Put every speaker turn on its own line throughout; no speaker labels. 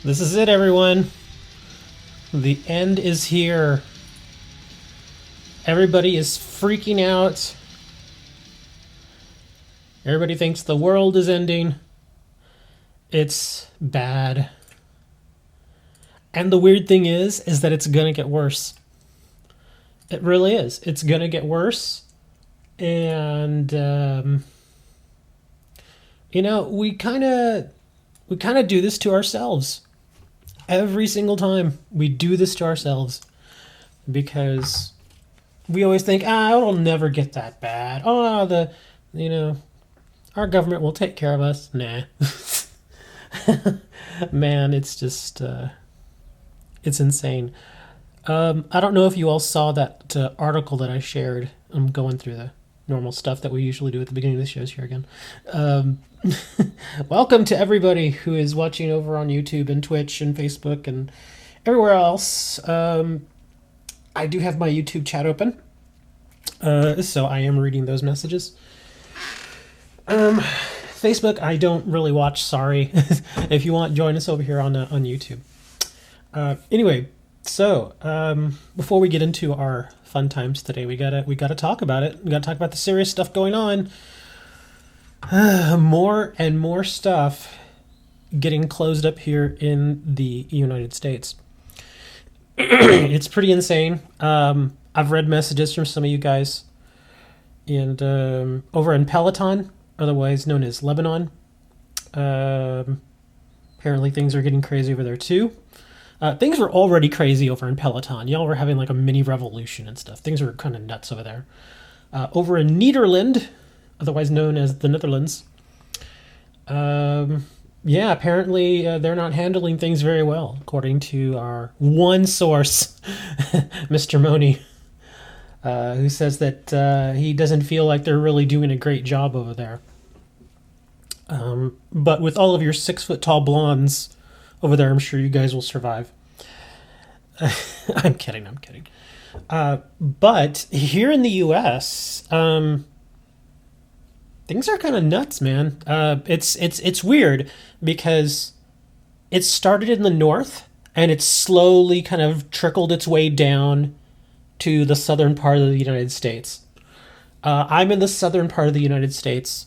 This is it, everyone. The end is here. Everybody is freaking out. Everybody thinks the world is ending. It's bad. And the weird thing is that it's gonna get worse. It really is. It's gonna get worse. And we kind of do this to ourselves. Every single time we do this to ourselves because we always think, it'll never get that bad. You know, our government will take care of us. Nah. Man, it's just, it's insane. I don't know if you all saw that article that I shared. I'm going through the normal stuff that we usually do at the beginning of the shows here again. Welcome to everybody who is watching over on YouTube and Twitch and Facebook and everywhere else. I do have my YouTube chat open, so I am reading those messages. Facebook, I don't really watch. Sorry. If you want, join us over here on YouTube. Anyway, so before we get into our fun times today, we gotta talk about it. We gotta talk about the serious stuff going on. More and more stuff getting closed up here in the United States. It's pretty insane. I've read messages from some of you guys, and over in Peloton, otherwise known as Lebanon, apparently things are getting crazy over there too. Things were already crazy over in Peloton. Y'all were having like a mini revolution and stuff. Things were kind of nuts over there. Over in Nederland, otherwise known as the Netherlands, apparently they're not handling things very well, according to our one source, Mr. Moni, who says that he doesn't feel like they're really doing a great job over there. But with all of your 6-foot-tall blondes over there, I'm sure you guys will survive. I'm kidding. But here in the U.S., things are kind of nuts, man. It's weird because it started in the north and it's slowly kind of trickled its way down to the southern part of the United States. I'm in the southern part of the United States,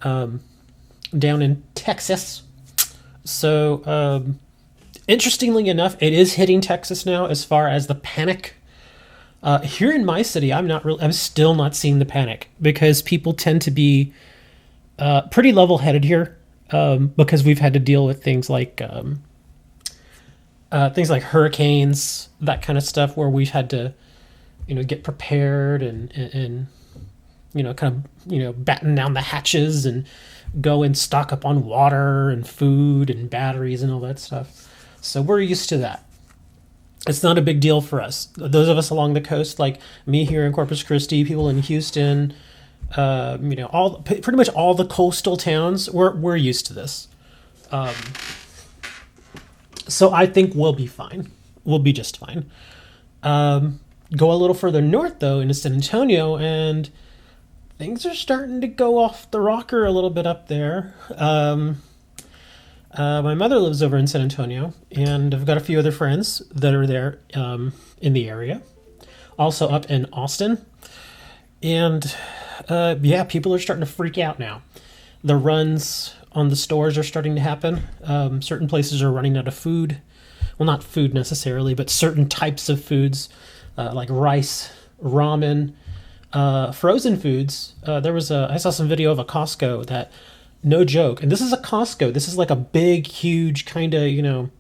down in Texas. So, interestingly enough, it is hitting Texas now as far as the panic. Here in my city, I'm still not seeing the panic because people tend to be pretty level-headed here, because we've had to deal with things like hurricanes, that kind of stuff, where we've had to, get prepared and kind of, batten down the hatches and go and stock up on water and food and batteries and all that stuff. So we're used to that. It's not a big deal for us. Those of us along the coast, like me here in Corpus Christi, people in Houston, pretty much all the coastal towns, we're used to this. So I think we'll be fine. We'll be just fine. Go a little further north, though, into San Antonio, and things are starting to go off the rocker a little bit up there. My mother lives over in San Antonio, and I've got a few other friends that are there in the area. Also up in Austin. And, people are starting to freak out now. The runs on the stores are starting to happen. Certain places are running out of food. Well, not food necessarily, but certain types of foods, like rice, ramen, frozen foods. I saw some video of a Costco that, no joke, and this is a Costco. This is like a big, huge kind of,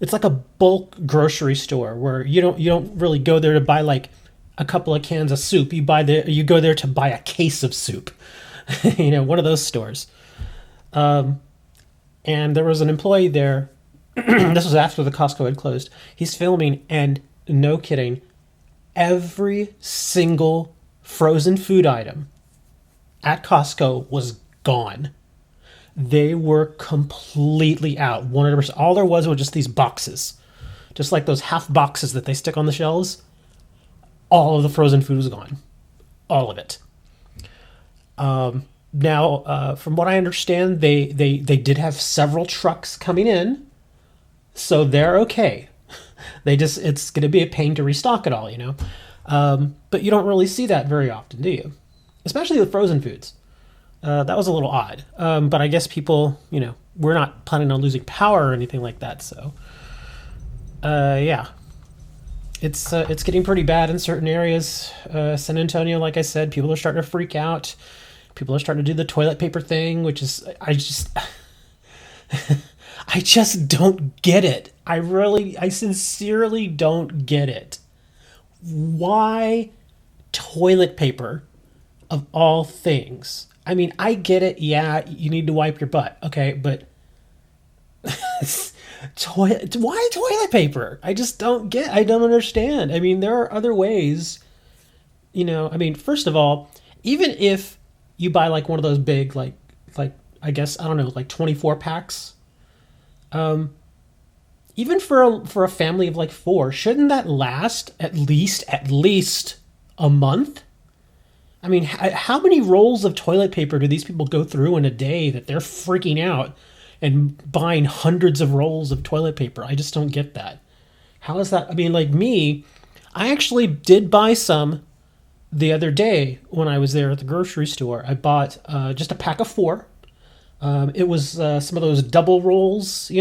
it's like a bulk grocery store where you don't really go there to buy like a couple of cans of soup. You go there to buy a case of soup. One of those stores. And there was an employee there. This was after the Costco had closed. He's filming, and no kidding, every single frozen food item at Costco was gone. They were completely out, 100%. All there was were just these boxes, just like those half boxes that they stick on the shelves. All of the frozen food was gone, all of it. Now, from what I understand, they did have several trucks coming in So they're okay. It's going to be a pain to restock it all, you know? But you don't really see that very often, do you? Especially with frozen foods. That was a little odd. But I guess people, we're not planning on losing power or anything like that. So, yeah, it's getting pretty bad in certain areas. San Antonio, like I said, people are starting to freak out. People are starting to do the toilet paper thing, which is I just don't get it. I sincerely don't get it. Why toilet paper of all things? I mean, I get it. Yeah, you need to wipe your butt. Okay, but why toilet paper? I don't understand. I mean, there are other ways, I mean, first of all, even if you buy like one of those big like I guess I don't know, like 24 packs, even for a family of like four, shouldn't that last at least a month? I mean, how many rolls of toilet paper do these people go through in a day that they're freaking out and buying hundreds of rolls of toilet paper? I just don't get that. How is that? I mean, like me, I actually did buy some the other day when I was there at the grocery store. I bought just a pack of four. It was some of those double rolls,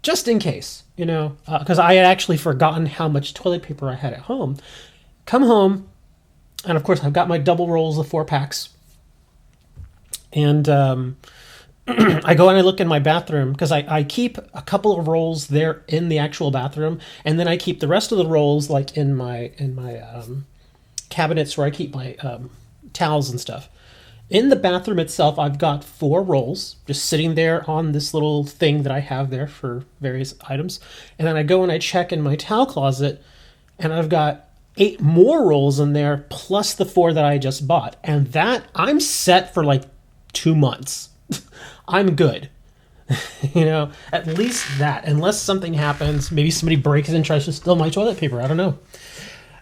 just in case, because I had actually forgotten how much toilet paper I had at home. Come home, and of course, I've got my double rolls of 4 packs. And I go and I look in my bathroom because I keep a couple of rolls there in the actual bathroom, and then I keep the rest of the rolls like in my cabinets where I keep my towels and stuff. In the bathroom itself, I've got 4 rolls just sitting there on this little thing that I have there for various items. And then I go and I check in my towel closet, and I've got 8 more rolls in there, plus the 4 that I just bought. And that, I'm set for like 2 months. I'm good. At least that. Unless something happens, maybe somebody breaks in and tries to steal my toilet paper. I don't know.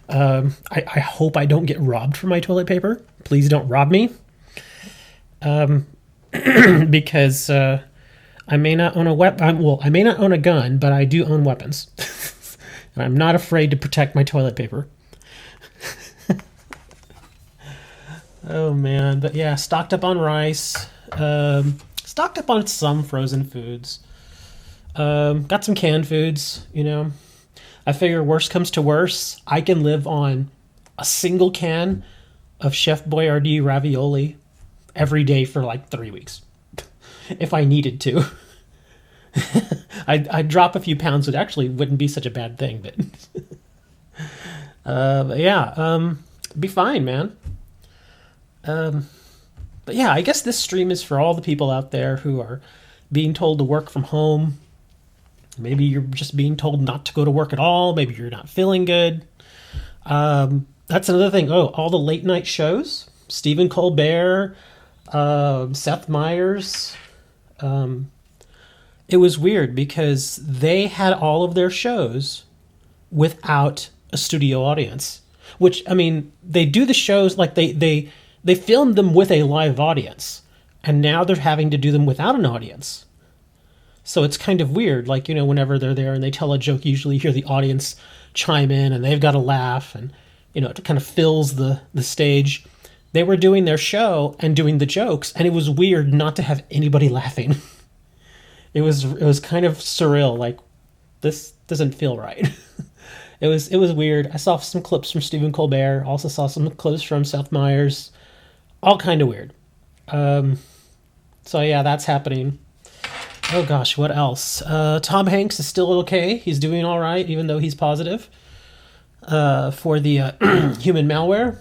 I hope I don't get robbed for my toilet paper. Please don't rob me. Because I may not own a weapon. Well, I may not own a gun, but I do own weapons. And I'm not afraid to protect my toilet paper. Oh, man. But yeah, stocked up on rice. Stocked up on some frozen foods. Got some canned foods, I figure worst comes to worst, I can live on a single can of Chef Boyardee ravioli every day for like 3 weeks. If I needed to. I'd drop a few pounds. It actually wouldn't be such a bad thing, but yeah, be fine, man. But yeah, I guess this stream is for all the people out there who are being told to work from home. Maybe you're just being told not to go to work at all. Maybe you're not feeling good. That's another thing. Oh, all the late night shows. Stephen Colbert, Seth Meyers. It was weird because they had all of their shows without a studio audience. Which, I mean, they do the shows like they filmed them with a live audience. And now they're having to do them without an audience. So it's kind of weird, like, whenever they're there and they tell a joke, you usually hear the audience chime in and they've got to laugh and, it kind of fills the stage. They were doing their show and doing the jokes, and it was weird not to have anybody laughing. It was kind of surreal, like, this doesn't feel right. It was weird. I saw some clips from Stephen Colbert, also saw some clips from Seth Meyers, all kind of weird. So yeah, that's happening. Oh gosh, what else? Tom Hanks is still okay. He's doing all right, even though he's positive for the human malware.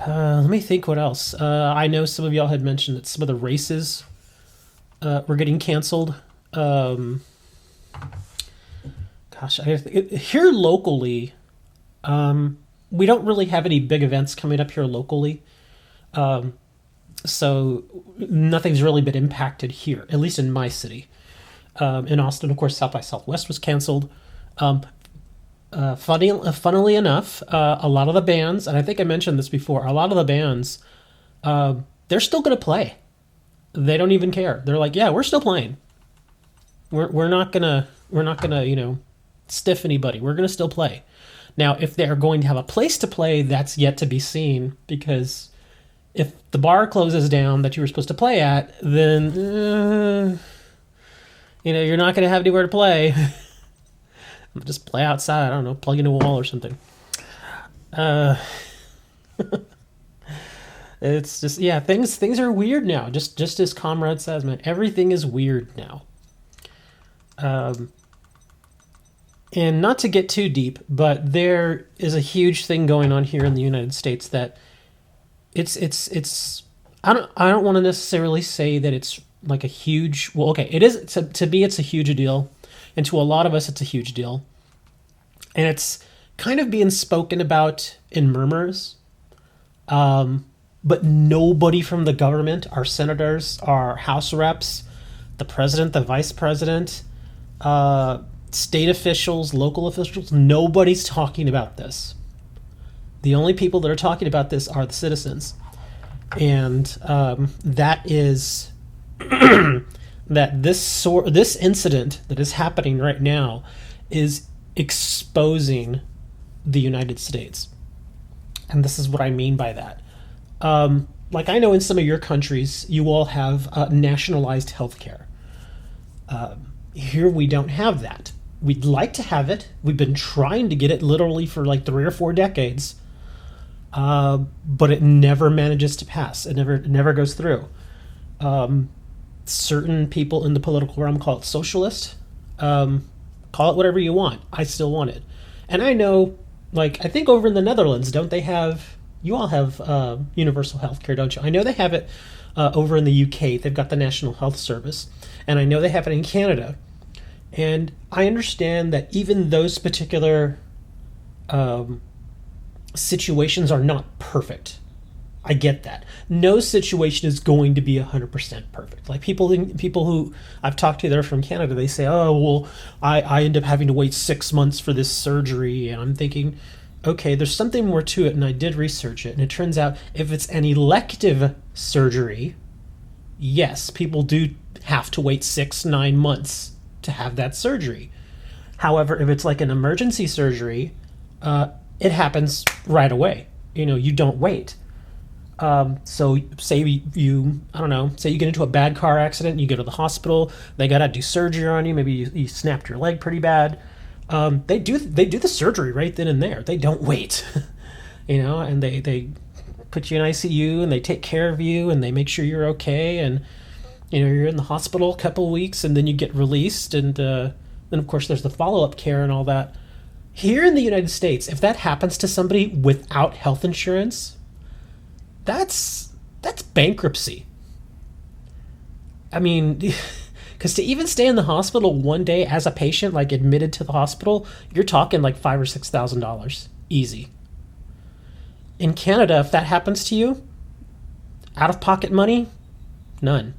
Let me think what else. I know some of y'all had mentioned that some of the races were getting canceled. Gosh, here locally, we don't really have any big events coming up here locally. So nothing's really been impacted here, at least in my city. In Austin, of course, South by Southwest was canceled. Funnily enough, a lot of the bands, and I think I mentioned this before, a lot of the bands, they're still going to play. They don't even care. They're like, yeah, we're still playing. We're not gonna stiff anybody. We're gonna still play. Now, if they're going to have a place to play, that's yet to be seen, because if the bar closes down that you were supposed to play at, then you're not going to have anywhere to play. Just play outside. I don't know, plug into a wall or something. It's just, yeah, things are weird now. Just as Comrade says, man, everything is weird now. And not to get too deep, but there is a huge thing going on here in the United States that it's I don't want to necessarily say that it's like a huge, well, okay, it is to me, it's a huge deal, and to a lot of us it's a huge deal, and it's kind of being spoken about in murmurs, but nobody from the government, our senators, our House reps, the president, the vice president, state officials, local officials, nobody's talking about this. The only people that are talking about this are the citizens. And that is that this incident that is happening right now is exposing the United States. And this is what I mean by that. Like, I know in some of your countries, you all have nationalized healthcare. Here we don't have that. We'd like to have it. We've been trying to get it literally for like 3 or 4 decades. But it never manages to pass. It never goes through. Certain people in the political realm call it socialist. Call it whatever you want. I still want it. And I know, like, I think over in the Netherlands, don't they have, you all have universal health care, don't you? I know they have it over in the UK. They've got the National Health Service. And I know they have it in Canada. And I understand that even those particular situations are not perfect. I get that. No situation is going to be 100% perfect. Like, people who I've talked to that are from Canada, they say, oh, well, I end up having to wait 6 months for this surgery. And I'm thinking, okay, there's something more to it. And I did research it. And it turns out if it's an elective surgery, yes, people do have to wait 6-9 months to have that surgery. However, if it's like an emergency surgery, it happens right away. You don't wait. So say you I don't know, say you get into a bad car accident, you go to the hospital, they got to do surgery on you, maybe you snapped your leg pretty bad. They do the surgery right then and there. They don't wait. And they put you in ICU and they take care of you and they make sure you're okay, and you're in the hospital a couple of weeks and then you get released, and then of course there's the follow-up care and all that. Here in the United States, if that happens to somebody without health insurance, that's bankruptcy. I mean, because to even stay in the hospital one day as a patient, like admitted to the hospital, you're talking like $5,000 or $6,000 easy. In Canada, if that happens to you, out-of-pocket money, none.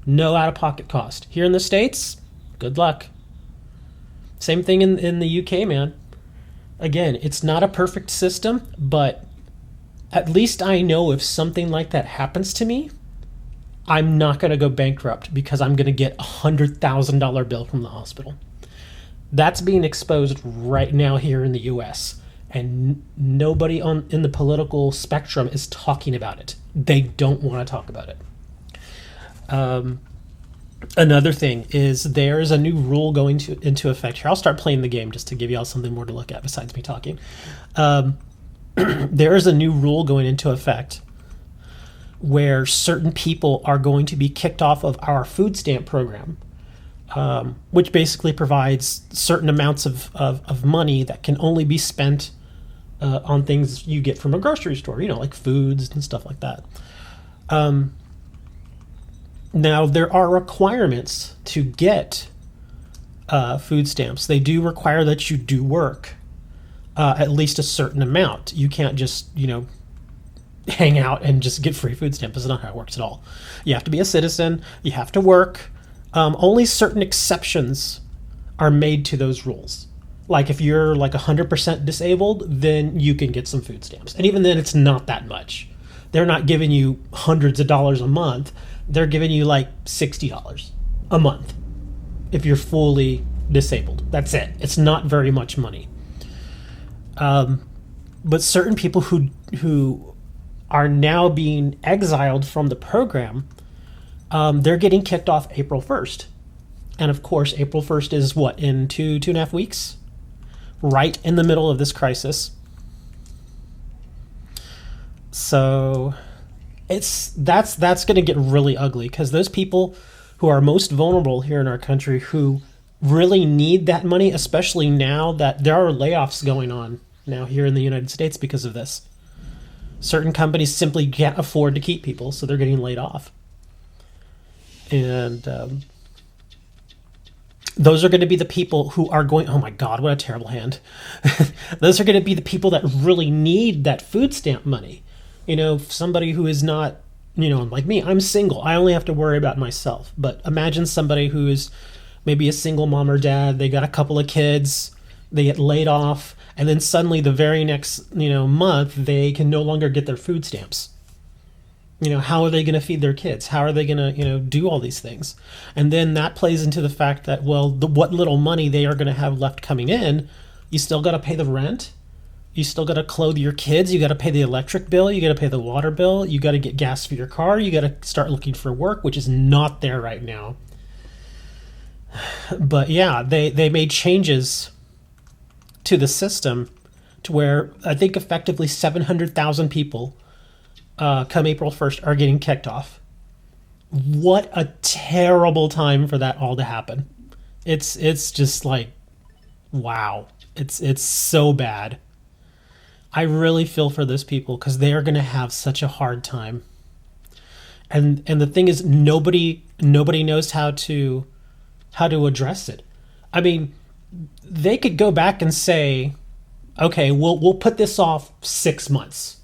No out-of-pocket cost. Here in the States, good luck. Same thing in the UK, man. Again, it's not a perfect system, but at least I know if something like that happens to me, I'm not going to go bankrupt because I'm going to get a $100,000 bill from the hospital. That's being exposed right now here in the US, and nobody in the political spectrum is talking about it. They don't want to talk about it. Another thing is there is a new rule going into effect here. I'll start playing the game just to give y'all something more to look at besides me talking. There is a new rule going into effect where certain people are going to be kicked off of our food stamp program, which basically provides certain amounts of money that can only be spent on things you get from a grocery store, like foods and stuff like that. Now, there are requirements to get food stamps. They do require that you do work at least a certain amount. You can't just, hang out and just get free food stamps. That's not how it works at all. You have to be a citizen. You have to work. Only certain exceptions are made to those rules. Like if you're like 100% disabled, then you can get some food stamps. And even then, it's not that much. They're not giving you hundreds of dollars a month. They're giving you like $60 a month. if you're fully disabled. That's it. It's not very much money. But certain people who are now being exiled from the program, they're getting kicked off April 1st. And of course, April 1st is what, in two and a half weeks? Right in the middle of this crisis. So that's going to get really ugly, because those people who are most vulnerable here in our country, who really need that money, especially now that there are layoffs going on now here in the United States because of this. Certain companies simply can't afford to keep people, so they're getting laid off. And those are going to be the people who are going, oh my God, what a terrible hand. Those are going to be the people that really need that food stamp money. Somebody who is not, like me, I'm single. I only have to worry about myself. But imagine somebody who is maybe a single mom or dad. They got a couple of kids. They get laid off. And then suddenly the very next, month, they can no longer get their food stamps. How are they going to feed their kids? How are they going to, do all these things? And then that plays into the fact that, well, what little money they are going to have left coming in, you still got to pay the rent. You still got to clothe your kids. You got to pay the electric bill. You got to pay the water bill. You got to get gas for your car. You got to start looking for work, which is not there right now. But yeah, they made changes to the system to where I think effectively 700,000 people come April 1st are getting kicked off. What a terrible time for that all to happen. It's just like, wow. It's so bad. I really feel for those people, because they are going to have such a hard time. And the thing is, nobody knows how to address it. I mean, they could go back and say, okay, we'll put this off 6 months,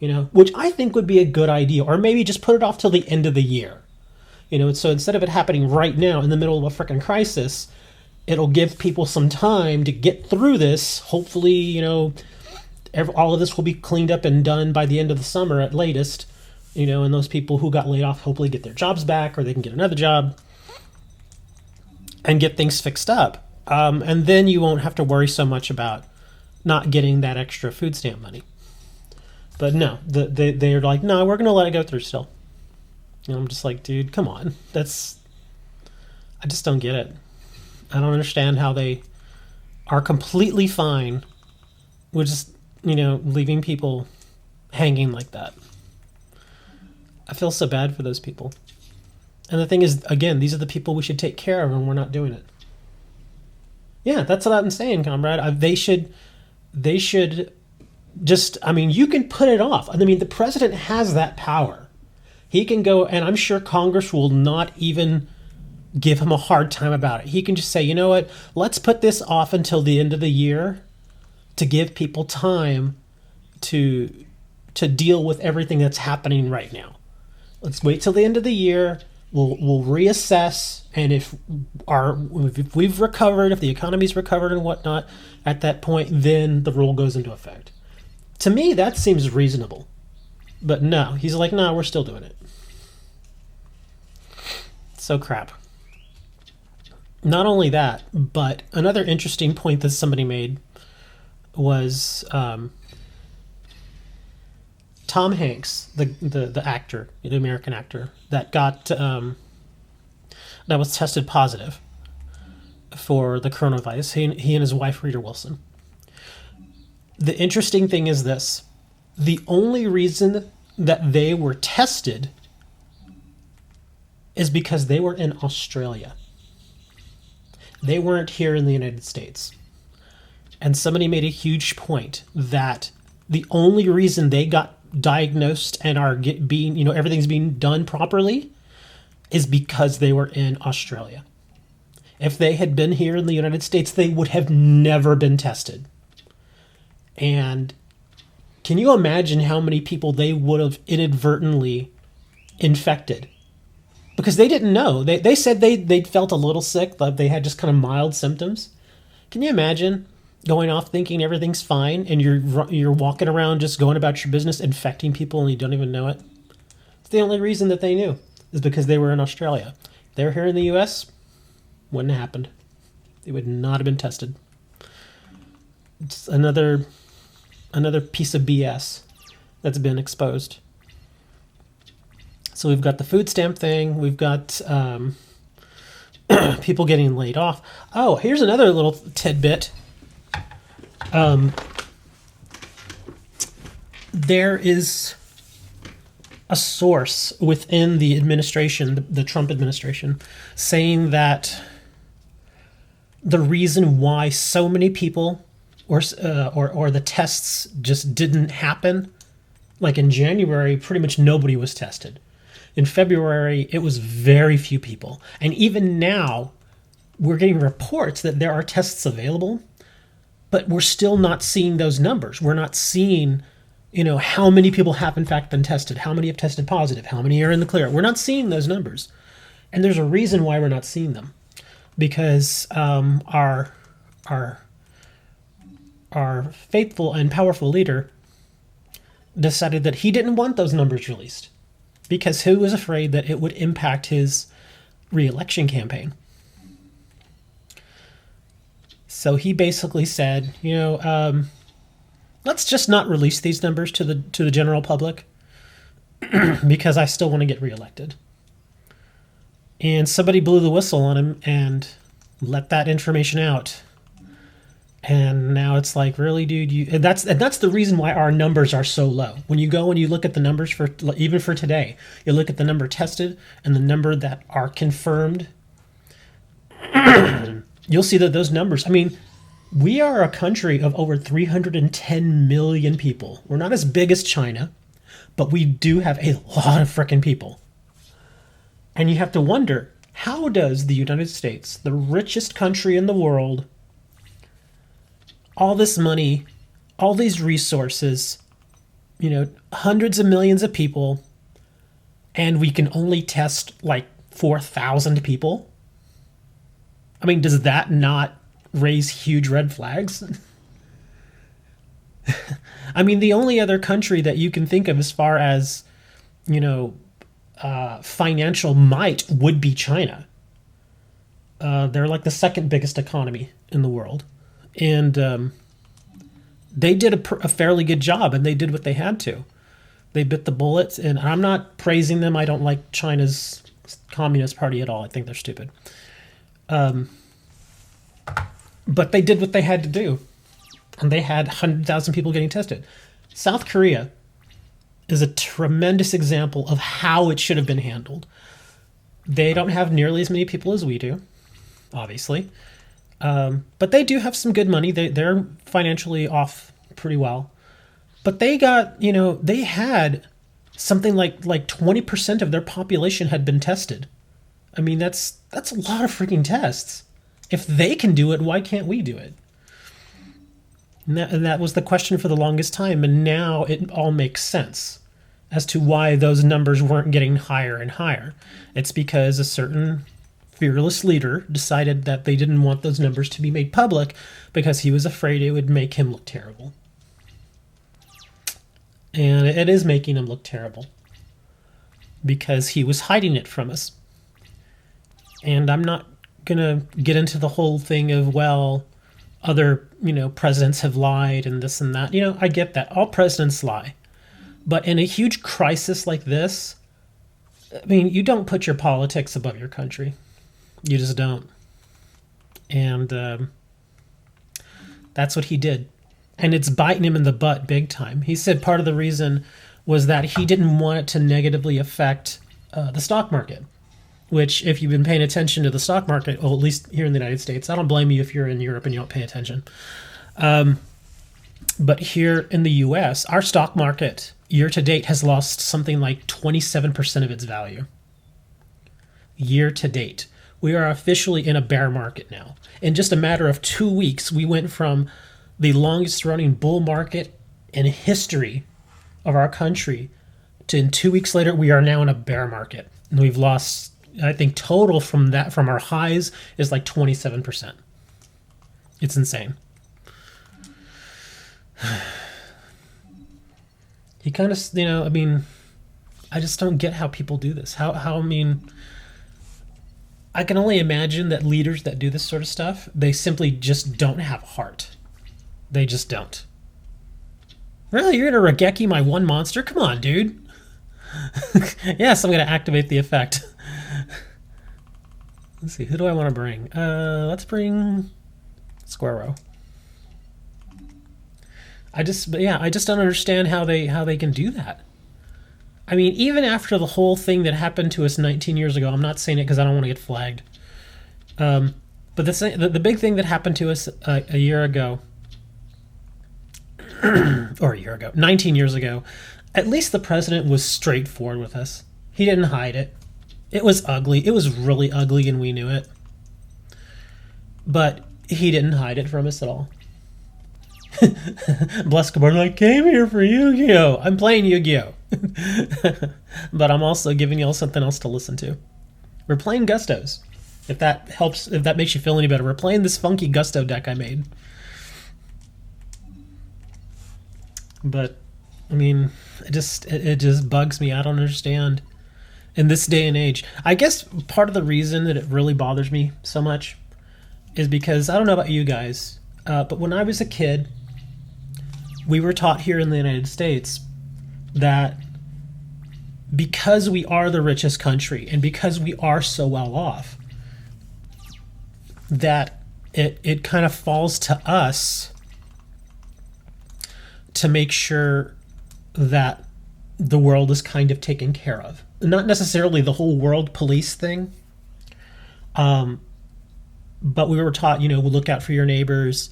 which I think would be a good idea, or maybe just put it off till the end of the year. So instead of it happening right now in the middle of a freaking crisis, it'll give people some time to get through this. Hopefully, all of this will be cleaned up and done by the end of the summer at latest, and those people who got laid off hopefully get their jobs back, or they can get another job and get things fixed up. And then you won't have to worry so much about not getting that extra food stamp money. But no, they're like, no, we're going to let it go through still. And I'm just like, dude, come on. I just don't get it. I don't understand how they are completely fine with just, leaving people hanging like that. I feel so bad for those people. And the thing is, again, these are the people we should take care of, and we're not doing it. Yeah, that's what I'm saying, comrade. They should just, you can put it off. The president has that power. He can go, and I'm sure Congress will not even give him a hard time about it. He can just say, you know what, let's put this off until the end of the year to give people time to deal with everything that's happening right now. Let's wait till the end of the year. We'll reassess, and if we've recovered, if the economy's recovered and whatnot, at that point, then the rule goes into effect. To me, that seems reasonable. But no, he's like, no, we're still doing it. So crap. Not only that, but another interesting point that somebody made was Tom Hanks, the actor, the American actor that was tested positive for the coronavirus. He and his wife, Rita Wilson. The interesting thing is this: the only reason that they were tested is because they were in Australia. They weren't here in the United States. And somebody made a huge point that the only reason they got diagnosed and are being, everything's being done properly is because they were in Australia. If they had been here in the United States, they would have never been tested. And can you imagine how many people they would have inadvertently infected? Because they didn't know. They said they felt a little sick, but they had just kind of mild symptoms. Can you imagine going off thinking everything's fine, and you're walking around just going about your business, infecting people, and you don't even know it? It's the only reason that they knew is because they were in Australia. If they were here in the U.S., Wouldn't have happened. They would not have been tested. It's another piece of BS that's been exposed. So we've got the food stamp thing. We've got people getting laid off. Oh, here's another little tidbit. There is a source within the administration, the Trump administration, saying that the reason why so many people or the tests just didn't happen, like in January, pretty much nobody was tested. In February, it was very few people. And even now, we're getting reports that there are tests available, but we're still not seeing those numbers. We're not seeing, how many people have in fact been tested, how many have tested positive, how many are in the clear. We're not seeing those numbers. And there's a reason why we're not seeing them. Because our faithful and powerful leader decided that he didn't want those numbers released because he was afraid that it would impact his re-election campaign. So he basically said, let's just not release these numbers to the general public because I still want to get reelected. And somebody blew the whistle on him and let that information out. And now it's like, really, dude? And that's the reason why our numbers are so low. When you go and you look at the numbers even for today, you look at the number tested and the number that are confirmed, you'll see that those numbers, we are a country of over 310 million people. We're not as big as China, but we do have a lot of frickin' people. And you have to wonder, how does the United States, the richest country in the world, all this money, all these resources, hundreds of millions of people, and we can only test like 4,000 people? Does that not raise huge red flags? The only other country that you can think of as far as, financial might would be China. They're like the second biggest economy in the world. And they did a fairly good job, and they did what they had to. They bit the bullets, and I'm not praising them. I don't like China's Communist Party at all. I think they're stupid. But they did what they had to do. And they had 100,000 people getting tested. South Korea is a tremendous example of how it should have been handled. They don't have nearly as many people as we do, obviously. But they do have some good money. They're financially off pretty well. But they got, they had something like 20% of their population had been tested. That's a lot of freaking tests. If they can do it, why can't we do it? And that was the question for the longest time. And now it all makes sense as to why those numbers weren't getting higher and higher. It's because a certain fearless leader decided that they didn't want those numbers to be made public because he was afraid it would make him look terrible. And it is making him look terrible because he was hiding it from us. And I'm not going to get into the whole thing of, other, presidents have lied and this and that. I get that. All presidents lie. But in a huge crisis like this, you don't put your politics above your country. You just don't. And that's what he did. And it's biting him in the butt big time. He said part of the reason was that he didn't want it to negatively affect the stock market. Which, if you've been paying attention to the stock market, well, at least here in the United States, I don't blame you if you're in Europe and you don't pay attention. But here in the U.S., our stock market, year to date, has lost something like 27% of its value. Year to date. We are officially in a bear market now. In just a matter of 2 weeks, we went from the longest running bull market in history of our country to, in 2 weeks later, we are now in a bear market. And we've lost, I think, total from our highs is like 27%. It's insane. He kind of, I just don't get how people do this. I can only imagine that leaders that do this sort of stuff, they simply just don't have heart. They just don't. Really, you're gonna Regeki my one monster? Come on, dude. Yes, I'm gonna activate the effect. Let's see, who do I want to bring? Let's bring Squirrow. I just don't understand how they can do that. I mean, even after the whole thing that happened to us 19 years ago, I'm not saying it because I don't want to get flagged. But the big thing that happened to us a year ago, or a year ago, 19 years ago, at least the president was straightforward with us. He didn't hide it. It was ugly. It was really ugly, and we knew it. But he didn't hide it from us at all. Blescabard, I came here for Yu-Gi-Oh! I'm playing Yu-Gi-Oh! But I'm also giving y'all something else to listen to. We're playing Gustos. If that helps, if that makes you feel any better. We're playing this funky Gusto deck I made. But, I mean, it just bugs me. I don't understand. In this day and age. I guess part of the reason that it really bothers me so much is because, I don't know about you guys, but when I was a kid, we were taught here in the United States that because we are the richest country and because we are so well off, that it kind of falls to us to make sure that the world is kind of taken care of. Not necessarily the whole world police thing, but we were taught, look out for your neighbors,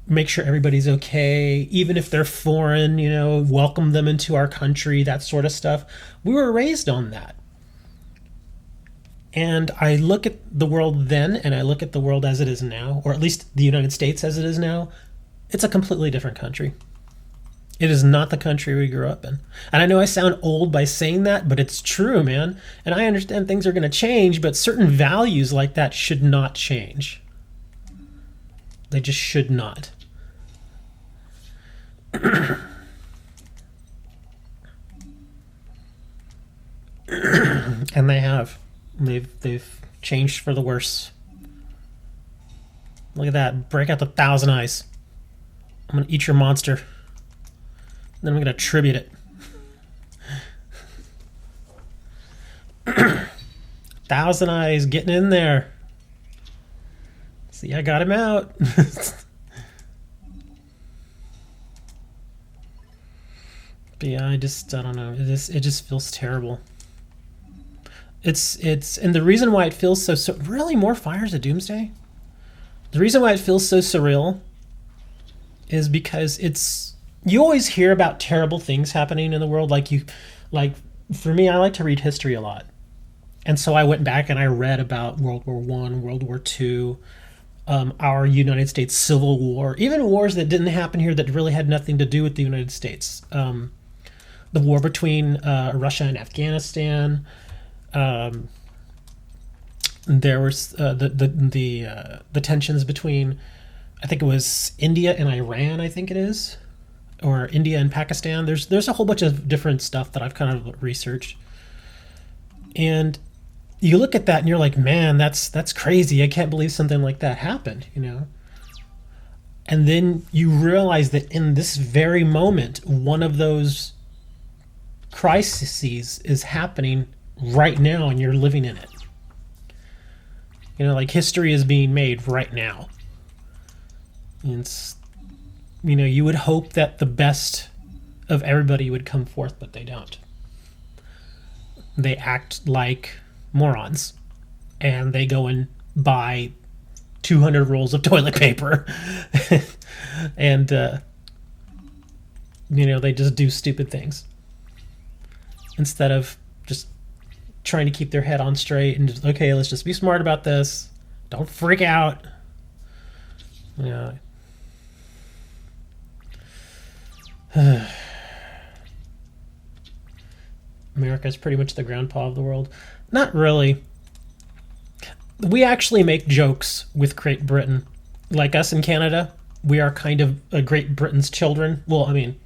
make sure everybody's okay, even if they're foreign, welcome them into our country, that sort of stuff. We were raised on that. And I look at the world then, and I look at the world as it is now, or at least the United States as it is now. It's a completely different country. It is not the country we grew up in. And I know I sound old by saying that, but it's true, man. And I understand things are going to change, but certain values like that should not change. They just should not. And they have. They've changed for the worse. Look at that. Break out the Thousand Eyes. I'm going to eat your monster. Then I'm going to tribute it. Thousand Eyes getting in there. See, I got him out. But yeah, I don't know. It just feels terrible. It's and the reason why it feels so really more Fires of Doomsday. The reason why it feels so surreal is because you always hear about terrible things happening in the world. Like for me, I like to read history a lot. And so I went back and I read about World War I, World War II, our United States Civil War, even wars that didn't happen here that really had nothing to do with the United States. The war between Russia and Afghanistan. There was the tensions between, I think it was India and Iran, I think it is, or India and Pakistan. There's a whole bunch of different stuff that I've kind of researched, and you look at that and you're like, man, that's crazy. I can't believe something like that happened, And then you realize that in this very moment, one of those crises is happening right now, and you're living in it. Like history is being made right now. And it's, you would hope that the best of everybody would come forth, but they don't. They act like morons, and they go and buy 200 rolls of toilet paper, and they just do stupid things instead of just trying to keep their head on straight and just, okay, let's just be smart about this. Don't freak out. Yeah. America's pretty much the grandpa of the world. Not really. We actually make jokes with Great Britain. Like us in Canada, we are kind of Great Britain's children. Well, I mean,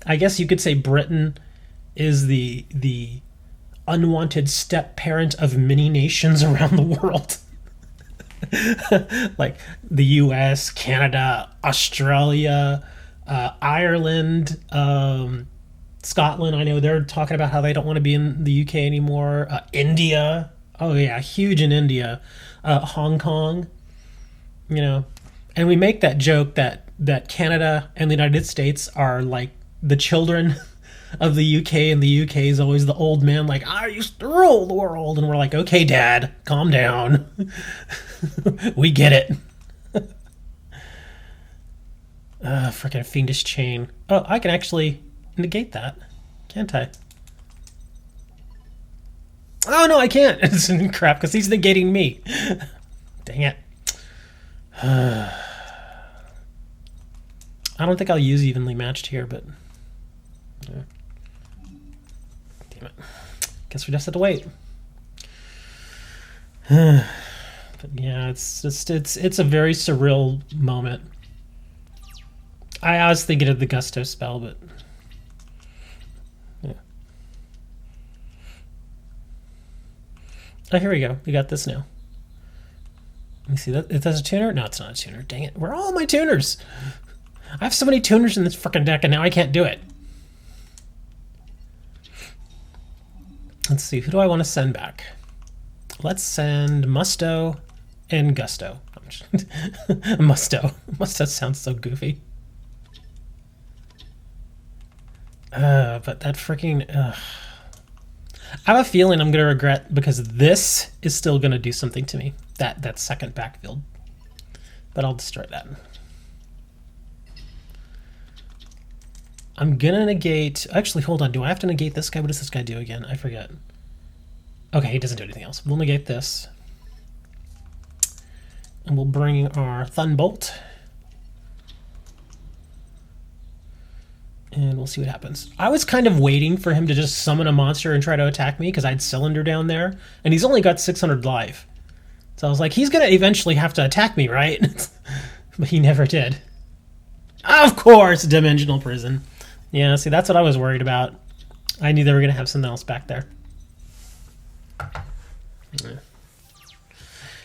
I guess you could say Britain is the unwanted step parent of many nations around the world. Like the US, Canada, Australia, Ireland, Scotland. I know they're talking about how they don't want to be in the UK anymore. India. Oh, yeah, huge in India. Hong Kong. You know, and we make that joke that Canada and the United States are like the children of the UK, and the UK is always the old man, like, I used to rule the world. And we're like, okay, Dad, calm down. We get it. Freaking fiendish chain. Oh, I can actually negate that, can't I? Oh, no, I can't. It's crap, because he's negating me. Dang it. I don't think I'll use evenly matched here, but... Yeah. Damn it. Guess we just have to wait. But yeah, it's a very surreal moment. I was thinking of the Gusto spell, but... Yeah. Oh, here we go. We got this now. Let me see that. Is that a tuner? No, it's not a tuner. Dang it. Where are all my tuners? I have so many tuners in this frickin' deck, and now I can't do it. Let's see. Who do I want to send back? Let's send Musto and Gusto. Musto. Musto sounds so goofy. But that freaking... I have a feeling I'm going to regret, because this is still going to do something to me. That second backfield. But I'll destroy that. I'm going to negate... Actually, hold on. Do I have to negate this guy? What does this guy do again? I forget. Okay, he doesn't do anything else. We'll negate this. And we'll bring our Thunbolt. And we'll see what happens. I was kind of waiting for him to just summon a monster and try to attack me, because I had Cylinder down there. And he's only got 600 life. So I was like, he's going to eventually have to attack me, right? But he never did. Of course, Dimensional Prison. Yeah, see, that's what I was worried about. I knew they were going to have something else back there. Yeah.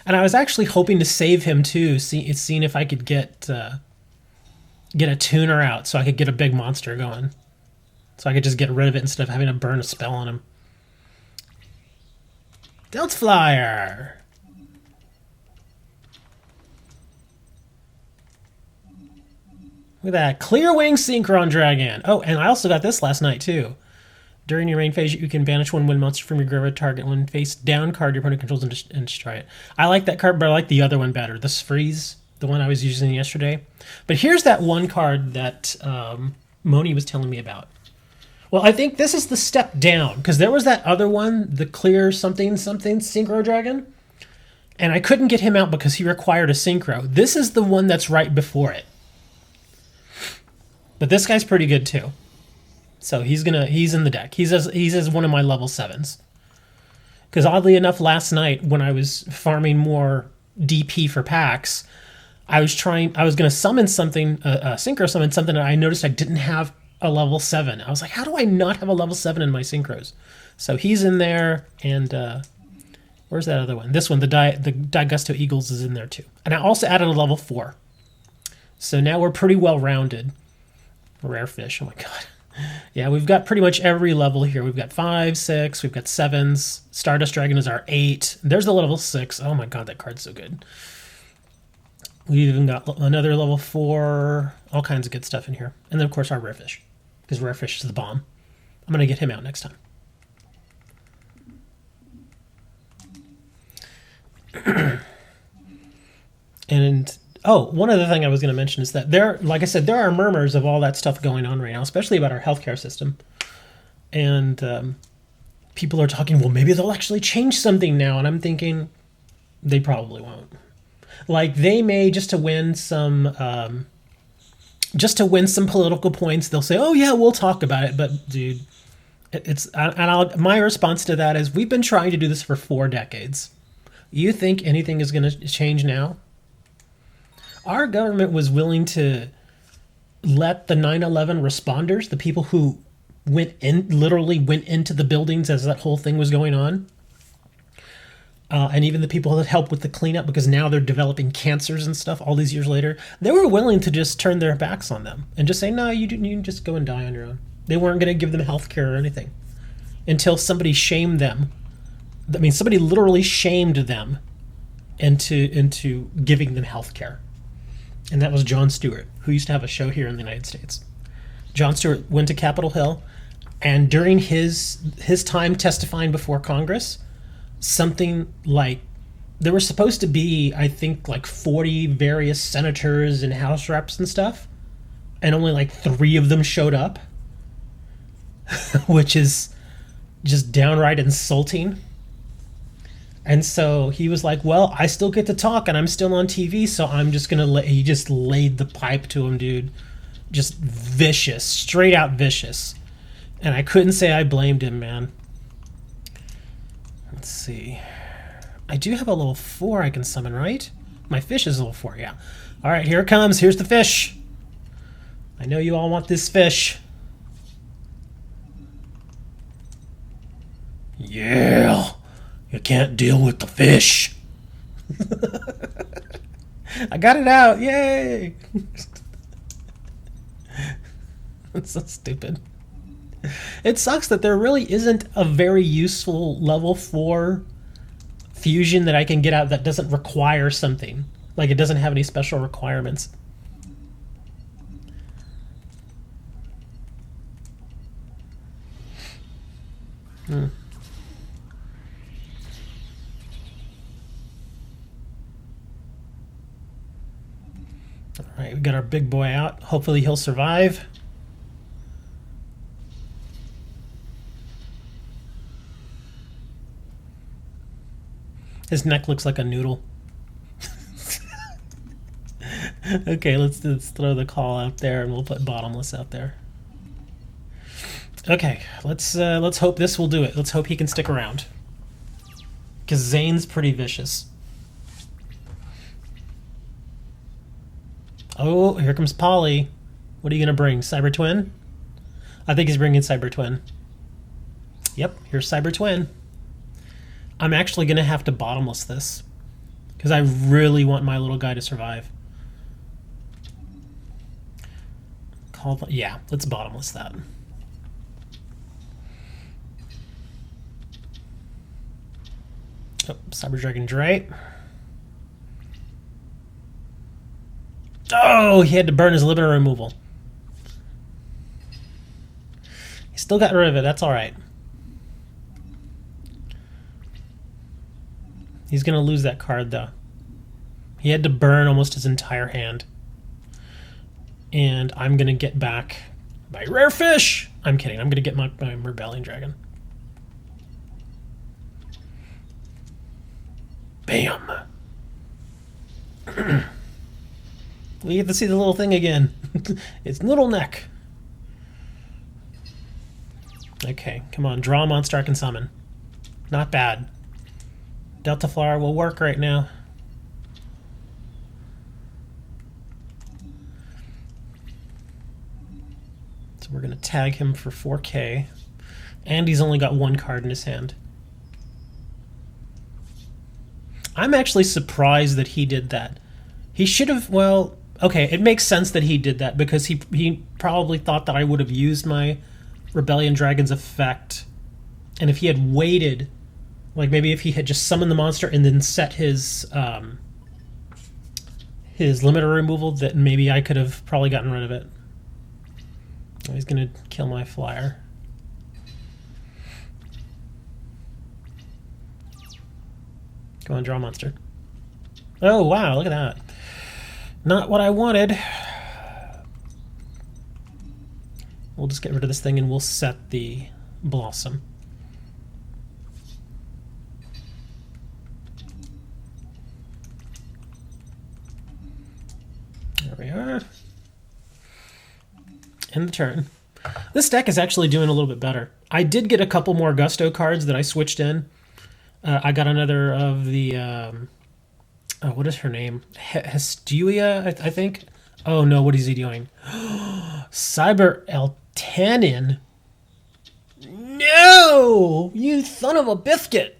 And I was actually hoping to save him, too, seeing if I could get a tuner out so I could get a big monster going. So I could just get rid of it instead of having to burn a spell on him. Delta Flyer! Look at that. Clear Wing Synchron Dragon. Oh, and I also got this last night, too. During your main phase, you can banish one wind monster from your graveyard target. When face down card, your opponent controls and destroy it. I like that card, but I like the other one better. This Freeze, the one I was using yesterday. But here's that one card that Moni was telling me about. Well, I think this is the step down, because there was that other one, the Clear something Synchro Dragon, and I couldn't get him out because he required a Synchro. This is the one that's right before it. But this guy's pretty good too. So he's in the deck. He's as one of my level 7s. Because oddly enough, last night when I was farming more DP for packs, I was going to summon something, Synchro summon something, and I noticed I didn't have a level 7. I was like, how do I not have a level 7 in my Synchros? So he's in there, and where's that other one? This one, the Gusto Eagles is in there too. And I also added a level 4. So now we're pretty well rounded. Rare fish, oh my god. Yeah, we've got pretty much every level here. We've got 5, 6, we've got 7s. Stardust Dragon is our 8. There's the level 6. Oh my god, that card's so good. We've even got another level 4. All kinds of good stuff in here. And then, of course, our Rare Fish. Because Rare Fish is the bomb. I'm going to get him out next time. And... oh, one other thing I was going to mention is that like I said, there are murmurs of all that stuff going on right now, especially about our healthcare system. And people are talking, well, maybe they'll actually change something now. And I'm thinking they probably won't. Like, they may, just to win some political points, they'll say, oh yeah, we'll talk about it. But dude, my response to that is, we've been trying to do this for 4 decades. You think anything is going to change now? Our government was willing to let the 9/11 responders, the people who literally went into the buildings as that whole thing was going on. And even the people that helped with the cleanup, because now they're developing cancers and stuff all these years later, they were willing to just turn their backs on them and just say, no, you can just go and die on your own. They weren't going to give them health care or anything until somebody shamed them. I mean, somebody literally shamed them into giving them health care. And that was Jon Stewart, who used to have a show here in the United States. Jon Stewart went to Capitol Hill, and during his time testifying before Congress, something like, there were supposed to be, I think, like 40 various senators and House reps and stuff, and only like 3 of them showed up, which is just downright insulting. And so he was like, well, I still get to talk and I'm still on TV, so I'm just gonna he just laid the pipe to him, dude. Just vicious, straight out vicious. And I couldn't say I blamed him, man. Let's see. I do have a level 4 I can summon, right? My fish is level 4, yeah. All right, here it comes. Here's the fish. I know you all want this fish. Yeah. You can't deal with the fish. I got it out. Yay. That's so stupid. It sucks that there really isn't a very useful level 4 fusion that I can get out that doesn't require something. Like, it doesn't have any special requirements. Alright, we got our big boy out. Hopefully he'll survive. His neck looks like a noodle. Okay, let's throw the call out there, and we'll put bottomless out there. Okay, let's hope this will do it. Let's hope he can stick around, because Zane's pretty vicious. Oh, here comes Polly. What are you gonna bring? Cyber Twin? I think he's bringing Cyber Twin. Yep, here's Cyber Twin. I'm actually gonna have to bottomless this, because I really want my little guy to survive. Yeah, let's bottomless that. Oh, Cyber Dragon's right. Oh, he had to burn his limiter removal. He still got rid of it. That's all right. He's going to lose that card, though. He had to burn almost his entire hand. And I'm going to get back my rare fish. I'm kidding. I'm going to get my Rebellion Dragon. Bam. We get to see the little thing again. Its little neck. Okay, come on. Draw a monster I can summon. Not bad. Delta Flower will work right now. So we're going to tag him for 4K. And he's only got 1 card in his hand. I'm actually surprised that he did that. He should have, well, okay, it makes sense that he did that, because he probably thought that I would have used my Rebellion Dragon's effect. And if he had waited, like maybe if he had just summoned the monster and then set his limiter removal, that maybe I could have probably gotten rid of it. Oh, he's going to kill my flyer. Go on, draw a monster. Oh, wow, look at that. Not what I wanted. We'll just get rid of this thing and we'll set the Blossom. There we are. End the turn. This deck is actually doing a little bit better. I did get a couple more Gusto cards that I switched in. I got another of the... oh, what is her name? Hestuia, I think? Oh no, what is he doing? Cyber Eltanin. No! You son of a biscuit!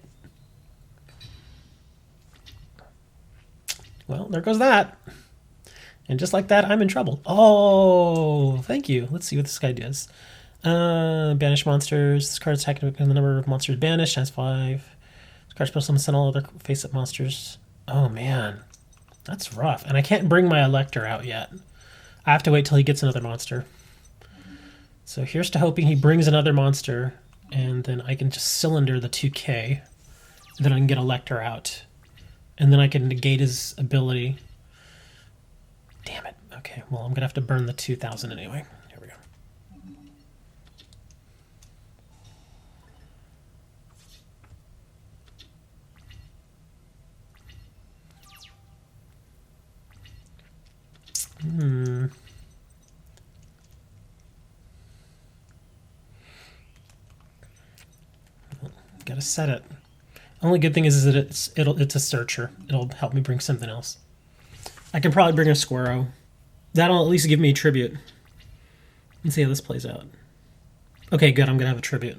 Well, there goes that. And just like that, I'm in trouble. Oh, thank you. Let's see what this guy does. Banish monsters. This card is attacking the number of monsters banished times 5. This card's supposed to send all other face-up monsters. Oh, man. That's rough. And I can't bring my Elector out yet. I have to wait till he gets another monster. So here's to hoping he brings another monster, and then I can just cylinder the 2k. And then I can get Elector out. And then I can negate his ability. Damn it. Okay, well, I'm going to have to burn the 2,000 anyway. Here we go. Gotta set it. Only good thing is that it's a searcher. It'll help me bring something else. I can probably bring a Squirrel. That'll at least give me a tribute. Let's see how this plays out. Okay, good. I'm gonna have a tribute.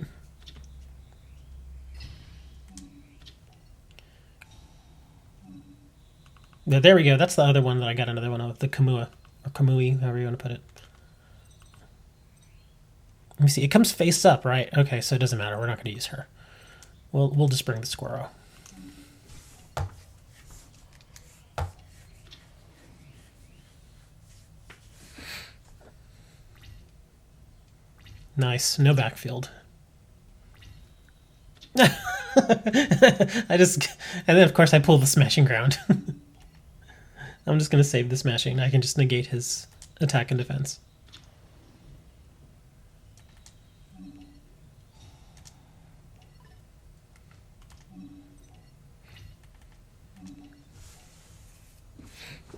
Yeah, there we go. That's the other one that I got another one of. The Kamua. Or Kamui, however you want to put it. Let me see. It comes face up, right? Okay, so it doesn't matter. We're not going to use her. We'll just bring the Squirrel. Nice. No backfield. And then of course I pull the Smashing Ground. I'm just going to save the Smashing. I can just negate his attack and defense.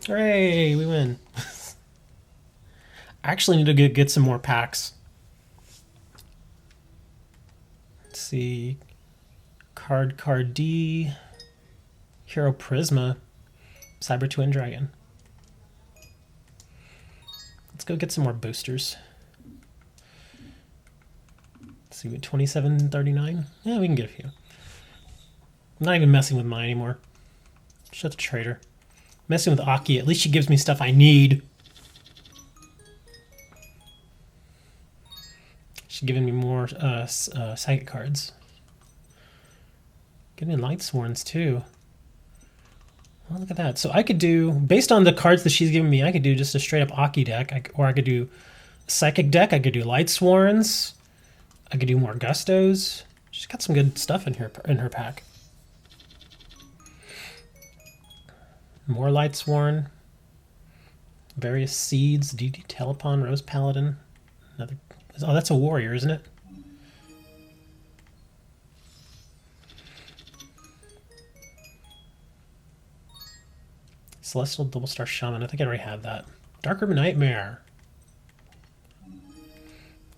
Hooray, we win. I actually need to get some more packs. Let's see. Card D. Hero Prisma. Cyber Twin Dragon. Let's go get some more boosters. Let's see, 27.39? Yeah, we can get a few. I'm not even messing with mine anymore. Shut the trader. Messing with Aki, at least she gives me stuff I need. She's giving me more psychic cards. Getting Light Sworns too. Oh, look at that. So I could do, based on the cards that she's giving me, I could do just a straight up Aki deck, or I could do Psychic deck, I could do Light Sworns, I could do more Gustos. She's got some good stuff in her pack. More Light Sworn. Various Seeds, DD Telepon, Rose Paladin. Another. Oh, that's a warrior, isn't it? Celestial Double Star Shaman. I think I already had that. Dark Urban Nightmare.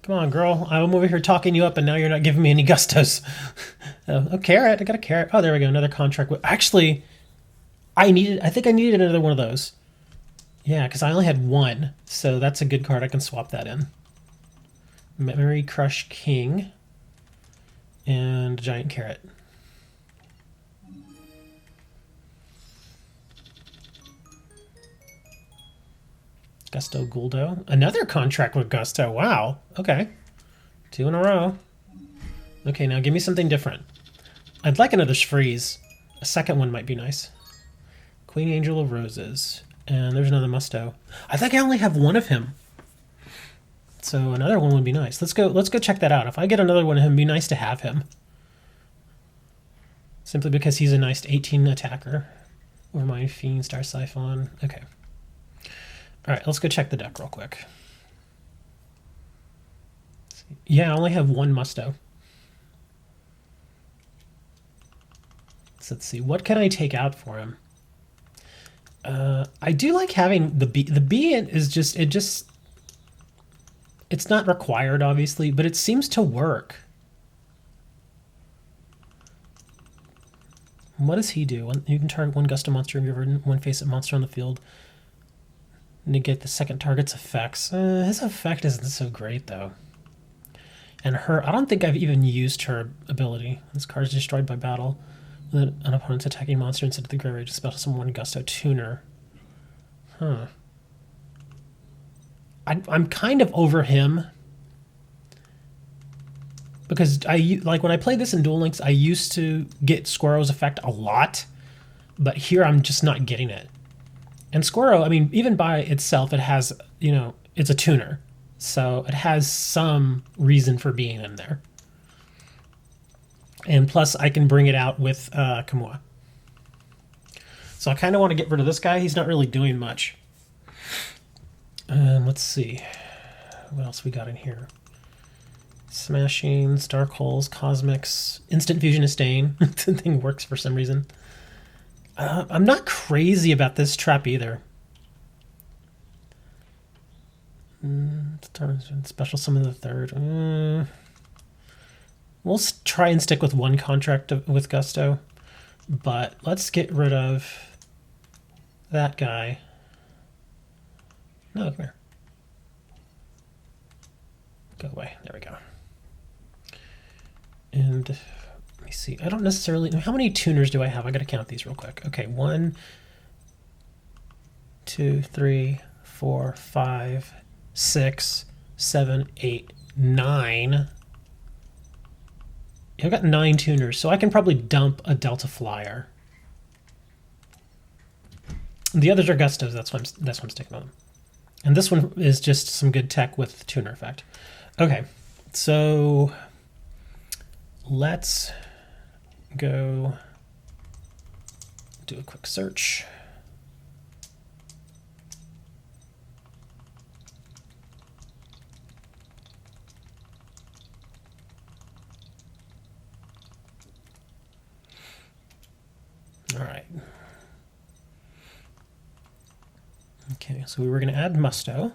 Come on, girl. I'm over here talking you up, and now you're not giving me any gustos. Oh, carrot. I got a carrot. Oh, there we go. Another contract. Actually, I think I needed another one of those. Yeah, because I only had one. So that's a good card. I can swap that in. Memory Crush King. And Giant Carrot. Gusto Guldo. Another contract with Gusto. Wow. Okay. 2 in a row. Okay, now give me something different. I'd like another Freeze. A second one might be nice. Queen Angel of Roses. And there's another Musto. I think I only have one of him. So another one would be nice. Let's go check that out. If I get another one of him, it'd be nice to have him. Simply because he's a nice 18 attacker. Overmind Fiend, Star Siphon. Okay. Alright, let's go check the deck real quick. Yeah, I only have one Musto. So let's see, what can I take out for him? I do like having the B. The B is just, it's not required, obviously, but it seems to work. What does he do? You can target one Gusto monster if you have one face-up monster on the field. Negate the second target's effects. His effect isn't so great, though. And her, I don't think I've even used her ability. This card is destroyed by battle. Then an opponent's attacking monster instead of the graveyard to special summon one Gusto tuner. Huh. I'm kind of over him. Because like when I played this in Duel Links, I used to get Squirrow's effect a lot. But here I'm just not getting it. And Squirrow, I mean, even by itself, it has, you know, it's a tuner. So it has some reason for being in there. And plus, I can bring it out with Kamua. So I kind of want to get rid of this guy. He's not really doing much. Let's see. What else we got in here? Smashings, Dark Holes, Cosmics, Instant Fusion is staying. The thing works for some reason. I'm not crazy about this trap either. Special summon the third. We'll try and stick with one contract with Gusto, but let's get rid of that guy. No, come here. Go away. There we go. And let me see. I don't necessarily know how many tuners do I have. I got to count these real quick. Okay, 1, 2, 3, 4, 5, 6, 7, 8, 9. I've got 9 tuners, so I can probably dump a Delta Flyer. The others are Gustos. That's why I'm sticking on them. And this one is just some good tech with tuner effect. Okay, so let's go do a quick search. All right. Okay, so we were going to add Musto.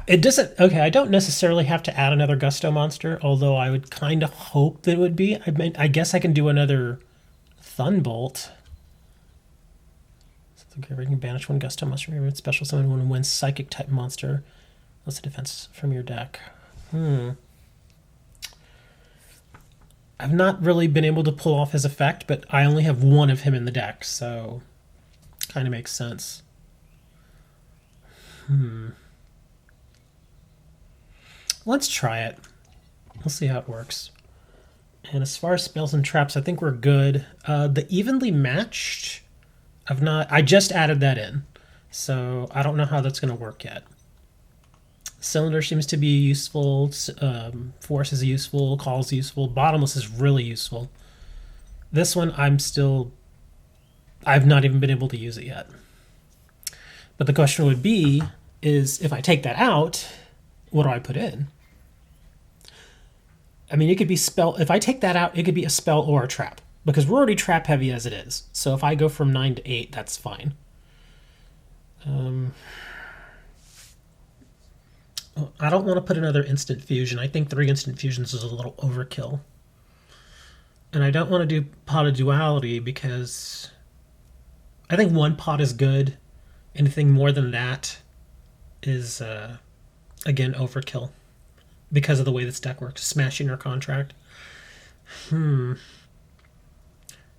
It doesn't... Okay, I don't necessarily have to add another Gusto monster, although I would kind of hope that it would be. I guess I can do another Thunbolt. Okay, we can banish one Gusto monster. We special summon one Psychic type monster. That's a defense from your deck. I've not really been able to pull off his effect, but I only have one of him in the deck, so kind of makes sense. Let's try it. We'll see how it works. And as far as spells and traps, I think we're good. The evenly matched, I just added that in, so I don't know how that's going to work yet. Cylinder seems to be useful. Force is useful. Call is useful. Bottomless is really useful. This one, I've not even been able to use it yet. But the question would be, is if I take that out, what do I put in? I mean, it could be spell. If I take that out, it could be a spell or a trap, because we're already trap heavy as it is. So if I go from 9 to 8, that's fine. I don't want to put another instant fusion. I think 3 instant fusions is a little overkill. And I don't want to do Pot of Duality because I think 1 pot is good. Anything more than that is, again, overkill because of the way this deck works. Smashing or contract.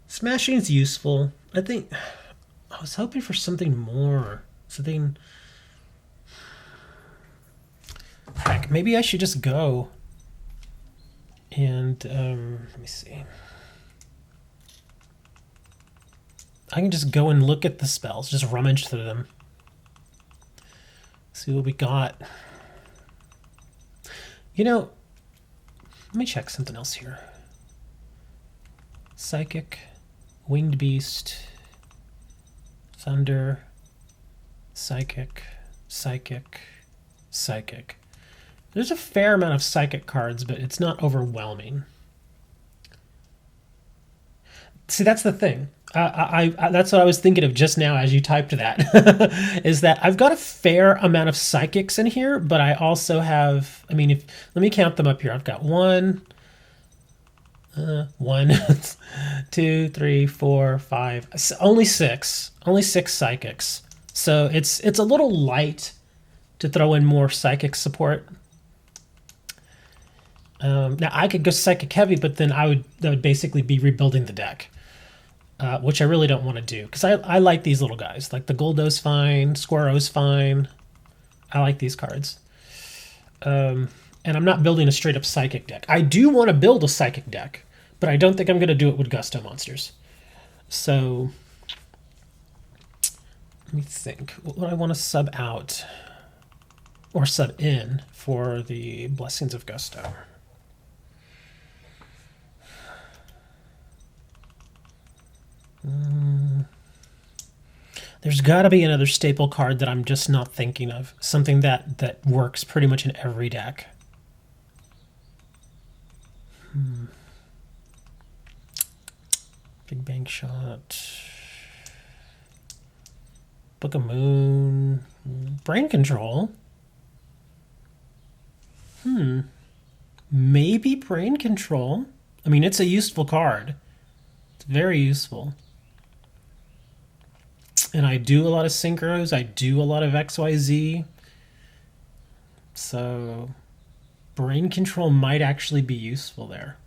Smashing's useful. I think I was hoping for something more. Something... Heck, maybe I should just go and let me see. I can just go and look at the spells, just rummage through them. See what we got. You know, let me check something else here. Psychic, Winged Beast, Thunder, Psychic, Psychic, Psychic. There's a fair amount of Psychic cards, but it's not overwhelming. See, that's the thing. That's what I was thinking of just now as you typed that, is that I've got a fair amount of Psychics in here, but I also have, I mean, let me count them up here. I've got 1, 2, 3, 4, 5, only 6 Psychics. So it's a little light to throw in more psychic support. Now I could go psychic heavy, but then that would basically be rebuilding the deck, which I really don't want to do because I like these little guys. Like the Goldo's fine, Squirrel's fine. I like these cards. And I'm not building a straight up psychic deck. I do want to build a psychic deck, but I don't think I'm going to do it with Gusto monsters. So let me think. What would I want to sub out or sub in for the Blessings of Gusto? There's got to be another staple card that I'm just not thinking of. Something that works pretty much in every deck. Big Bang Shot. Book of Moon. Brain Control. Maybe Brain Control. I mean, it's a useful card. It's very useful. And I do a lot of synchros. I do a lot of XYZ. So Brain Control might actually be useful there.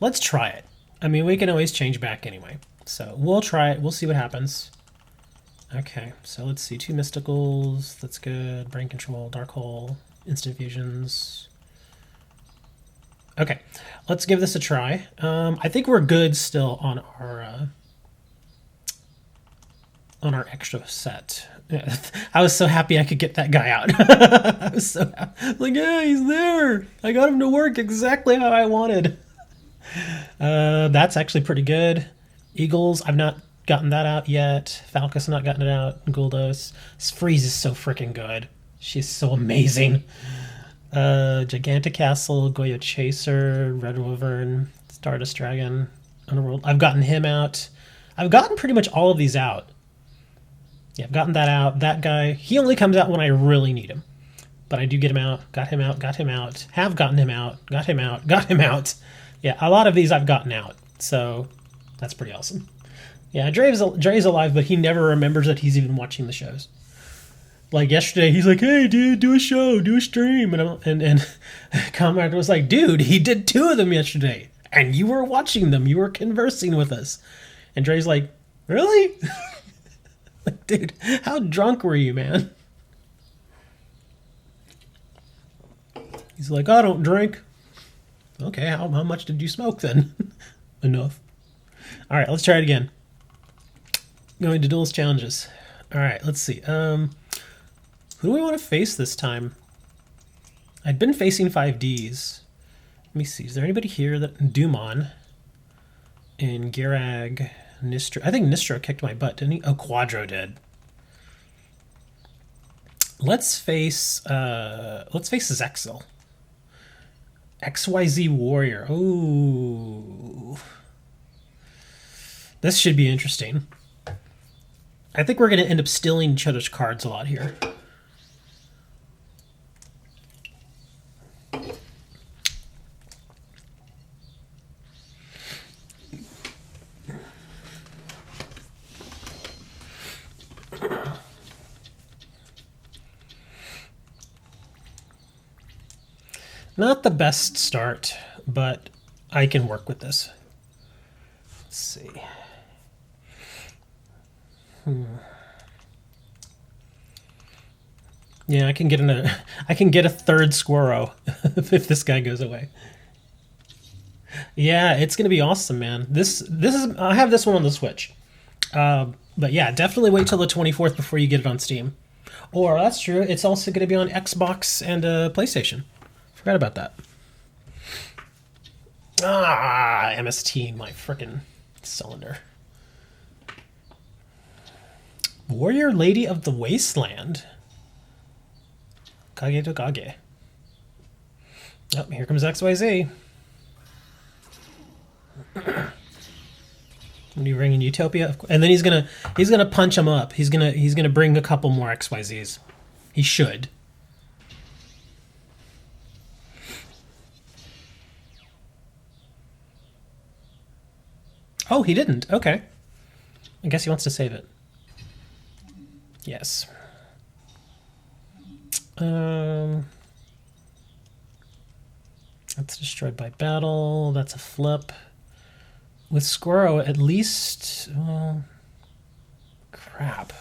Let's try it. I mean, we can always change back anyway. So we'll try it. We'll see what happens. Okay, so let's see. 2 Mysticals. That's good. Brain Control, Dark Hole, Instant Fusions. Okay, let's give this a try. I think we're good still on our extra set. I was so happy I could get that guy out. I was so happy. Like, yeah, he's there. I got him to work exactly how I wanted. That's actually pretty good. Eagles, I've not gotten that out yet. Falcus, not gotten it out. Guldos. Freeze is so freaking good. She's so amazing. Gigantic Castle, Goya Chaser, Red Wyvern, Stardust Dragon, Underworld. I've gotten him out. I've gotten pretty much all of these out. Yeah, I've gotten that out. That guy, he only comes out when I really need him. But I do get him out, got him out, got him out, have gotten him out, got him out, got him out. Yeah, a lot of these I've gotten out. So that's pretty awesome. Yeah, Dre's alive, but he never remembers that he's even watching the shows. Like yesterday, he's like, "Hey, dude, do a show, do a stream," and Comrade was like, "Dude, he did 2 of them yesterday, and you were watching them, you were conversing with us." And Dre's like, "Really?" Like, dude, how drunk were you, man? He's like, "I don't drink." Okay, how much did you smoke then? Enough. All right, let's try it again. Going to Duelist challenges. All right, let's see. Who do we want to face this time? I'd been facing 5Ds. Let me see. Is there anybody here that Dumon and Girag, Nistra? I think Nistra kicked my butt, didn't he? Oh, Quadro did. Let's face Zexel. XYZ Warrior. Oh, this should be interesting. I think we're going to end up stealing each other's cards a lot here. Not the best start, but I can work with this. Let's see. Yeah, I can get a third Squirrel if this guy goes away. Yeah, it's gonna be awesome, man. This is I have this one on the Switch, but yeah, definitely wait till the 24th before you get it on Steam. Or that's true, it's also gonna be on Xbox and PlayStation. Forgot about that. Ah, MST, my frickin' cylinder. Warrior Lady of the Wasteland. Kage to Kage. Oh, here comes XYZ. What are you bringing? Utopia? And then he's gonna punch him up. He's gonna bring a couple more XYZs. He should. Oh, he didn't. Okay. I guess he wants to save it. Yes. That's destroyed by battle. That's a flip. With Squirrel, at least... Well, crap.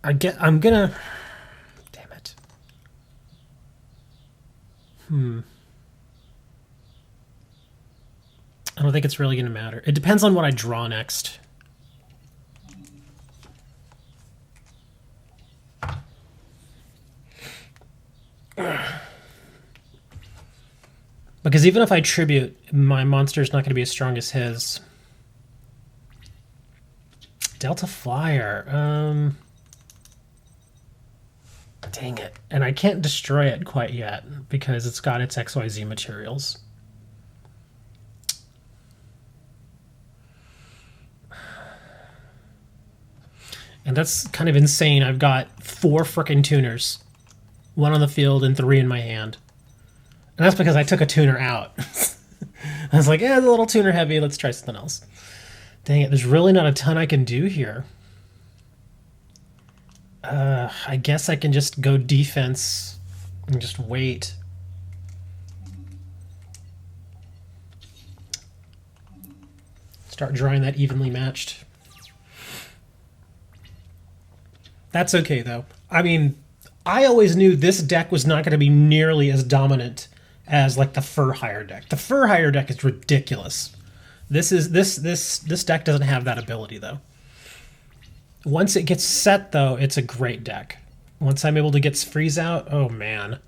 I'm gonna... Damn it. I don't think it's really gonna matter. It depends on what I draw next. Because even if I tribute, my monster's not going to be as strong as his. Delta Flyer. Dang it. And I can't destroy it quite yet because it's got its XYZ materials. And that's kind of insane. I've got 4 frickin' tuners. 1 on the field and 3 in my hand. And that's because I took a tuner out. I was like, yeah, it's a little tuner heavy. Let's try something else. Dang it, there's really not a ton I can do here. I guess I can just go defense and just wait. Start drawing that evenly matched. That's okay, though. I mean, I always knew this deck was not going to be nearly as dominant as like the Fur Hire deck. The Fur Hire deck is ridiculous. This deck doesn't have that ability, though. Once it gets set, though, it's a great deck. Once I'm able to get Freeze out, oh man.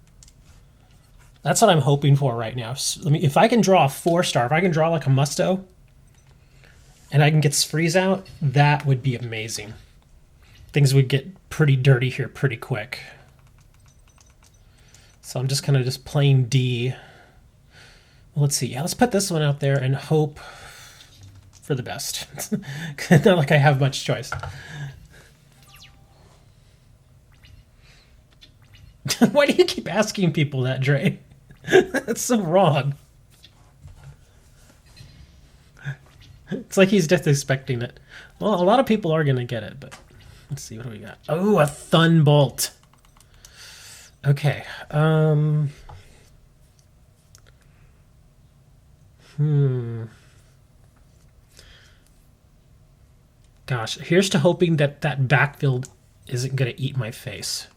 That's what I'm hoping for right now. So, if I can draw a 4-star, if I can draw like a Musto, and I can get Freeze out, that would be amazing. Things would get pretty dirty here pretty quick. So I'm just kind of just playing D. Well, let's see. Yeah, let's put this one out there and hope for the best. Not like I have much choice. Why do you keep asking people that, Dre? That's so wrong. It's like he's just expecting it. Well, a lot of people are going to get it, but let's see. What do we got? Oh, a Thunbolt. Okay. Gosh, here's to hoping that that backfield isn't going to eat my face.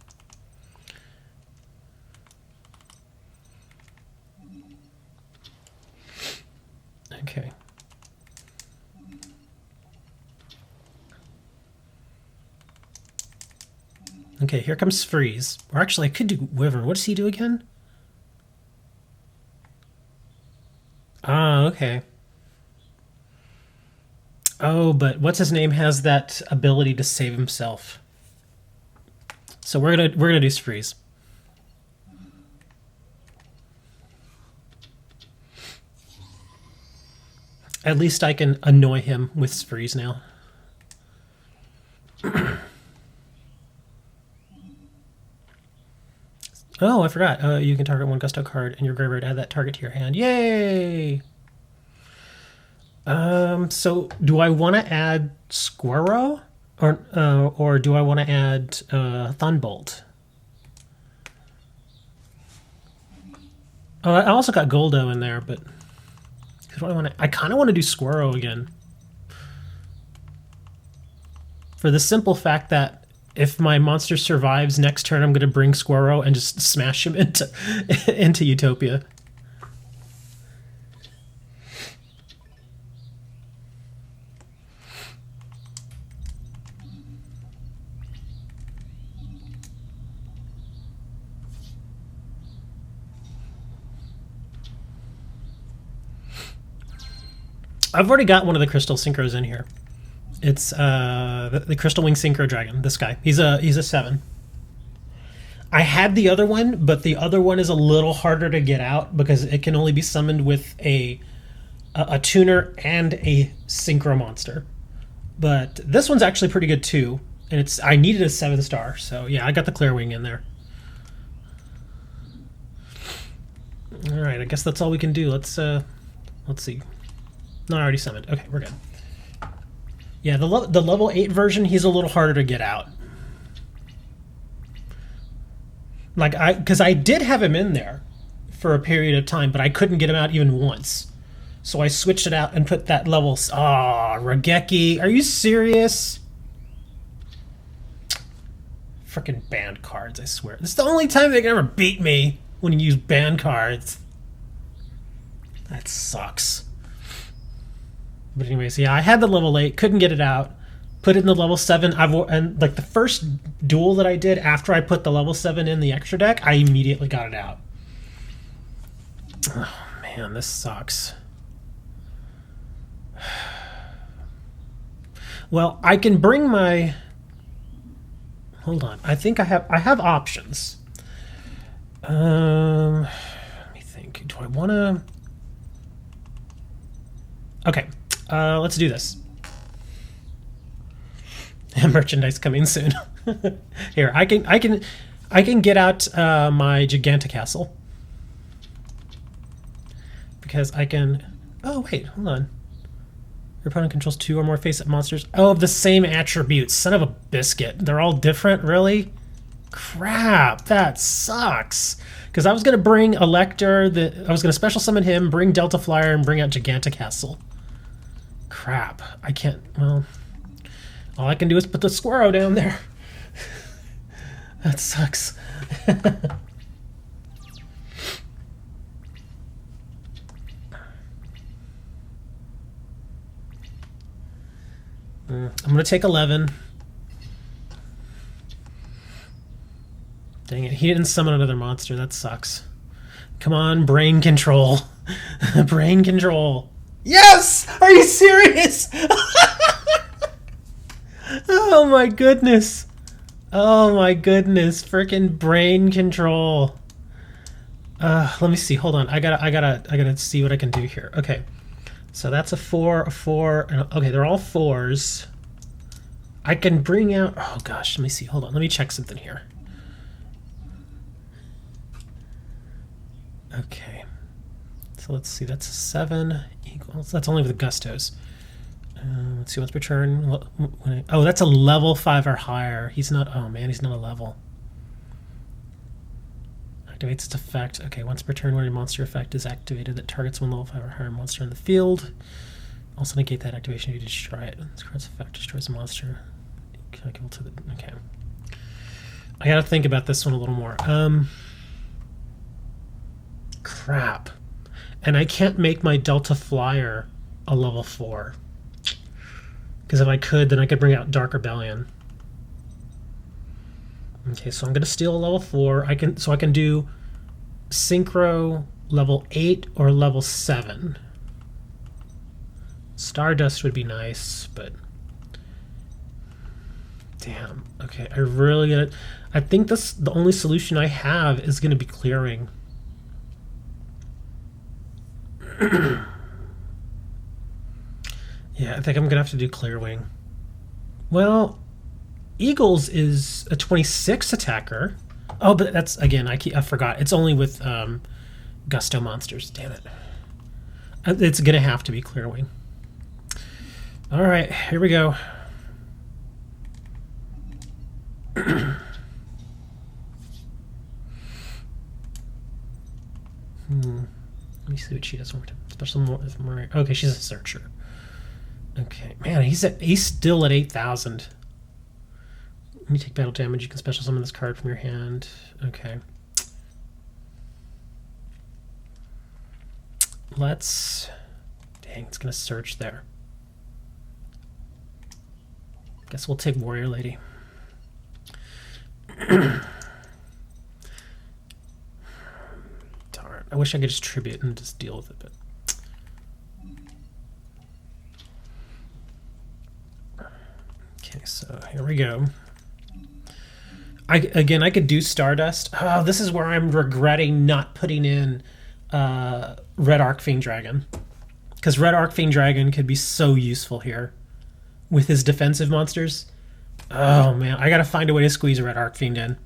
Okay. Okay, here comes Freeze. Or actually, I could do Wyvern. What does he do again? Ah, okay. Oh, but what's his name has that ability to save himself. So we're gonna do Freeze. At least I can annoy him with Freeze now. Oh, I forgot. You can target 1 Gusto card in your graveyard. Add that target to your hand. Yay! So do I want to add Squirrel, or do I want to add Thunbolt? Oh, I also got Goldo in there, but who do I want to? I kind of want to do Squirrel again, for the simple fact that if my monster survives next turn, I'm going to bring Squirrel and just smash him into Utopia. I've already got one of the Crystal Synchros in here. It's the Crystal Wing Synchro Dragon. This guy. He's a 7. I had the other one, but the other one is a little harder to get out because it can only be summoned with a tuner and a synchro monster. But this one's actually pretty good too, and I needed a 7-star, so yeah, I got the Clear Wing in there. All right, I guess that's all we can do. Let's see. No, I already summoned. Okay, we're good. Yeah, the level 8 version, he's a little harder to get out. Like because I did have him in there for a period of time, but I couldn't get him out even once. So I switched it out and put that level. Ah, Regeki, are you serious? Freaking banned cards, I swear. This is the only time they can ever beat me, when you use banned cards. That sucks. But anyways, yeah, I had the level 8, couldn't get it out. Put it in the level 7. And like the first duel that I did after I put the level 7 in the extra deck, I immediately got it out. Oh man, this sucks. Well, I can bring my... Hold on. I think I have options. Let me think. Do I want to... Okay. Let's do this. Merchandise coming soon. Here, I can get out my Gigantic Castle. Because I can... Oh, wait. Hold on. Your opponent controls 2 or more face-up monsters. Oh, of the same attributes. Son of a biscuit. They're all different, really? Crap, that sucks. Because I was going to bring Elector, I was going to special summon him, bring Delta Flyer, and bring out Gigantic Castle. Crap, I can't, well... All I can do is put the Squirrel down there. That sucks. I'm going to take 11. Dang it, he didn't summon another monster. That sucks. Come on, brain control. Brain control. Yes! Are you serious? Oh my goodness. Oh my goodness. Frickin' brain control. Let me see. Hold on. I gotta see what I can do here. Okay. So that's a 4, a 4, and okay, they're all 4s. I can bring out... Oh gosh, let me see. Hold on. Let me check something here. Okay. So let's see. That's a 7 equals... That's only with the Gustos. Let's see, once per turn. Oh, that's a level 5 or higher. He's not... Oh man, he's not a level. Activates its effect. Okay, once per turn when a monster effect is activated that targets one level 5 or higher monster in the field. Also negate that activation if you destroy it. This card's effect destroys a monster. Calculable to the... Okay. I gotta think about this one a little more. Crap. And I can't make my Delta Flyer a level 4. Because if I could, then I could bring out Dark Rebellion. Okay, so I'm going to steal a level 4. I can do Synchro level 8 or level 7. Stardust would be nice, but damn. Okay, I think the only solution I have is going to be clearing. Yeah, I think I'm going to have to do Clear Wing. Well, Eagles is a 26 attacker. Oh, but that's, again, I forgot. It's only with Gusto monsters. Damn it. It's going to have to be Clear Wing. All right, here we go. Let me see what she does. Special more. Okay, she's a searcher. Okay, man, he's still at 8,000. When you take battle damage, you can special summon this card from your hand. Okay. Let's... Dang, it's going to search there. Guess we'll take Warrior Lady. Darn. I wish I could just tribute and just deal with it, but... Okay, so here we go. I could do Stardust. Oh, this is where I'm regretting not putting in Red Arcfiend Dragon. Because Red Arcfiend Dragon could be so useful here with his defensive monsters. Oh man, I gotta find a way to squeeze Red Arcfiend in.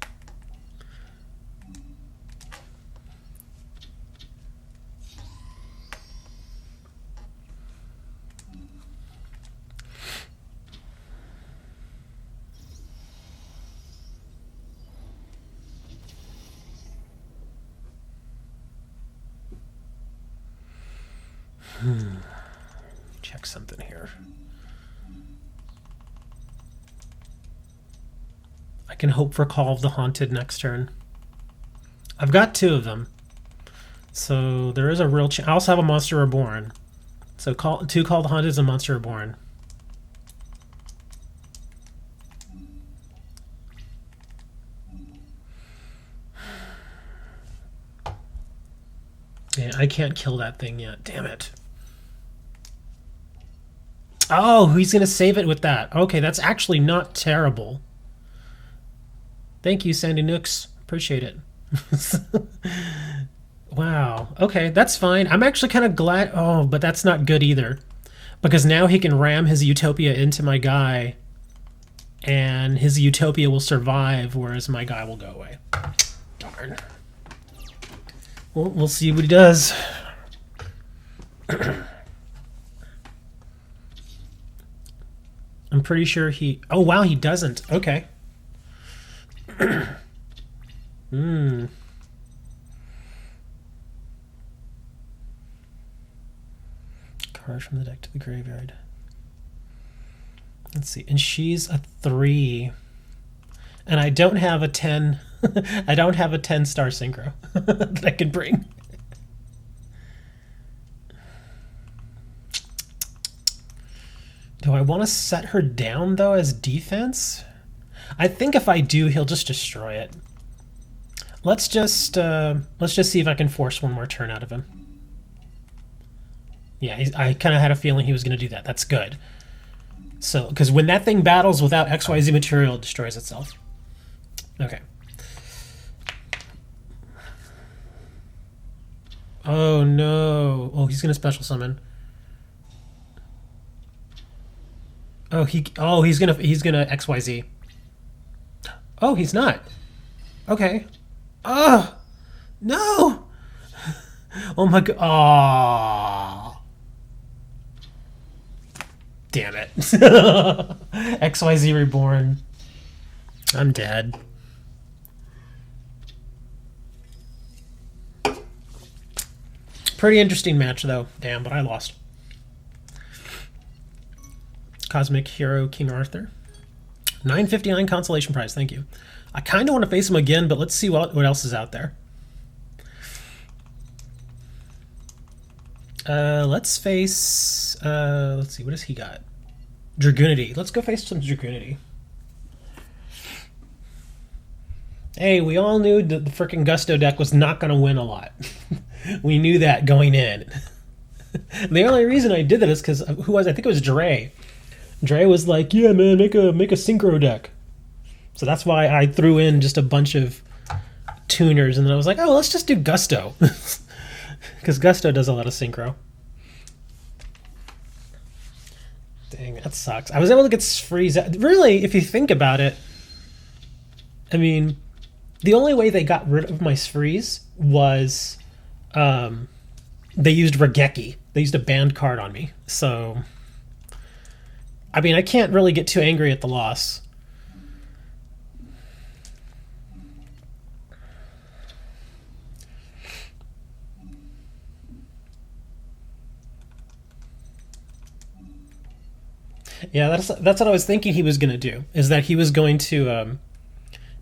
check something here. I can hope for Call of the Haunted next turn. I've got 2 of them. So there is a real chance. I also have a Monster Reborn. So 2 Call of the Haunted and Monster Reborn. Yeah, I can't kill that thing yet. Damn it. Oh, he's going to save it with that. Okay, that's actually not terrible. Thank you, Sandy Nooks. Appreciate it. Wow. Okay, that's fine. I'm actually kind of glad. Oh, but that's not good either. Because now he can ram his Utopia into my guy, and his Utopia will survive, whereas my guy will go away. Darn. Well, we'll see what he does. I'm pretty sure he... Oh, wow, he doesn't. Okay. Card from the deck to the graveyard. Let's see. And she's a 3. And I don't have a 10... I don't have a 10-star synchro that I can bring. Do I want to set her down, though, as defense? I think if I do, he'll just destroy it. Let's just see if I can force one more turn out of him. Yeah, I kind of had a feeling he was going to do that. That's good. So, because when that thing battles without XYZ material, it destroys itself. Okay. Oh no! Oh, he's going to special summon. Oh, he's gonna XYZ. Oh, he's not. Okay. Oh no! Oh my god! Oh, damn it! XYZ Reborn. I'm dead. Pretty interesting match though. Damn, but I lost. Cosmic Hero King Arthur. 959 consolation prize, thank you. I kind of want to face him again, but let's see what else is out there. Let's face... let's see, what does he got? Dragoonity. Let's go face some Dragoonity. Hey, we all knew that the frickin' Gusto deck was not going to win a lot. We knew that going in. The only reason I did that is because, who was I think it was Dre. Dre was like, yeah, man, make a synchro deck. So that's why I threw in just a bunch of tuners, and then I was like, oh, let's just do Gusto. Because Gusto does a lot of synchro. Dang, that sucks. I was able to get freeze. Really, if you think about it, I mean, the only way they got rid of my freeze was they used Regeki. They used a banned card on me. So, I mean, I can't really get too angry at the loss. Yeah, that's what I was thinking he was going to do, is that he was going to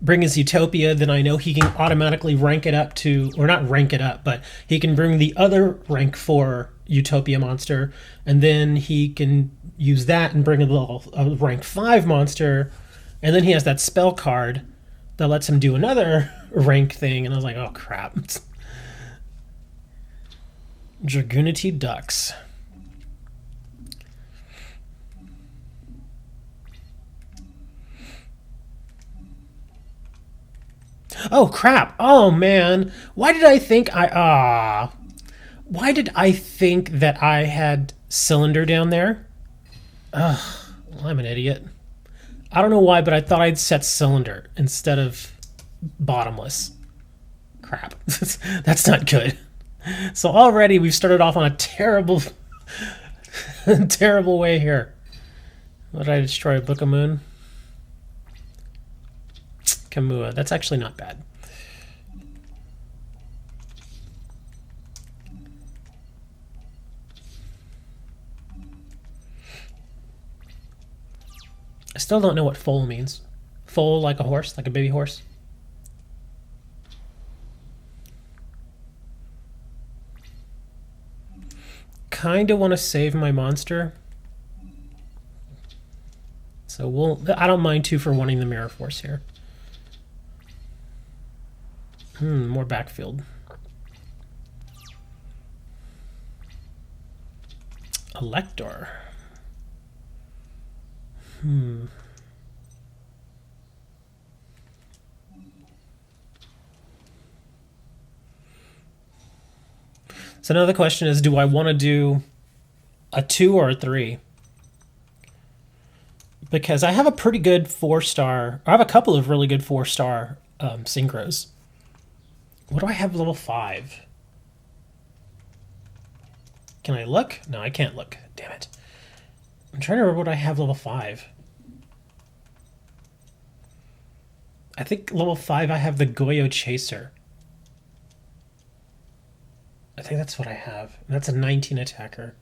bring his Utopia, then I know he can automatically rank it up to, or not rank it up, but he can bring the other rank 4 Utopia monster, and then he can use that and bring a rank 5 monster, and then he has that spell card that lets him do another rank thing, and I was like, oh crap. Dragoonity Ducks. Oh crap! Oh man! Why did I think why did I think that I had Cylinder down there? Ugh, well, I'm an idiot. I don't know why, but I thought I'd set Cylinder instead of Bottomless. Crap. That's not good. So already we've started off on a terrible terrible way here. What did I destroy? Book of Moon? Kamua. That's actually not bad. I still don't know what foal means. Foal like a horse, like a baby horse. Kind of want to save my monster. So I don't mind 2 for wanting the Mirror Force here. More backfield. Elector. So now the question is, do I want to do a 2 or a 3? Because I have a pretty good 4-star. I have a couple of really good 4-star synchros. What do I have level 5? Can I look? No, I can't look. Damn it. I'm trying to remember what I have level 5. I think level 5 I have the Yugioh Chaser. I think that's what I have. And that's a 19 attacker.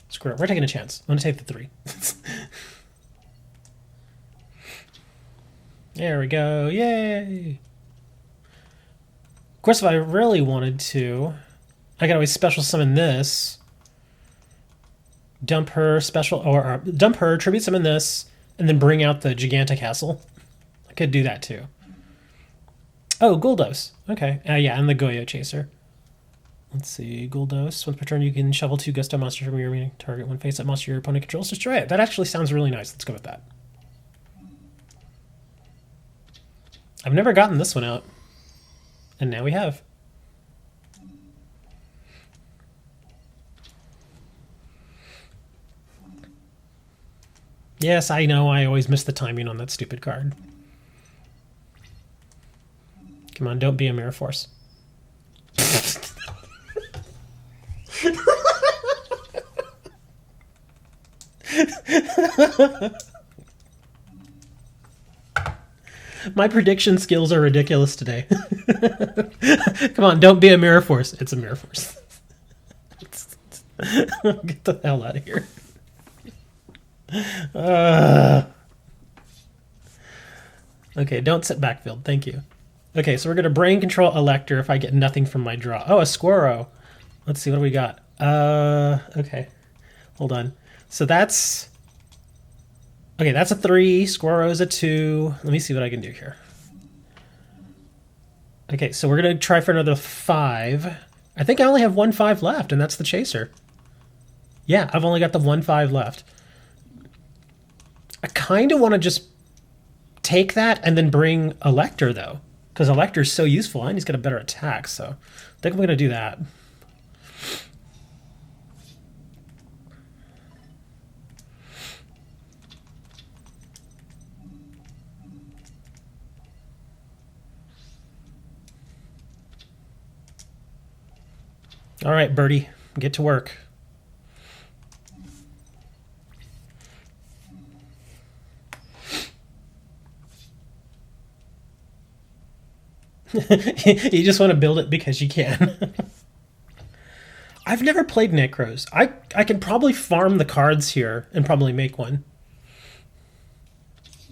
Screw it. We're taking a chance. I'm going to take the 3. There we go. Yay! Of course, if I really wanted to, I could always special summon this. Dump her, dump her, tribute summon this, and then bring out the Gigantic Castle. I could do that too. Oh, Guldos. Okay. Yeah, and the Yugioh Chaser. Let's see. Guldos. Once per turn, you can shovel 2 Gusto monsters from your remaining target. When face that monster your opponent controls, destroy it. That actually sounds really nice. Let's go with that. I've never gotten this one out. And now we have. Yes, I know. I always miss the timing on that stupid card. Come on, don't be a Mirror Force. My prediction skills are ridiculous today. Come on, don't be a Mirror Force. It's a Mirror Force. Get the hell out of here. Okay, don't set backfield. Thank you. Okay, so we're going to brain control Elector if I get nothing from my draw. Oh, a Squirrel. Let's see, what do we got? Okay. Hold on. So that's... Okay, that's a 3. Squirrel's a 2. Let me see what I can do here. Okay, so we're going to try for another 5. I think I only have 1 5 left, and that's the Chaser. Yeah, I've only got the 1 5 left. I kind of want to just take that and then bring Elector, though. Because Elector's so useful, and he's got a better attack, so I think I'm going to do that. All right, Birdie, get to work. You just want to build it because you can. I've never played Necros. I can probably farm the cards here and probably make one.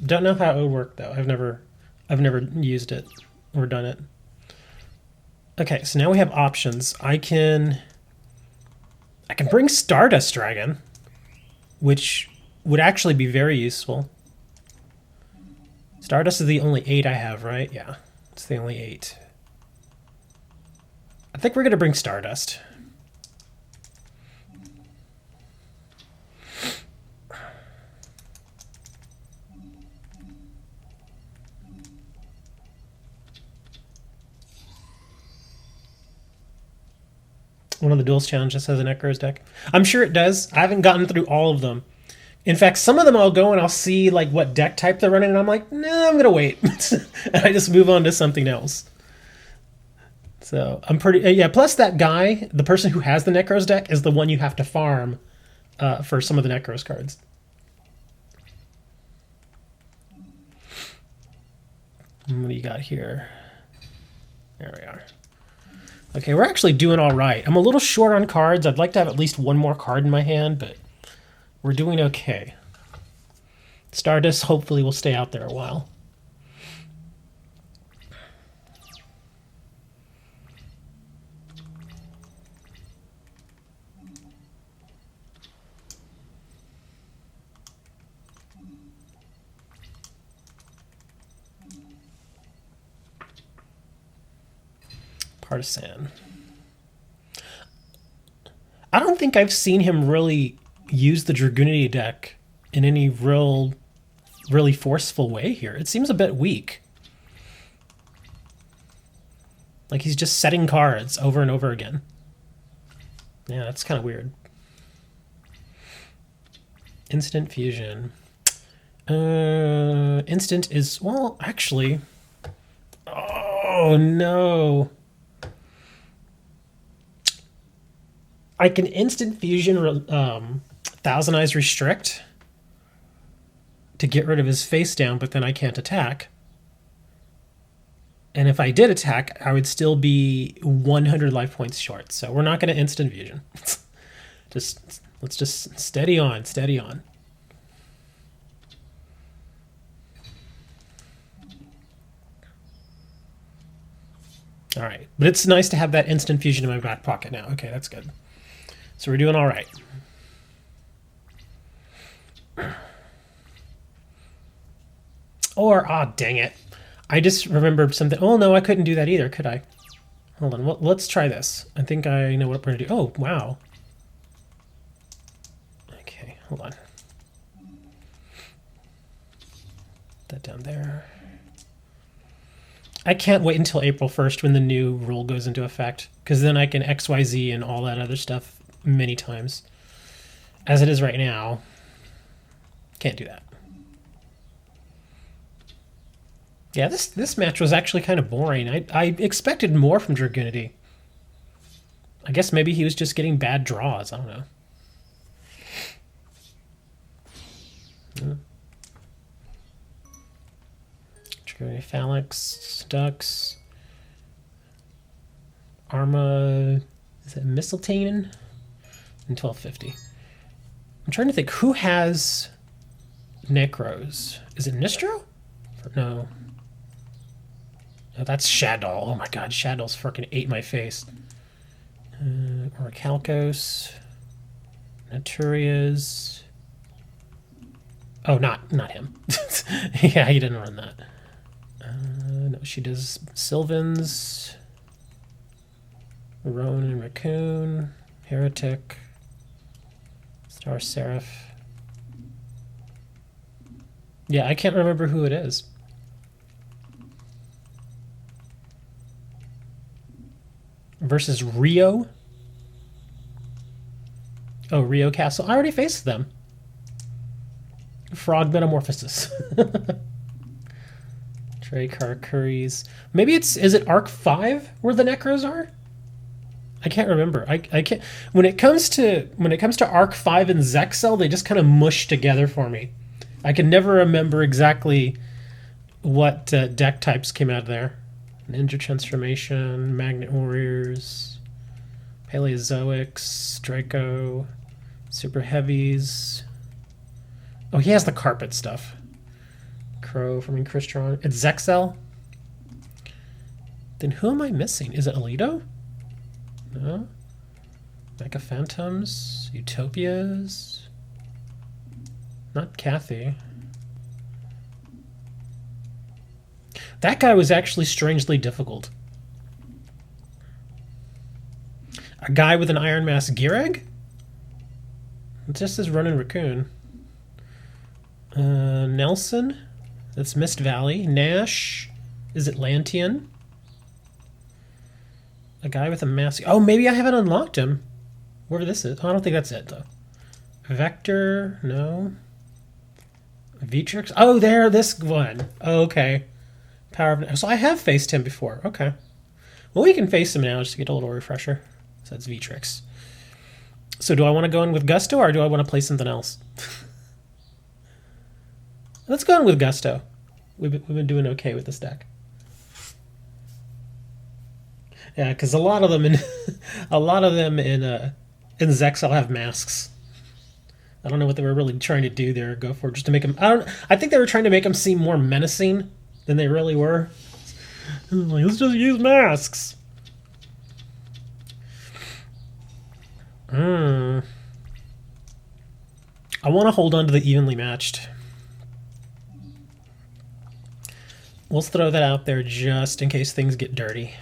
Don't know how it would work though. I've never used it or done it. Okay, so now we have options. I can bring Stardust Dragon, which would actually be very useful. Stardust is the only 8 I have, right? Yeah, it's the only 8. I think we're going to bring Stardust. One of the Duelist challenges has an Necros deck. I'm sure it does. I haven't gotten through all of them. In fact, some of them I'll go and I'll see like what deck type they're running, and I'm like, nah, I'm gonna wait, and I just move on to something else. So I'm pretty yeah. Plus, that guy, the person who has the Necros deck, is the one you have to farm for some of the Necros cards. What do you got here? There we are. Okay, we're actually doing all right. I'm a little short on cards. I'd like to have at least one more card in my hand, but we're doing okay. Stardust hopefully will stay out there a while. Partisan. I don't think I've seen him really use the Dragoonity deck in any really forceful way here. It seems a bit weak. Like he's just setting cards over and over again. Yeah, that's kind of weird. Instant fusion. Instant is, well, actually. Oh, no. I can instant fusion Thousand Eyes Restrict to get rid of his face down, but then I can't attack. And if I did attack, I would still be 100 life points short. So we're not going to instant fusion. Let's just steady on, steady on. All right, but it's nice to have that instant fusion in my back pocket now. Okay, that's good. So we're doing all right. Or, dang it. I just remembered something. Oh, no, I couldn't do that either, could I? Hold on, let's try this. I think I know what we're going to do. Oh, wow. Okay, hold on. That down there. I can't wait until April 1st when the new rule goes into effect, because then I can XYZ and all that other stuff many times. As it is right now, can't do that. Yeah, this match was actually kind of boring. I expected more from Dragoonity. I guess maybe he was just getting bad draws. I don't know. Dragoonity Phalanx, Ducks, Arma, is it Mistletoe? And 1250. I'm trying to think, who has Necros? Is it Nistro? No. No, that's Shadow. Oh my god, Shadow's freaking ate my face. Orichalcos. Naturias. Oh, not him. Yeah, he didn't run that. No, she does Sylvans. Roan and Raccoon. Heretic. Star Seraph. Yeah, I can't remember who it is. Versus Rio. Oh, Rio Castle. I already faced them. Frog Metamorphosis. Trey Curries. Maybe is it Arc 5 where the Necros are? I can't remember. I can't. When it comes to Arc 5 and Zexel, they just kind of mush together for me. I can never remember exactly what deck types came out of there. Ninja Transformation, Magnet Warriors, Paleozoics, Draco, Super Heavies. Oh, he has the carpet stuff. Crow from Incrustron. It's Zexel. Then who am I missing? Is it Alito? No. Mecha Phantoms, Utopias. Not Kathy. That guy was actually strangely difficult. A guy with an Iron Mask Geareg? It just says Ronin Raccoon. Nelson? That's Mist Valley. Nash? Is it Lantian? A guy with a mask. Oh, maybe I haven't unlocked him. Where this is? Oh, I don't think that's it, though. Vector? No. Vitrix? Oh, there, this one. Oh, okay. Power of... So I have faced him before. Okay. Well, we can face him now just to get a little refresher. So that's Vitrix. So do I want to go in with Gusto or do I want to play something else? Let's go in with Gusto. We've been doing okay with this deck. Yeah, because a lot of them in Zexal have masks. I don't know what they were really trying to do there. Go for it, just to make him. I think they were trying to make him seem more menacing than they really were. Like, let's just use masks. I want to hold on to the evenly matched. We'll throw that out there just in case things get dirty.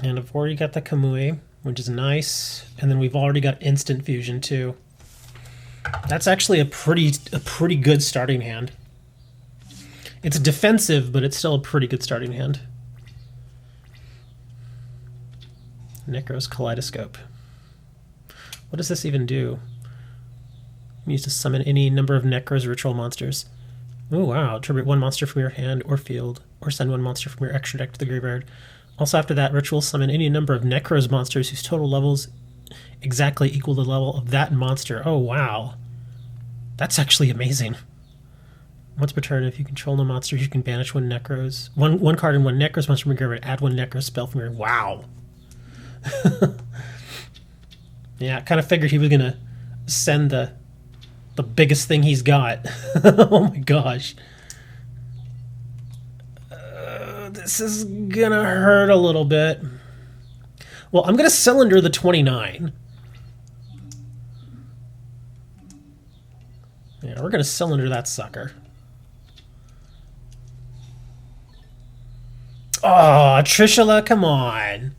And I've already got the Kamui, which is nice. And then we've already got instant fusion too. That's actually a pretty good starting hand. It's defensive, but it's still a pretty good starting hand. Necro's Kaleidoscope. What does this even do? Used to summon any number of Necro's ritual monsters. Oh wow, tribute one monster from your hand or field, or send one monster from your extra deck to the graveyard. Also after that, ritual summon any number of Necro's monsters whose total levels exactly equal the level of that monster. Oh wow. That's actually amazing. Once per turn, if you control no monsters, you can banish one Necro's. One card and one Necro's monster from your graveyard. Add one Necro's spell from your... Wow. Yeah, I kind of figured he was going to send the biggest thing he's got. Oh my gosh. This is going to hurt a little bit. Well, I'm going to cylinder the 29. Yeah, we're going to cylinder that sucker. Oh, Trishula, come on.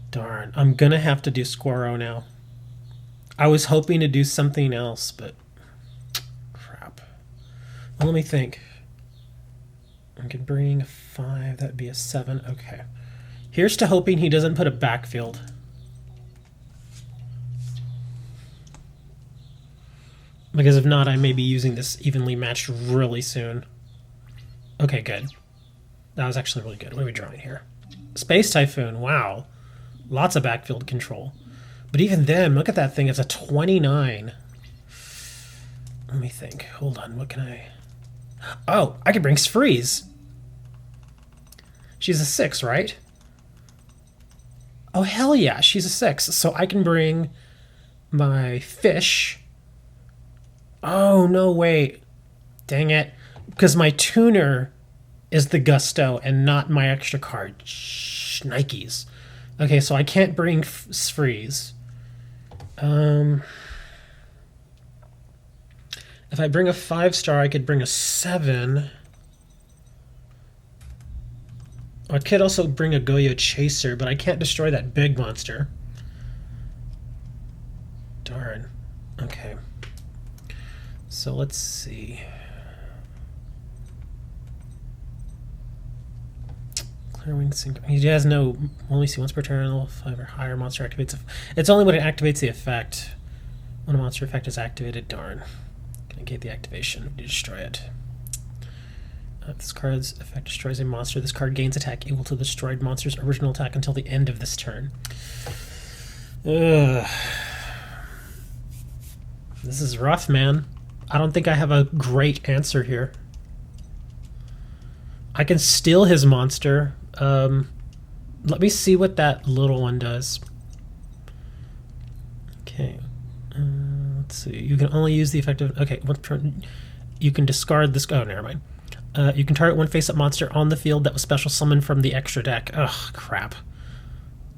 Darn, I'm gonna have to do Squirrow now. I was hoping to do something else, but crap. Well, let me think. I could bring a 5, that'd be a 7. Okay. Here's to hoping he doesn't put a backfield. Because if not, I may be using this evenly matched really soon. Okay, good. That was actually really good. What are we drawing here? Space Typhoon, wow. Lots of backfield control. But even then, look at that thing. It's a 29. Let me think. Hold on. What can I... Oh, I could bring Sfreeze. She's a 6, right? Oh, hell yeah. She's a 6. So I can bring my fish. Oh, no, wait. Dang it. Because my tuner is the Gusto and not my extra card. Shnikes. Okay, so I can't bring Sfreeze. If I bring a 5-star, I could bring a 7. I could also bring a Goyo Chaser, but I can't destroy that big monster. Darn. Okay. So let's see. Clearwing Sync. He has no... Only see once per turn. Level 5 or higher monster activates... It's only when it activates the effect. When a monster effect is activated. Darn. Can negate the activation to destroy it. If this card's effect destroys a monster, this card gains attack equal to the destroyed monster's original attack until the end of this turn. Ugh. This is rough, man. I don't think I have a great answer here. I can steal his monster. Let me see what that little one does. Okay. Let's see. You can only use the effective... Okay, you can discard this... Oh, never mind. You can target one face-up monster on the field that was special summoned from the extra deck. Ugh, crap.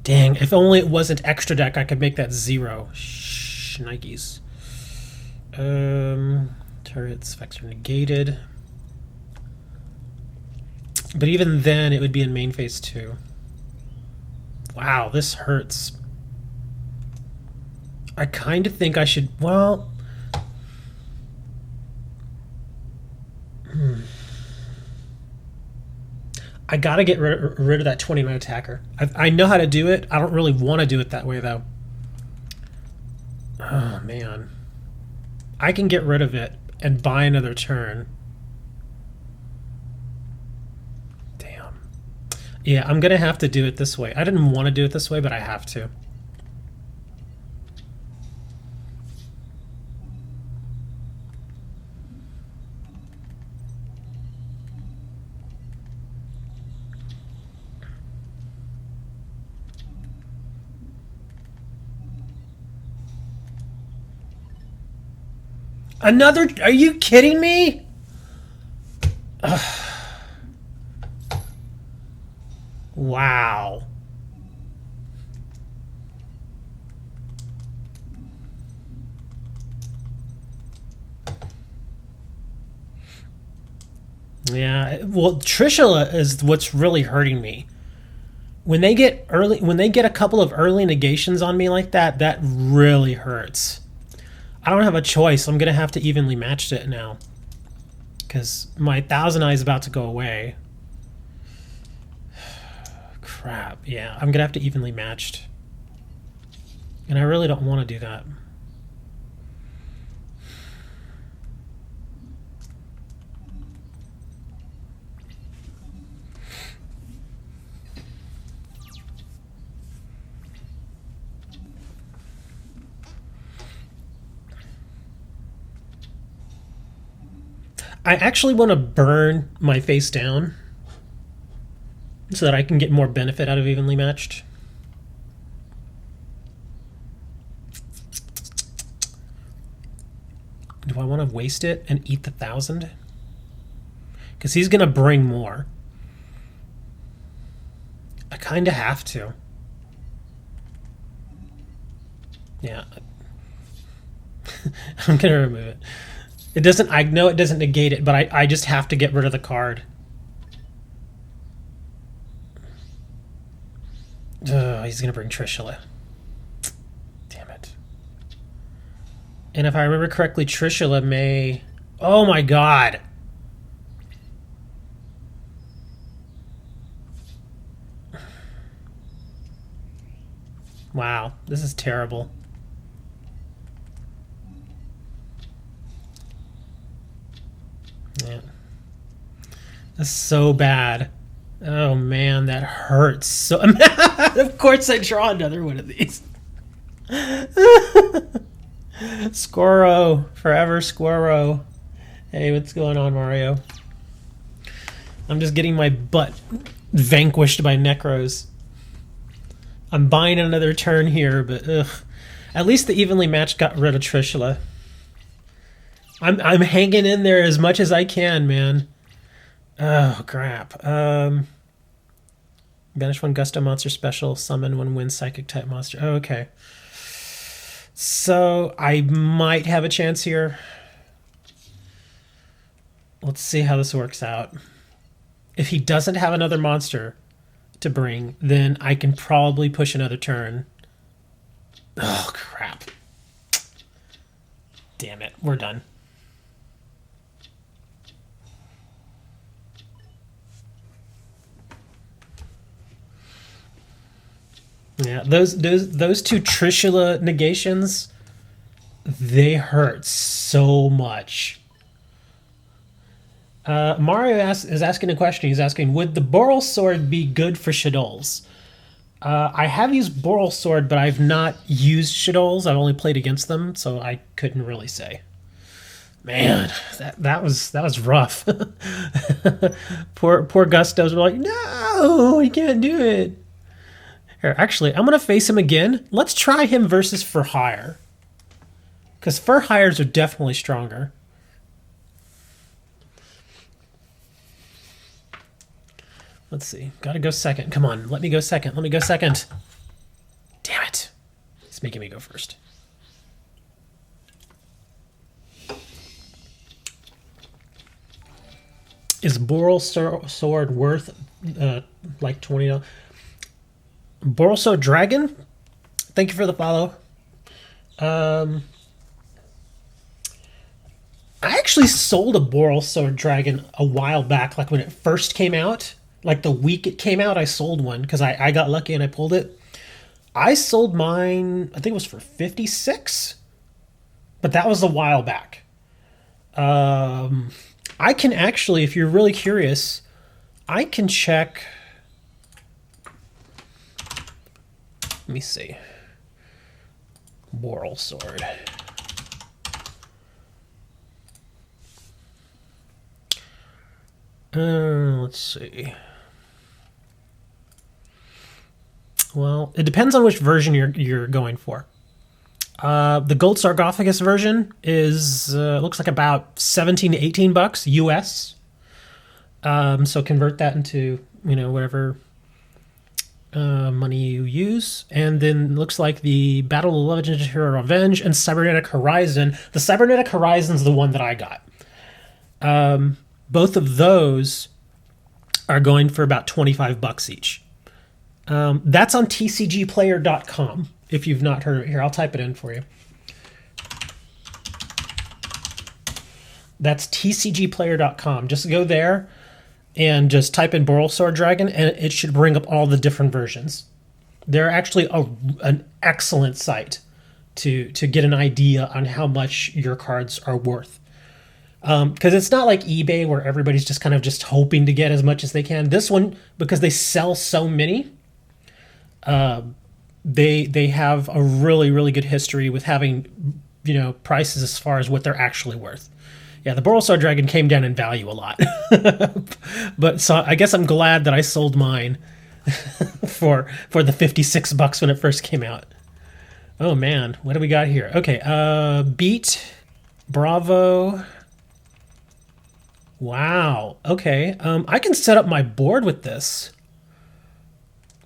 Dang, if only it wasn't extra deck, I could make that 0. Shnikes. Turret's effects are negated. But even then, it would be in main phase 2. Wow, this hurts. I kind of think I should... Well... I gotta get rid of that 29 attacker. I know how to do it. I don't really want to do it that way, though. Oh, man. I can get rid of it and buy another turn. Damn. Yeah, I'm gonna have to do it this way. I didn't want to do it this way, but I have to. Another? Are you kidding me? Wow. Yeah, well, Trishula is what's really hurting me. When they get a couple of early negations on me like that, that really hurts. I don't have a choice. I'm gonna have to evenly match it now, because my Thousand Eye is about to go away. Crap. Yeah, I'm gonna have to evenly matched, and I really don't want to do that. I actually want to burn my face down so that I can get more benefit out of evenly matched. Do I want to waste it and eat the 1,000? Because he's going to bring more. I kind of have to. Yeah. I'm going to remove it. It doesn't, I know it doesn't negate it, but I just have to get rid of the card. He's going to bring Trishula. Damn it. And if I remember correctly, Trishula may... Oh my god! Wow, this is terrible. Yeah. That's so bad. Oh man, that hurts so... Of course I draw another one of these. Squirro. Forever Squirro. Hey, what's going on, Mario? I'm just getting my butt vanquished by Necros. I'm buying another turn here, but ugh. At least the evenly matched got rid of Trishula. I'm hanging in there as much as I can, man. Oh crap. Banish one Gusto monster special, summon one wind psychic type monster. Oh, okay. So I might have a chance here. Let's see how this works out. If he doesn't have another monster to bring, then I can probably push another turn. Oh crap. Damn it, we're done. Yeah, those two Trishula negations, they hurt so much. Mario is asking a question. He's asking, would the Boral Sword be good for Shadows? I have used Boral Sword, but I've not used Shadows. I've only played against them, so I couldn't really say. Man, that was rough. poor Gustos were like, no, he can't do it. Here, actually, I'm gonna face him again. Let's try him versus For Hire, because For Hires are definitely stronger. Let's see. Gotta go second. Come on, let me go second. Let me go second. Damn it. It's making me go first. Is Boral Sword worth like $20? Boral Sword Dragon? Thank you for the follow. I actually sold a Boral Sword Dragon a while back, like when it first came out. Like the week it came out, I sold one because I got lucky and I pulled it. I sold mine, I think it was for 56, but that was a while back. I can actually, if you're really curious, I can check. Let me see. Boral Sword. Let's see. Well, it depends on which version you're going for. The gold sarcophagus version is looks like about 17 to 18 bucks US. So convert that into whatever money you use, and then looks like the Battle of the Legendary Revenge and Cybernetic Horizon. The Cybernetic Horizon is the one that I got. Both of those are going for about 25 bucks each. That's on tcgplayer.com. If you've not heard of it, here, I'll type it in for you. That's tcgplayer.com. Just go there and just type in Boral Sword Dragon, and it should bring up all the different versions. They're actually an excellent site to get an idea on how much your cards are worth. Because it's not like eBay where everybody's just kind of just hoping to get as much as they can. This one, because they sell so many, they have a really, really good history with having prices as far as what they're actually worth. Yeah, the Boral Sword Dragon came down in value a lot. But so I guess I'm glad that I sold mine for the 56 bucks when it first came out. Oh man, what do we got here? Okay, Beat, Bravo. Wow, okay. I can set up my board with this.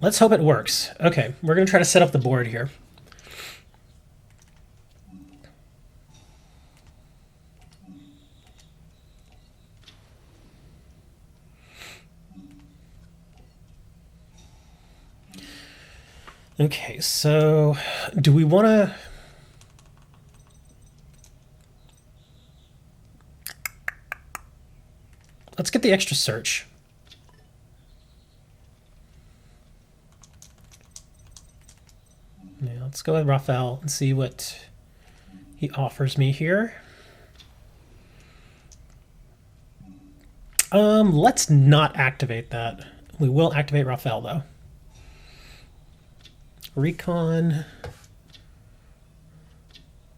Let's hope it works. Okay, we're gonna try to set up the board here. Okay, so do we want to... Let's get the extra search. Yeah, let's go with Raphael and see what he offers me here. Let's not activate that. We will activate Raphael though. Recon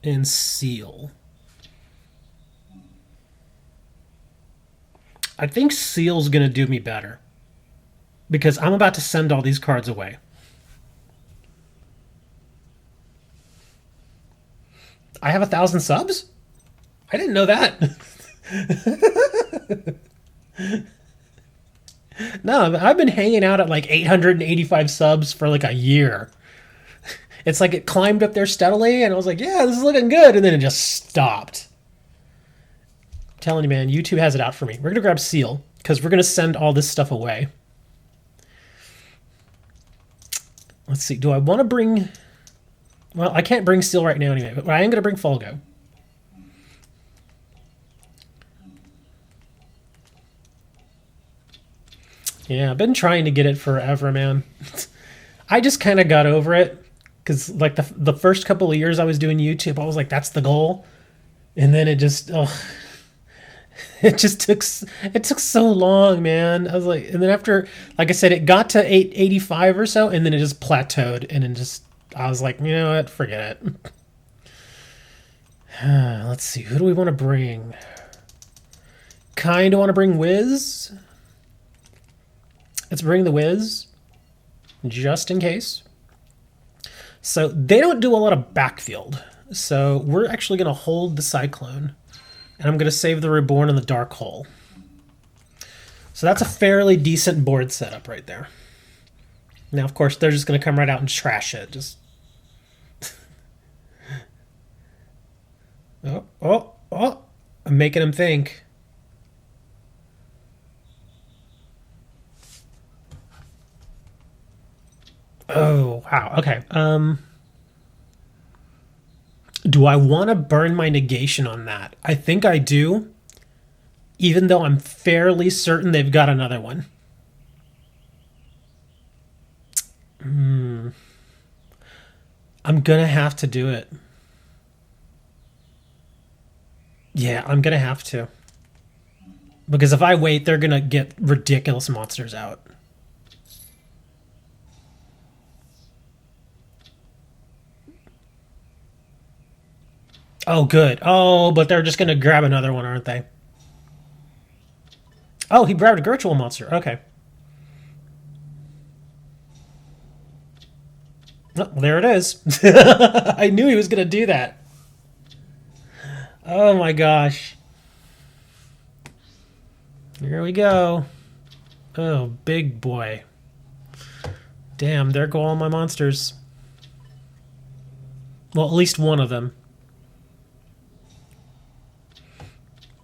and Seal. I think Seal's gonna do me better because I'm about to send all these cards away. I have 1,000 subs? I didn't know that. No, I've been hanging out at like 885 subs for like a year. It's like it climbed up there steadily, and I was like, yeah, this is looking good, and then it just stopped. I'm telling you, man, YouTube has it out for me. We're going to grab Seal, because we're going to send all this stuff away. Let's see, do I want to bring... Well, I can't bring Seal right now anyway, but I am going to bring Folgo. Yeah, I've been trying to get it forever, man. I just kind of got over it. Because like the first couple of years I was doing YouTube, I was like, that's the goal. And then it just, it took so long, man. I was like, and then after, like I said, it got to 885 or so, and then it just plateaued. And then I was like, you know what, forget it. Let's see, who do we want to bring? Kind of want to bring Wiz. Let's bring the Wiz, just in case. So they don't do a lot of backfield. So we're actually going to hold the Cyclone. And I'm going to save the Reborn and the Dark Hole. So that's a fairly decent board setup right there. Now, of course, they're just going to come right out and trash it. Just... oh. I'm making them think. Oh, wow. Okay. Do I want to burn my negation on that? I think I do, even though I'm fairly certain they've got another one. I'm going to have to do it. Yeah, I'm going to have to. Because if I wait, they're going to get ridiculous monsters out. Oh, good. Oh, but they're just going to grab another one, aren't they? Oh, he grabbed a virtual monster. Okay. Oh, there it is. I knew he was going to do that. Oh my gosh. Here we go. Oh, big boy. Damn, there go all my monsters. Well, at least one of them.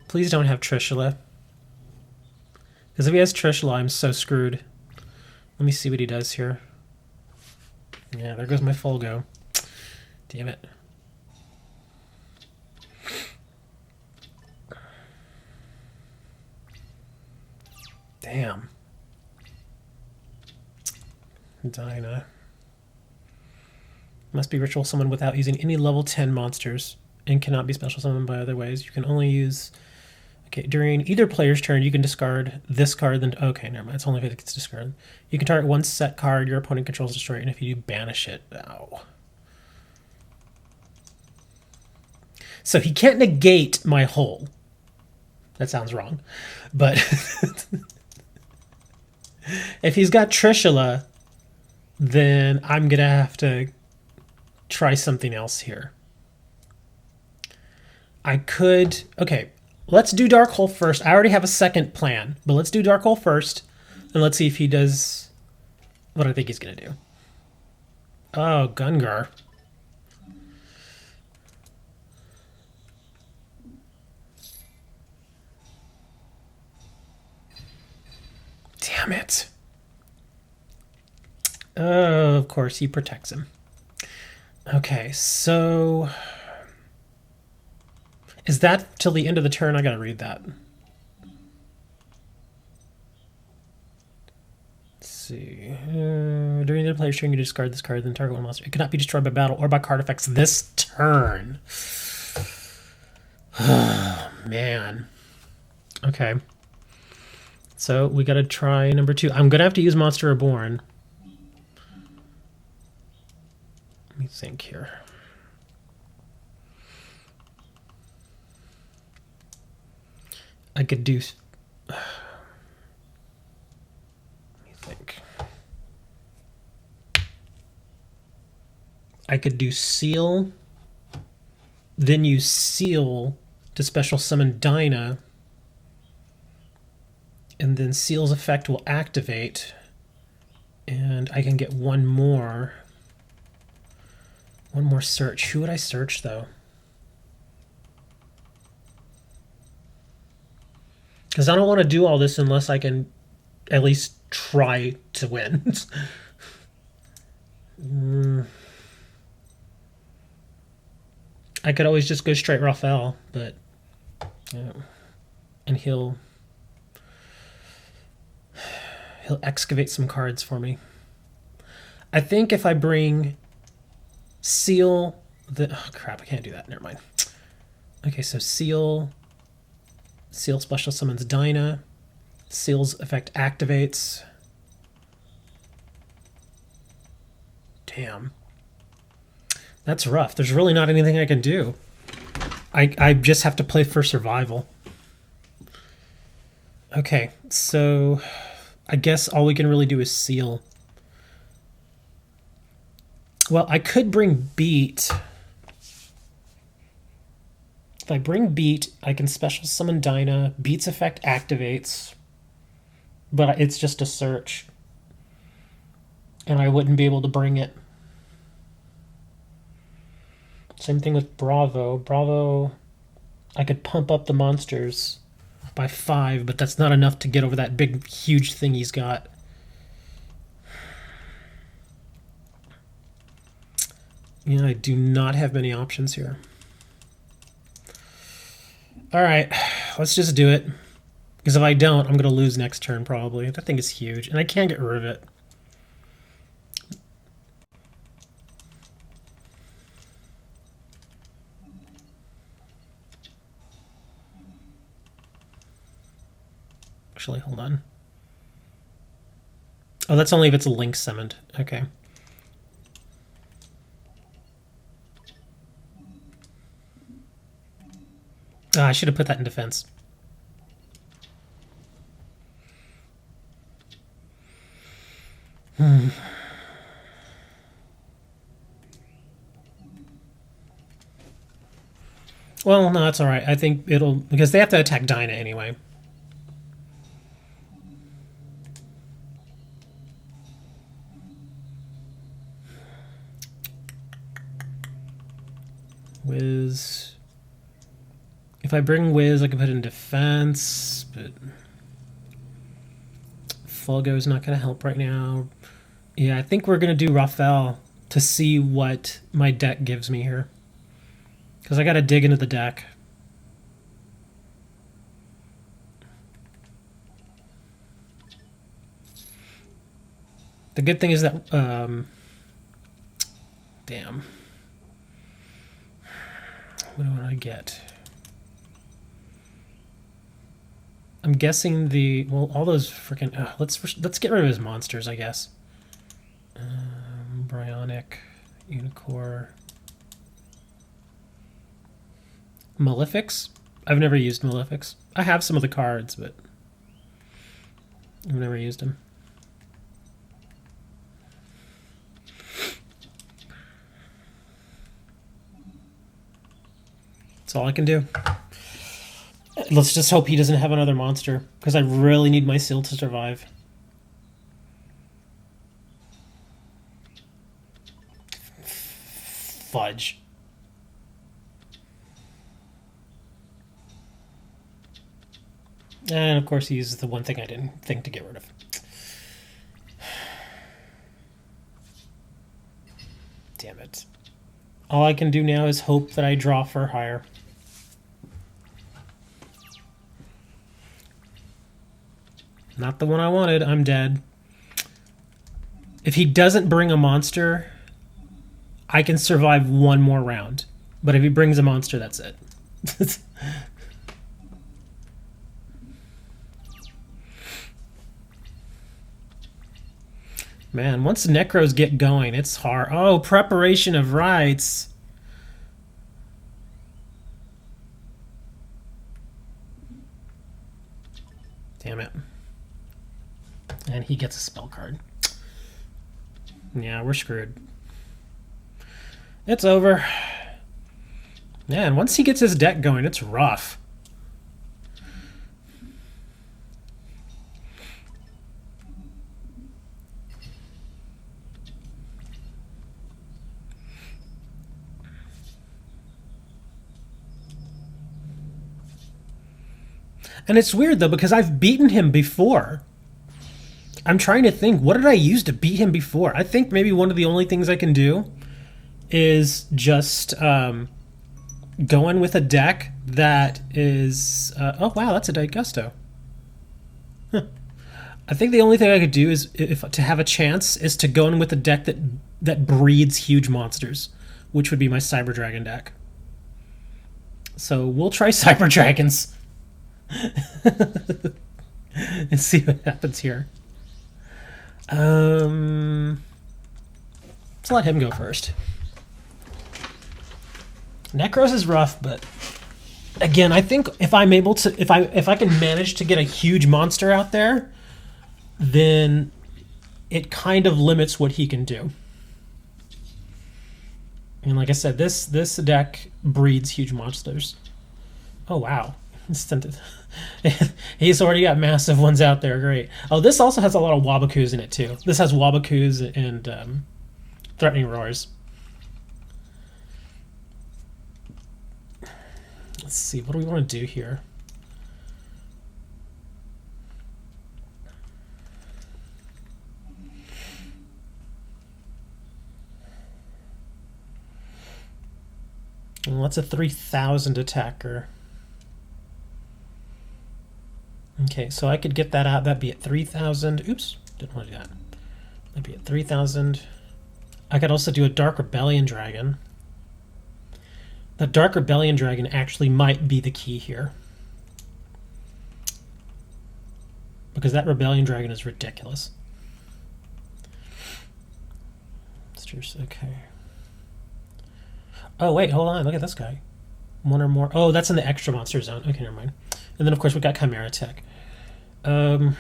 Please don't have Trishula. Because if he has Trishula, I'm so screwed. Let me see what he does here. Yeah, there goes my Fulgo. Damn it. Damn. Dinah. Must be ritual summoned without using any level 10 monsters and cannot be special summoned by other ways. You can only use... Okay, during either player's turn, you can discard this card. Then okay, never mind. It's only if it gets discarded. You can target one set card your opponent controls, destroy it, and if you do, banish it. Ow. So he can't negate my hole. That sounds wrong. But if he's got Trishula, then I'm going to have to try something else here. I could... Okay, let's do Dark Hole first. I already have a second plan, but let's do Dark Hole first, and let's see if he does what I think he's going to do. Oh, Gungar. Damn it. Oh, of course, he protects him. Okay, so... Is that till the end of the turn? I gotta read that. Let's see. During the player's turn, you discard this card, then target one monster. It cannot be destroyed by battle or by card effects this turn. Oh, man. Okay. So we gotta try number 2. I'm gonna have to use Monster Reborn. Let me think here. I could do... Let me think. I could do Seal, then use Seal to special summon Dinah, and then Seal's effect will activate, and I can get one more search. Who would I search, though? Because I don't want to do all this unless I can at least try to win. I could always just go straight Raphael, but... Yeah. And he'll excavate some cards for me. I think if I bring Seal... Oh, crap, I can't do that. Never mind. Okay, so Seal special summons Dinah. Seal's effect activates. Damn. That's rough. There's really not anything I can do. I just have to play for survival. Okay, so I guess all we can really do is Seal. Well, I could bring Beat. If I bring Beat, I can special summon Dinah. Beat's effect activates, but it's just a search, and I wouldn't be able to bring it. Same thing with Bravo. Bravo, I could pump up the monsters by 5, but that's not enough to get over that big, huge thing he's got. Yeah, I do not have many options here. All right, let's just do it. Because if I don't, I'm going to lose next turn, probably. That thing is huge, and I can't get rid of it. Actually, hold on. Oh, that's only if it's a Link summoned. Okay. I should have put that in defense. Well, no, that's all right. I think it'll because they have to attack Dinah anyway. Wiz. If I bring Wiz, I can put it in defense, but Fulgo's not going to help right now. Yeah, I think we're going to do Raphael to see what my deck gives me here. Because I got to dig into the deck. The good thing is that... damn. What do I get? I'm guessing the... Well, all those freaking... let's get rid of his monsters, I guess. Bryonic, Unicore... Malefics? I've never used Malefics. I have some of the cards, but... I've never used them. That's all I can do. Let's just hope he doesn't have another monster, because I really need my seal to survive. Fudge. And of course he uses the one thing I didn't think to get rid of. Damn it. All I can do now is hope that I draw for higher. Not the one I wanted. I'm dead. If he doesn't bring a monster, I can survive one more round. But if he brings a monster, that's it. Man, once Necros get going, it's hard. Oh, preparation of rites. Damn it. And he gets a spell card. Yeah, we're screwed. It's over. Man, once he gets his deck going, it's rough. And it's weird, though, because I've beaten him before. I'm trying to think, what did I use to beat him before? I think maybe one of the only things I can do is just go in with a deck that is... oh, wow, that's a Daigusto. Huh. I think the only thing I could do is, if to have a chance, is to go in with a deck that breeds huge monsters, which would be my Cyber Dragon deck. So we'll try Cyber Dragons. And see what happens here. Let's let him go first. Necros is rough, but again, I think if I'm able to, if I can manage to get a huge monster out there, then it kind of limits what he can do. And like I said, this deck breeds huge monsters. Oh wow. He's already got massive ones out there. Great. Oh, this also has a lot of Wabakus in it too. This has Wabakus and Threatening Roars. Let's see. What do we want to do here? Well, that's a 3,000 attacker. Okay, so I could get that out. That'd be at 3,000. Oops, didn't want to do that. That'd be at 3,000. I could also do a Dark Rebellion Dragon. The Dark Rebellion Dragon actually might be the key here. Because that Rebellion Dragon is ridiculous. Okay. Oh, wait, hold on. Look at this guy. One or more. Oh, that's in the extra monster zone. Okay, never mind. And then, of course, we got Chimera Tech. Power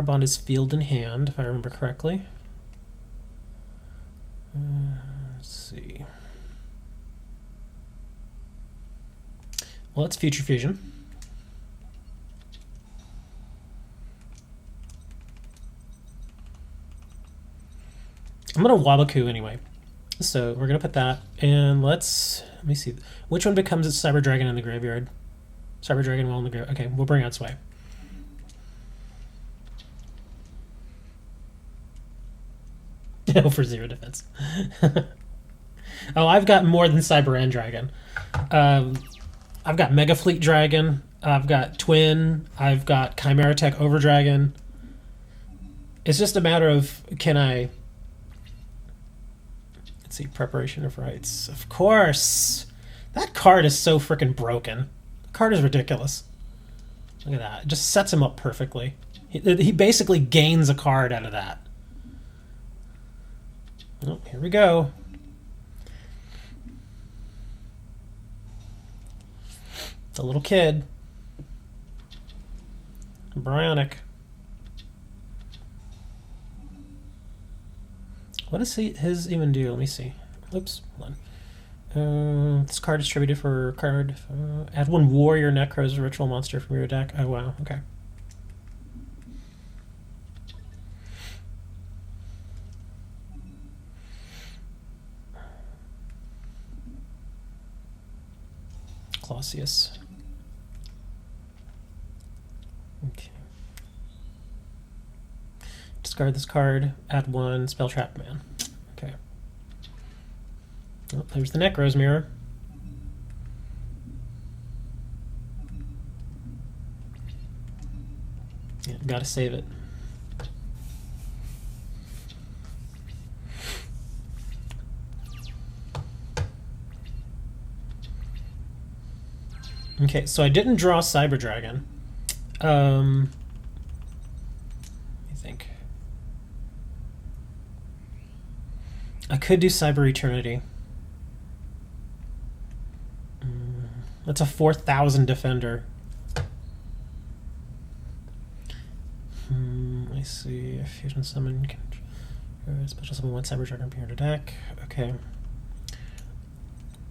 Bond is field in hand, if I remember correctly. Let's see. Well, it's Future Fusion. I'm gonna Wabaku anyway. So we're gonna put that, and let me see. Which one becomes its Cyber Dragon in the graveyard? Cyber Dragon while in the graveyard. Okay, we'll bring out Sway. Oh, for 0 defense. Oh, I've got more than Cyber and Dragon. I've got Mega Fleet Dragon. I've got Twin. I've got Chimera Tech Over Dragon. It's just a matter of can I... Let's see, Preparation of Rights. Of course! That card is so freaking broken. The card is ridiculous. Look at that. It just sets him up perfectly. He basically gains a card out of that. Oh, here we go. The little kid. Bryonic. What does his even do? Let me see. Oops, hold on. This card distributed for card. Add 1 warrior necros ritual monster from your deck. Oh wow, okay. Clausius. Okay. Discard this card. Add 1 spell trap man. Okay. Oh, there's the Necros mirror. Yeah, gotta save it. Okay, so I didn't draw Cyber Dragon. I think I could do Cyber Eternity. That's a 4,000 defender. I see. Fusion summon can special summon 1 Cyber Dragon from your deck. Okay.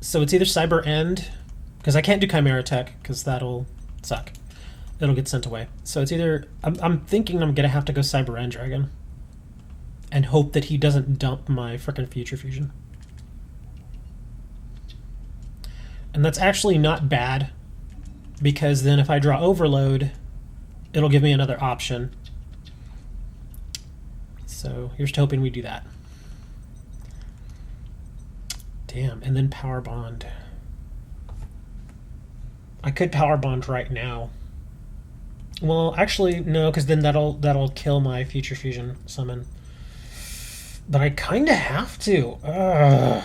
So it's either Cyber End, because I can't do Chimera Tech because that'll suck. It'll get sent away. So it's either I'm thinking I'm gonna have to go Cyber End Dragon and hope that he doesn't dump my frickin' Future Fusion. And that's actually not bad, because then if I draw Overload, it'll give me another option. So here's to hoping we do that. Damn, and then Power Bond. I could Power Bond right now. Well, actually, no, because then that'll kill my Future Fusion summon. But I kind of have to. Ugh.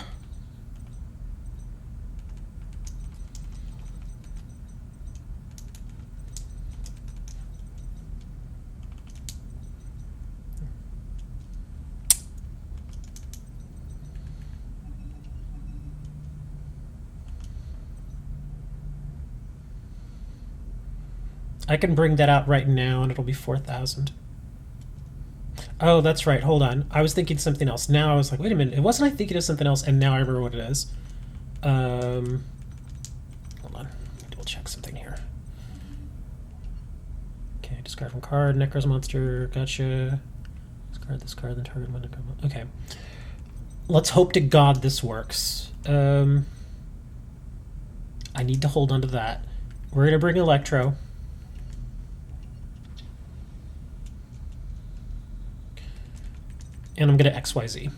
I can bring that out right now and it'll be 4,000. Oh, that's right. Hold on. I was thinking something else. Now I was like, wait a minute. Wasn't I thinking of something else? And now I remember what it is. Hold on. Double check something here. Okay, discard from card. Necros monster. Gotcha. Discard this card, then target one. Okay. Let's hope to God this works. I need to hold on to that. We're going to bring Electro. And I'm going to XYZ.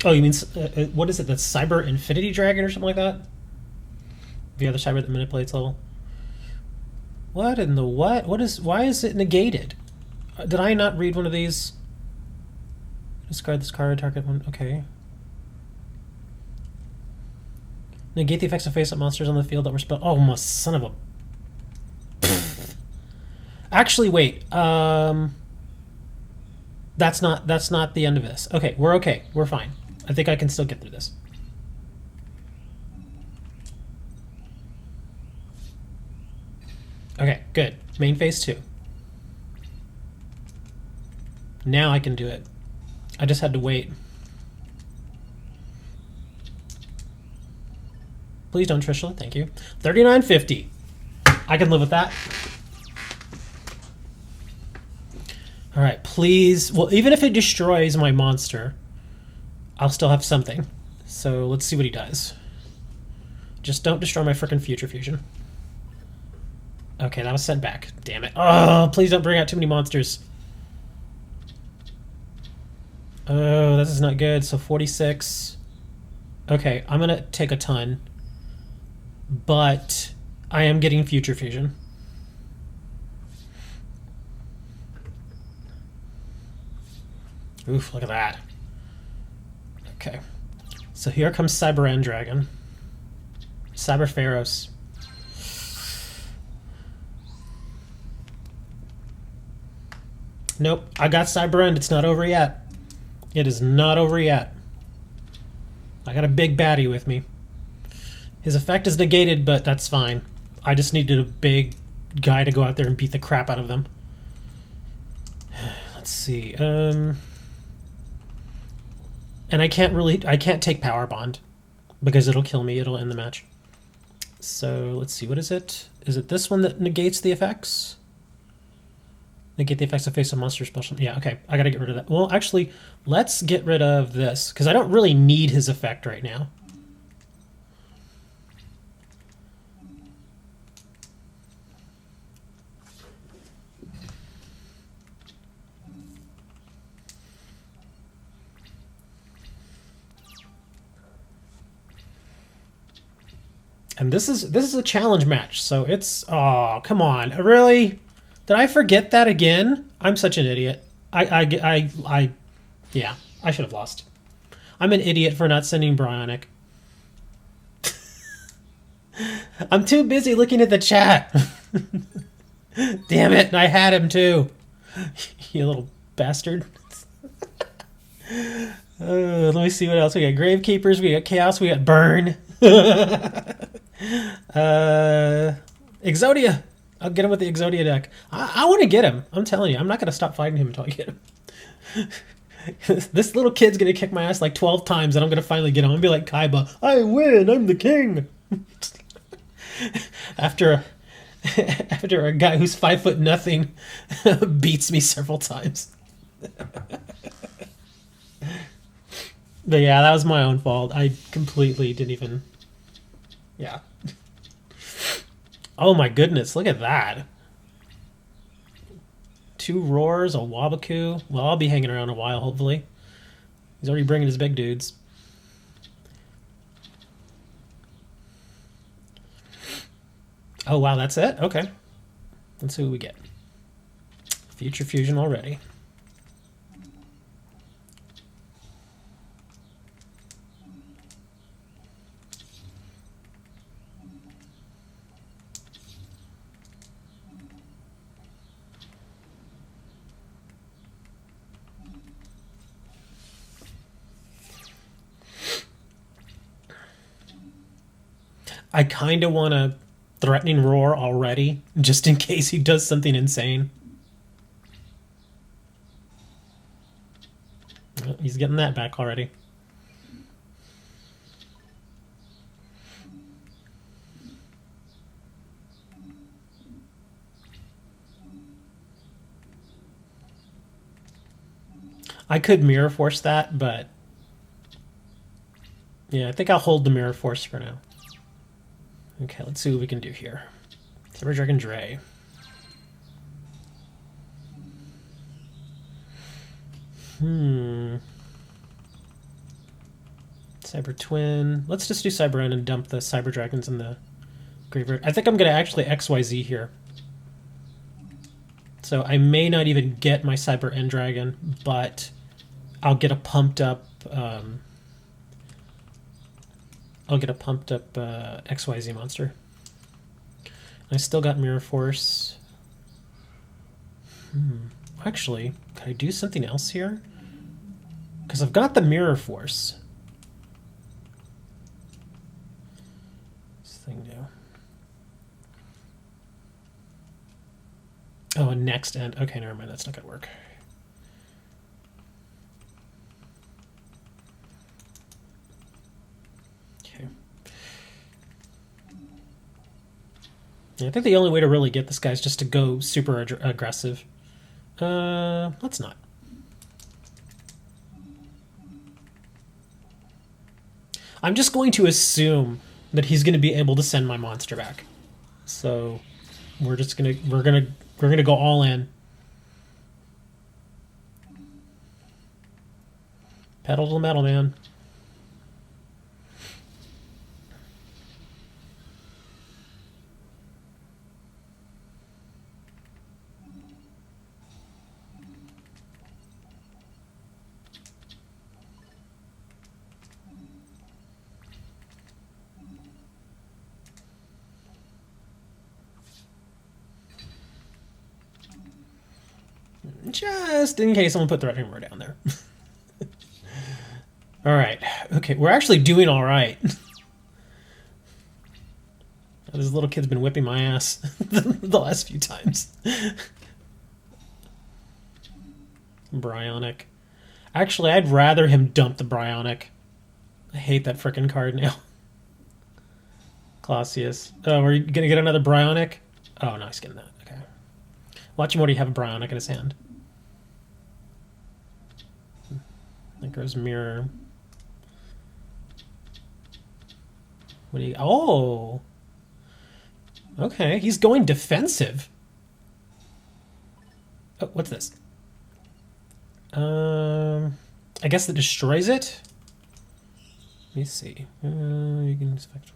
Oh, you mean, what is it? That's Cyber Infinity Dragon or something like that? The other cyber that manipulates level. What in the what? Why is it negated? Did I not read one of these? Discard this card, target one. Okay. Negate the effects of face-up monsters on the field that were spelled. Oh, my son of a. Actually, wait. That's not the end of this. Okay, we're okay. We're fine. I think I can still get through this. Okay, good. Main phase 2. Now I can do it. I just had to wait. Please don't Trishula, thank you. 39.50. I can live with that. Alright, please. Well, even if it destroys my monster, I'll still have something. So let's see what he does. Just don't destroy my frickin' Future Fusion. Okay, that was sent back. Damn it. Oh, please don't bring out too many monsters. Oh, this is not good. So 46. Okay, I'm gonna take a ton. But I am getting Future Fusion. Oof, look at that. Okay. So here comes Cyber End Dragon. Cyber Pharaohs. Nope, I got Cyber End. It's not over yet. It is not over yet. I got a big baddie with me. His effect is negated, but that's fine. I just needed a big guy to go out there and beat the crap out of them. Let's see. And I can't take Power Bond because it'll kill me. It'll end the match. So let's see. What is it? Is it this one that negates the effects? Negate the effects of face of monster special. Yeah, okay. I gotta get rid of that. Well, actually, let's get rid of this because I don't really need his effect right now. And this is a challenge match, so it's... Oh, come on. Really? Did I forget that again? I'm such an idiot. Yeah, I should have lost. I'm an idiot for not sending Bionic. I'm too busy looking at the chat. Damn it, I had him too. You little bastard. Let me see what else we got. Gravekeepers, we got Chaos, we got Burn. Exodia. I'll get him with the Exodia deck. I want to get him. I'm telling you, I'm not going to stop fighting him until I get him. This little kid's going to kick my ass like 12 times and I'm going to finally get him. I'm going to be like Kaiba. I win. I'm the king. After a guy who's 5'0" beats me several times. But yeah, that was my own fault. I completely didn't even... Yeah. Oh my goodness, look at that. 2 Roars, a Wabaku. Well, I'll be hanging around a while, hopefully. He's already bringing his big dudes. Oh wow, that's it? Okay. Let's see what we get. Future Fusion already. I kind of want a Threatening Roar already, just in case he does something insane. Oh, he's getting that back already. I could Mirror Force that, but... Yeah, I think I'll hold the Mirror Force for now. Okay, let's see what we can do here. Cyber Dragon Dre. Cyber Twin. Let's just do Cyber End and dump the Cyber Dragons in the graveyard. I think I'm going to actually XYZ here. So I may not even get my Cyber End Dragon, but I'll get a pumped up... I'll get a pumped up XYZ monster. I still got Mirror Force. Actually, can I do something else here? Because I've got the mirror force. This thing do. Oh, and next end. Okay, never mind. That's not going to work. Okay. Yeah, I think the only way to really get this guy is just to go super aggressive. Let's not. I'm just going to assume that he's going to be able to send my monster back. So we're gonna go all in. Pedal to the metal, man. Just in case someone put threatening word down there. All right. Okay, we're actually doing all right. This little kid's been whipping my ass the last few times. Bryonic. Actually, I'd rather him dump the Bryonic. I hate that frickin' card now. Clausius. Oh, we're gonna get another Bryonic? Oh, no, he's getting that. Okay. Watch him already have a Bryonic in his hand. There goes Mirror. What do you... Oh! Okay, he's going defensive. Oh, what's this? I guess it destroys it? Let me see. You can expect...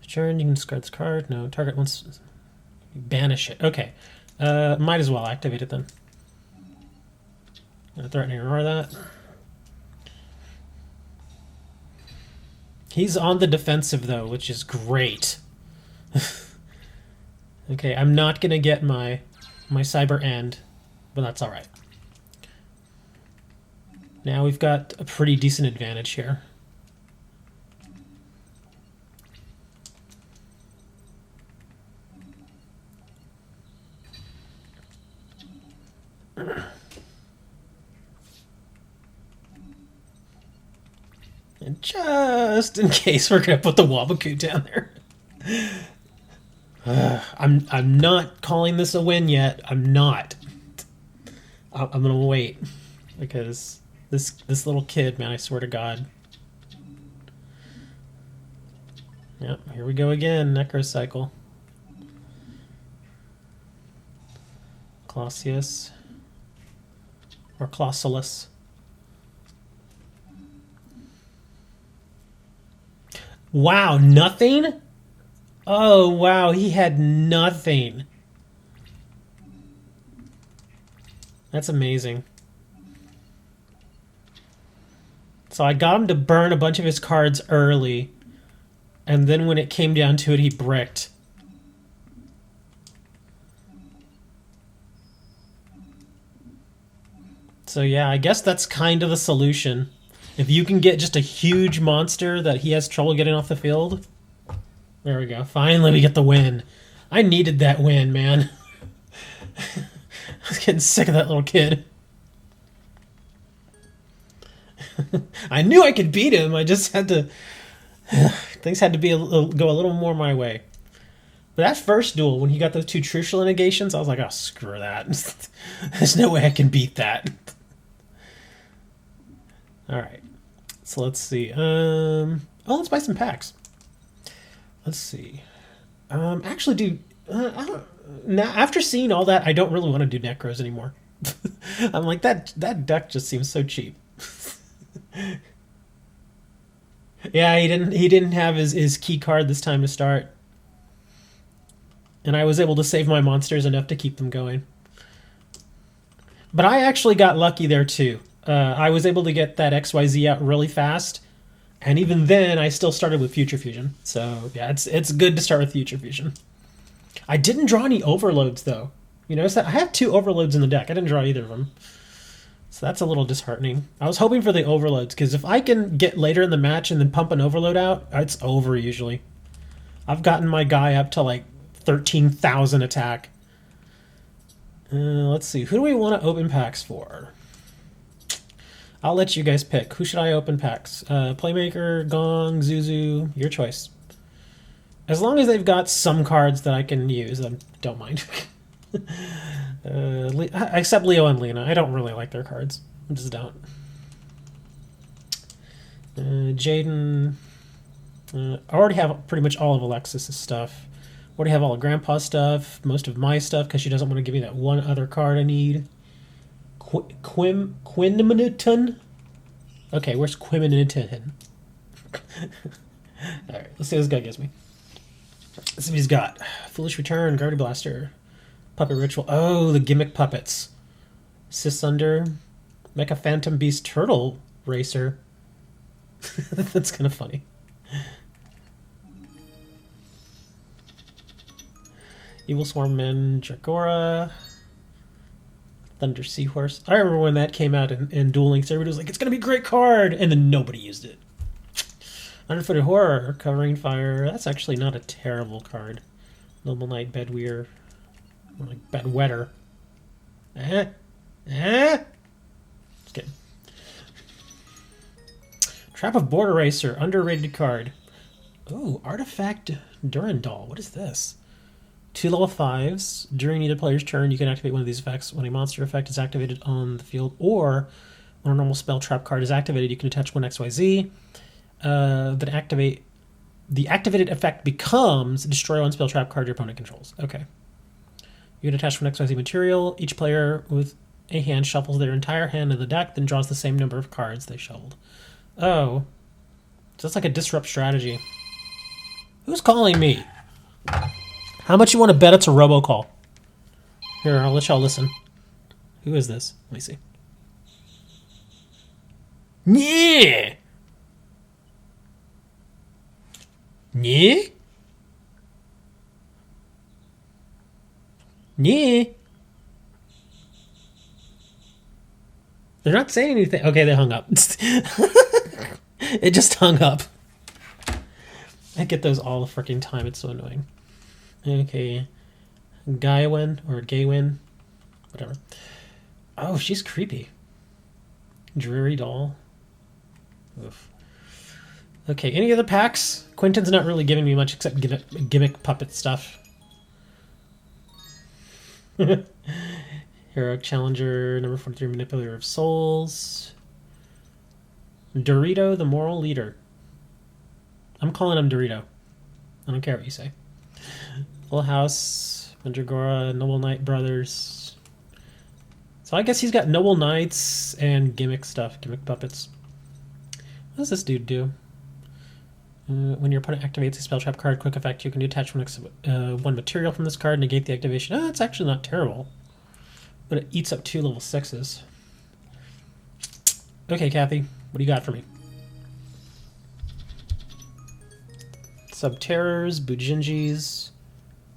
Turn, you can discard this card. No, target once... Banish it. Okay. Might as well activate it then. Threatening to ignore that. He's on the defensive, though, which is great. Okay, I'm not going to get my cyber end, but that's all right. Now we've got a pretty decent advantage here. And just in case, we're gonna put the Wabaku down there. I'm not calling this a win yet. I'm not. I'm gonna wait because this little kid, man, I swear to God. Yep, here we go again. Necrocycle. Clausius or Clausulus. Wow, nothing? Oh, wow, he had nothing. That's amazing. So I got him to burn a bunch of his cards early, and then when it came down to it, he bricked. So yeah, I guess that's kind of the solution. If you can get just a huge monster that he has trouble getting off the field. There we go. Finally, we get the win. I needed that win, man. I was getting sick of that little kid. I knew I could beat him. I just had to... Things had to be go a little more my way. But that first duel, when he got those two Trucial negations, I was like, oh, screw that. There's no way I can beat that. Alright. So let's see. Oh, let's buy some packs. Let's see. Actually, dude, now after seeing all that, I don't really want to do Necros anymore. I'm like, that deck just seems so cheap. Yeah, he didn't have his key card this time to start. And I was able to save my monsters enough to keep them going. But I actually got lucky there too. I was able to get that XYZ out really fast. And even then, I still started with Future Fusion. So, yeah, it's good to start with Future Fusion. I didn't draw any overloads, though. You notice that? I have 2 overloads in the deck. I didn't draw either of them. So that's a little disheartening. I was hoping for the overloads, because if I can get later in the match and then pump an overload out, it's over usually. I've gotten my guy up to like 13,000 attack. Let's see. Who do we want to open packs for? I'll let you guys pick. Who should I open packs? Playmaker, Gong, Zuzu, your choice. As long as they've got some cards that I can use, I don't mind. Except Leo and Lena. I don't really like their cards. I just don't. Jaden. I already have pretty much all of Alexis's stuff. Already have all of Grandpa's stuff, most of my stuff, because she doesn't want to give me that one other card I need. Quinminiton? Okay, where's Quinminiton? Alright, let's see what this guy gives me. Let's see what he's got. Foolish Return, Guardian Blaster, Puppet Ritual. Oh, the gimmick puppets. Sisunder, Mecha Phantom Beast Turtle Racer. That's kind of funny. Evil Swarm Men, Dragora, Thunder Seahorse. I remember when that came out in Duel Links, everybody was like, it's going to be a great card! And then nobody used it. Underfooted Horror, Covering Fire. That's actually not a terrible card. Noble Knight, Bedweer. More like Bedwetter. Just kidding. Trap of Border Racer, underrated card. Ooh, Artifact Durandal. What is this? 2 level 5s. During either player's turn, you can activate one of these effects. When a monster effect is activated on the field, or when a normal spell trap card is activated, you can attach one XYZ. The activated effect becomes destroy one spell trap card your opponent controls. Okay. You can attach one XYZ material. Each player with a hand shuffles their entire hand in the deck, then draws the same number of cards they shuffled. Oh. So that's like a disrupt strategy. Who's calling me? How much you want to bet it's a robocall? Here, I'll let y'all listen. Who is this? Let me see. Yeah. Yeah. Yeah. They're not saying anything. Okay, they hung up. It just hung up. I get those all the freaking time. It's so annoying. Okay. Gaywin or Gaywin. Whatever. Oh, she's creepy. Dreary doll. Oof. Okay, any other packs? Quentin's not really giving me much except gimmick puppet stuff. Heroic Challenger, number 43, Manipulator of Souls. Dorito, the Moral Leader. I'm calling him Dorito. I don't care what you say. Full House, Mandragora, Noble Knight Brothers. So I guess he's got Noble Knights and gimmick stuff, gimmick puppets. What does this dude do? When your opponent activates a spell trap card, quick effect, you can detach one material from this card, negate the activation. Oh, that's actually not terrible. But it eats up 2 level 6s. Okay, Kathy, what do you got for me? Subterrors, Bujinjis,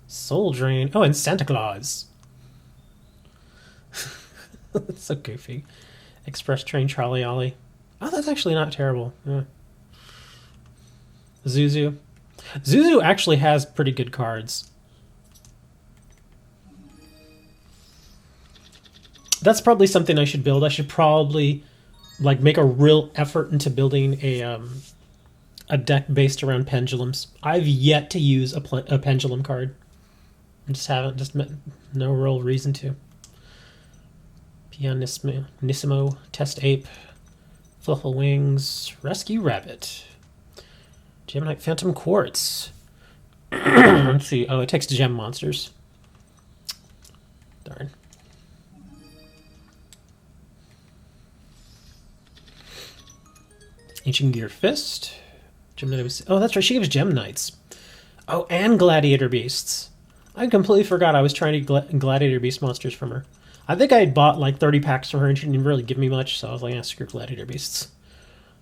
Soul Drain. Oh, and Santa Claus. That's so goofy. Express Train Trolley Ollie. Oh, that's actually not terrible. Yeah. Zuzu. Zuzu actually has pretty good cards. That's probably something I should build. I should probably like make a real effort into building a deck based around pendulums. I've yet to use a pendulum card. I just haven't. Just no real reason to. Pianissimo, Test Ape, Fluffle Wings, Rescue Rabbit, Gemini Phantom Quartz. Let's see. Oh, it takes gem monsters. Darn. Ancient Gear Fist. Oh, that's right. She gives Gem Knights. Oh, and Gladiator Beasts. I completely forgot I was trying to get Gladiator Beast monsters from her. I think I had bought like 30 packs from her and she didn't really give me much, so I was like, screw Gladiator Beasts.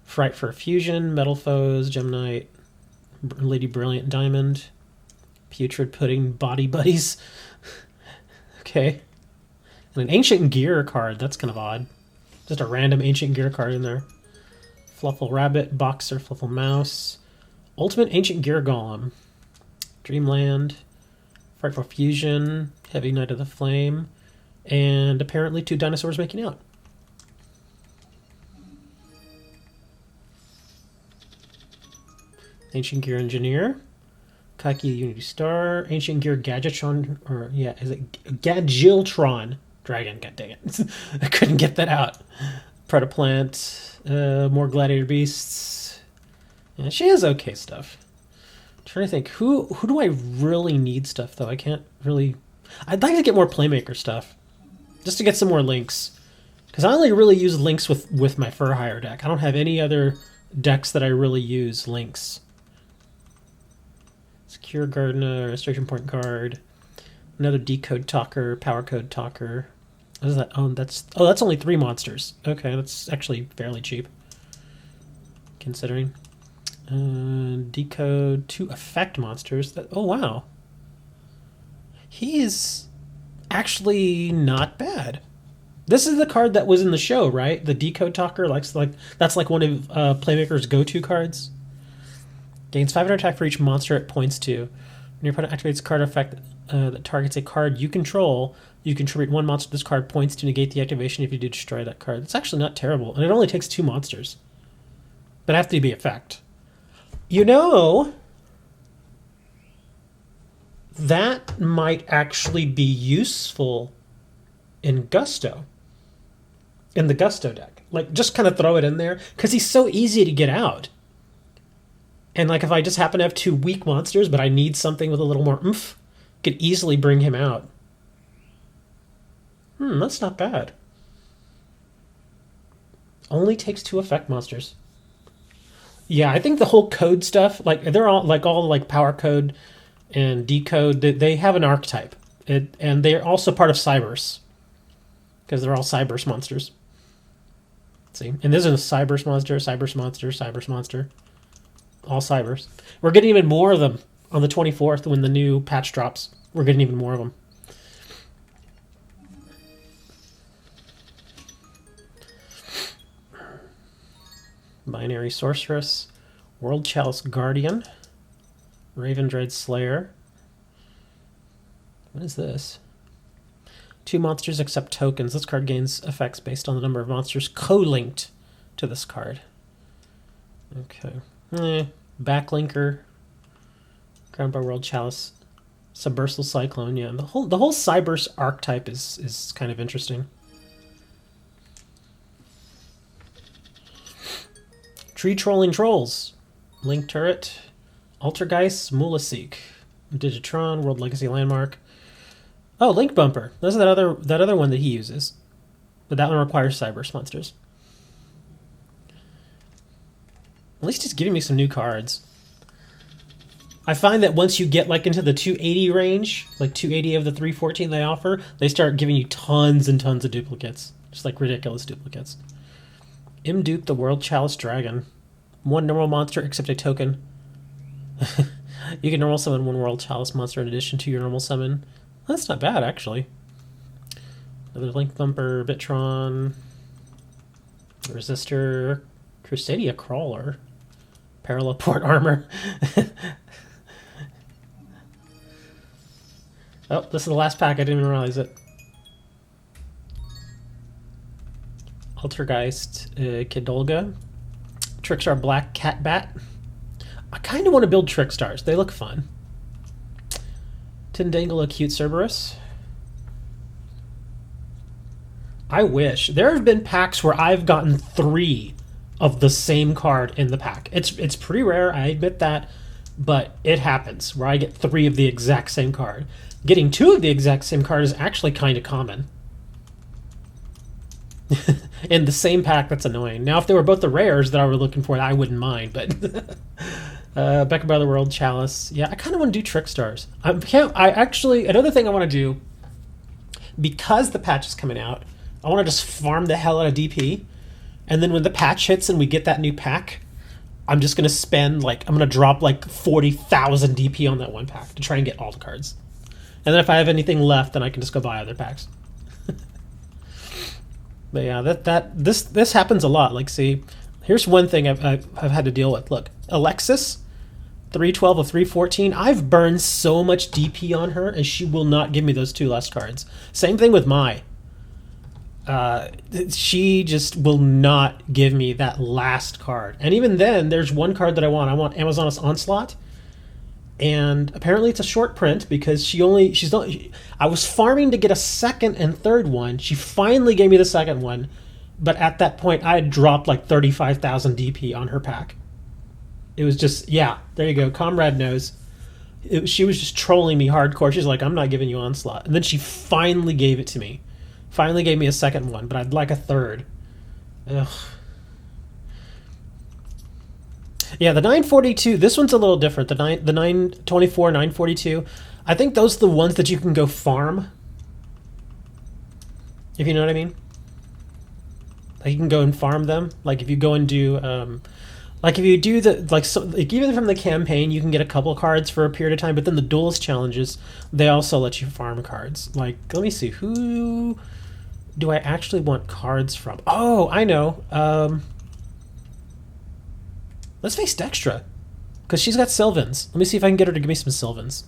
Fright for Fusion, Metal Foes, Gem Knight, Lady Brilliant Diamond, Putrid Pudding, Body Buddies. Okay. And an Ancient Gear card. That's kind of odd. Just a random Ancient Gear card in there. Fluffle Rabbit, Boxer, Fluffle Mouse. Ultimate Ancient Gear Golem. Dreamland. Frightful Fusion. Heavy Knight of the Flame. And apparently 2 dinosaurs making out. Ancient Gear Engineer. Kaki Unity Star. Ancient Gear Gadgetron. Or, yeah, is it Gadgiltron Dragon? God dang it. I couldn't get that out. Predaplant. More Gladiator Beasts. Yeah, she has okay stuff. I'm trying to think. Who do I really need stuff, though? I can't really... I'd like to get more Playmaker stuff. Just to get some more links. Because I only really use links with my Fur Hire deck. I don't have any other decks that I really use links. Secure Gardener, Restoration Point Guard, another Decode Talker, Power Code Talker. What is that? Oh, that's only 3 monsters. Okay, that's actually fairly cheap, considering. Decode 2 effect monsters. Oh wow, he is actually not bad. This is the card that was in the show, right? The Decode Talker, that's like one of Playmaker's go-to cards. Gains 500 attack for each monster at points 2. When your opponent activates a card effect that targets a card you control, you contribute 1 monster to this card points to negate the activation if you do destroy that card. That's actually not terrible, and it only takes 2 monsters. But it has to be effect. You know, that might actually be useful in Gusto. In the Gusto deck. Like, just kind of throw it in there, because he's so easy to get out. And like if I just happen to have 2 weak monsters, but I need something with a little more oomph, could easily bring him out. That's not bad. Only takes 2 effect monsters. Yeah, I think the whole code stuff, like they're all like Power Code and Decode, they have an archetype. And they're also part of Cybers. Because they're all Cybers monsters. Let's see. And this is a Cybers monster, Cybers monster, Cybers monster. All Cybers. We're getting even more of them on the 24th when the new patch drops. We're getting even more of them. Binary Sorceress. World Chalice Guardian. Raven Dread Slayer. What is this? 2 monsters accept tokens. This card gains effects based on the number of monsters co-linked to this card. Okay. Backlinker, Ground by World Chalice, Subversal Cyclone. Yeah, the whole Cybers archetype is kind of interesting. Tree Trolling Trolls, Link Turret, Altergeist, Mulaseek, Digitron, World Legacy Landmark. Oh, Link Bumper. This is that other one that he uses, but that one requires Cybers monsters. At least he's giving me some new cards. I find that once you get like into the 280 range, like 280 of the 314 they offer, they start giving you tons and tons of duplicates. Just like ridiculous duplicates. Imduke the World Chalice Dragon. 1 normal monster except a token. You can normal summon 1 World Chalice monster in addition to your normal summon. That's not bad, actually. Another Link Thumper, Bitron, Resistor, Crusadia Crawler. Parallel Port Armor. Oh, this is the last pack. I didn't even realize it. Altergeist, Kidolga. Trickstar Black Cat Bat. I kind of want to build Trickstars. They look fun. Tindangle Acute Cerberus. I wish. There have been packs where I've gotten 3 of the same card in the pack. It's pretty rare, I admit that, but it happens where I get 3 of the exact same card. Getting 2 of the exact same card is actually kind of common. In the same pack, that's annoying. Now, if they were both the rares that I were looking for, I wouldn't mind, but... Becca by the World Chalice. Yeah, I kind of want to do Trickstars. Another thing I want to do, because the patch is coming out, I want to just farm the hell out of DP. And then when the patch hits and we get that new pack, I'm just going to spend, I'm going to drop 40,000 DP on that one pack to try and get all the cards. And then if I have anything left, then I can just go buy other packs. But yeah, this happens a lot. Like, see, here's one thing I've had to deal with. Look, Alexis, 312 of 314. I've burned so much DP on her, and she will not give me those 2 last cards. Same thing with Mai. She just will not give me that last card. And even then, there's one card that I want. I want Amazon's Onslaught. And apparently it's a short print because I was farming to get a second and third one. She finally gave me the second one, but at that point I had dropped like 35,000 DP on her pack. It was just, yeah, there you go. Comrade knows. She was just trolling me hardcore. She's like, I'm not giving you Onslaught. And then she finally gave it to me. Finally gave me a second one, but I'd like a third. Ugh. Yeah, the 942, this one's a little different. The 924, 942, I think those are the ones that you can go farm. If you know what I mean. Like, you can go and farm them. Like, if you go and do, like, if you do like even from the campaign, you can get a couple cards for a period of time, but then the Duelist challenges, they also let you farm cards. Like, let me see, who do I actually want cards from? Oh, I know. Let's face Dextra, because she's got Sylvans. Let me see if I can get her to give me some Sylvans.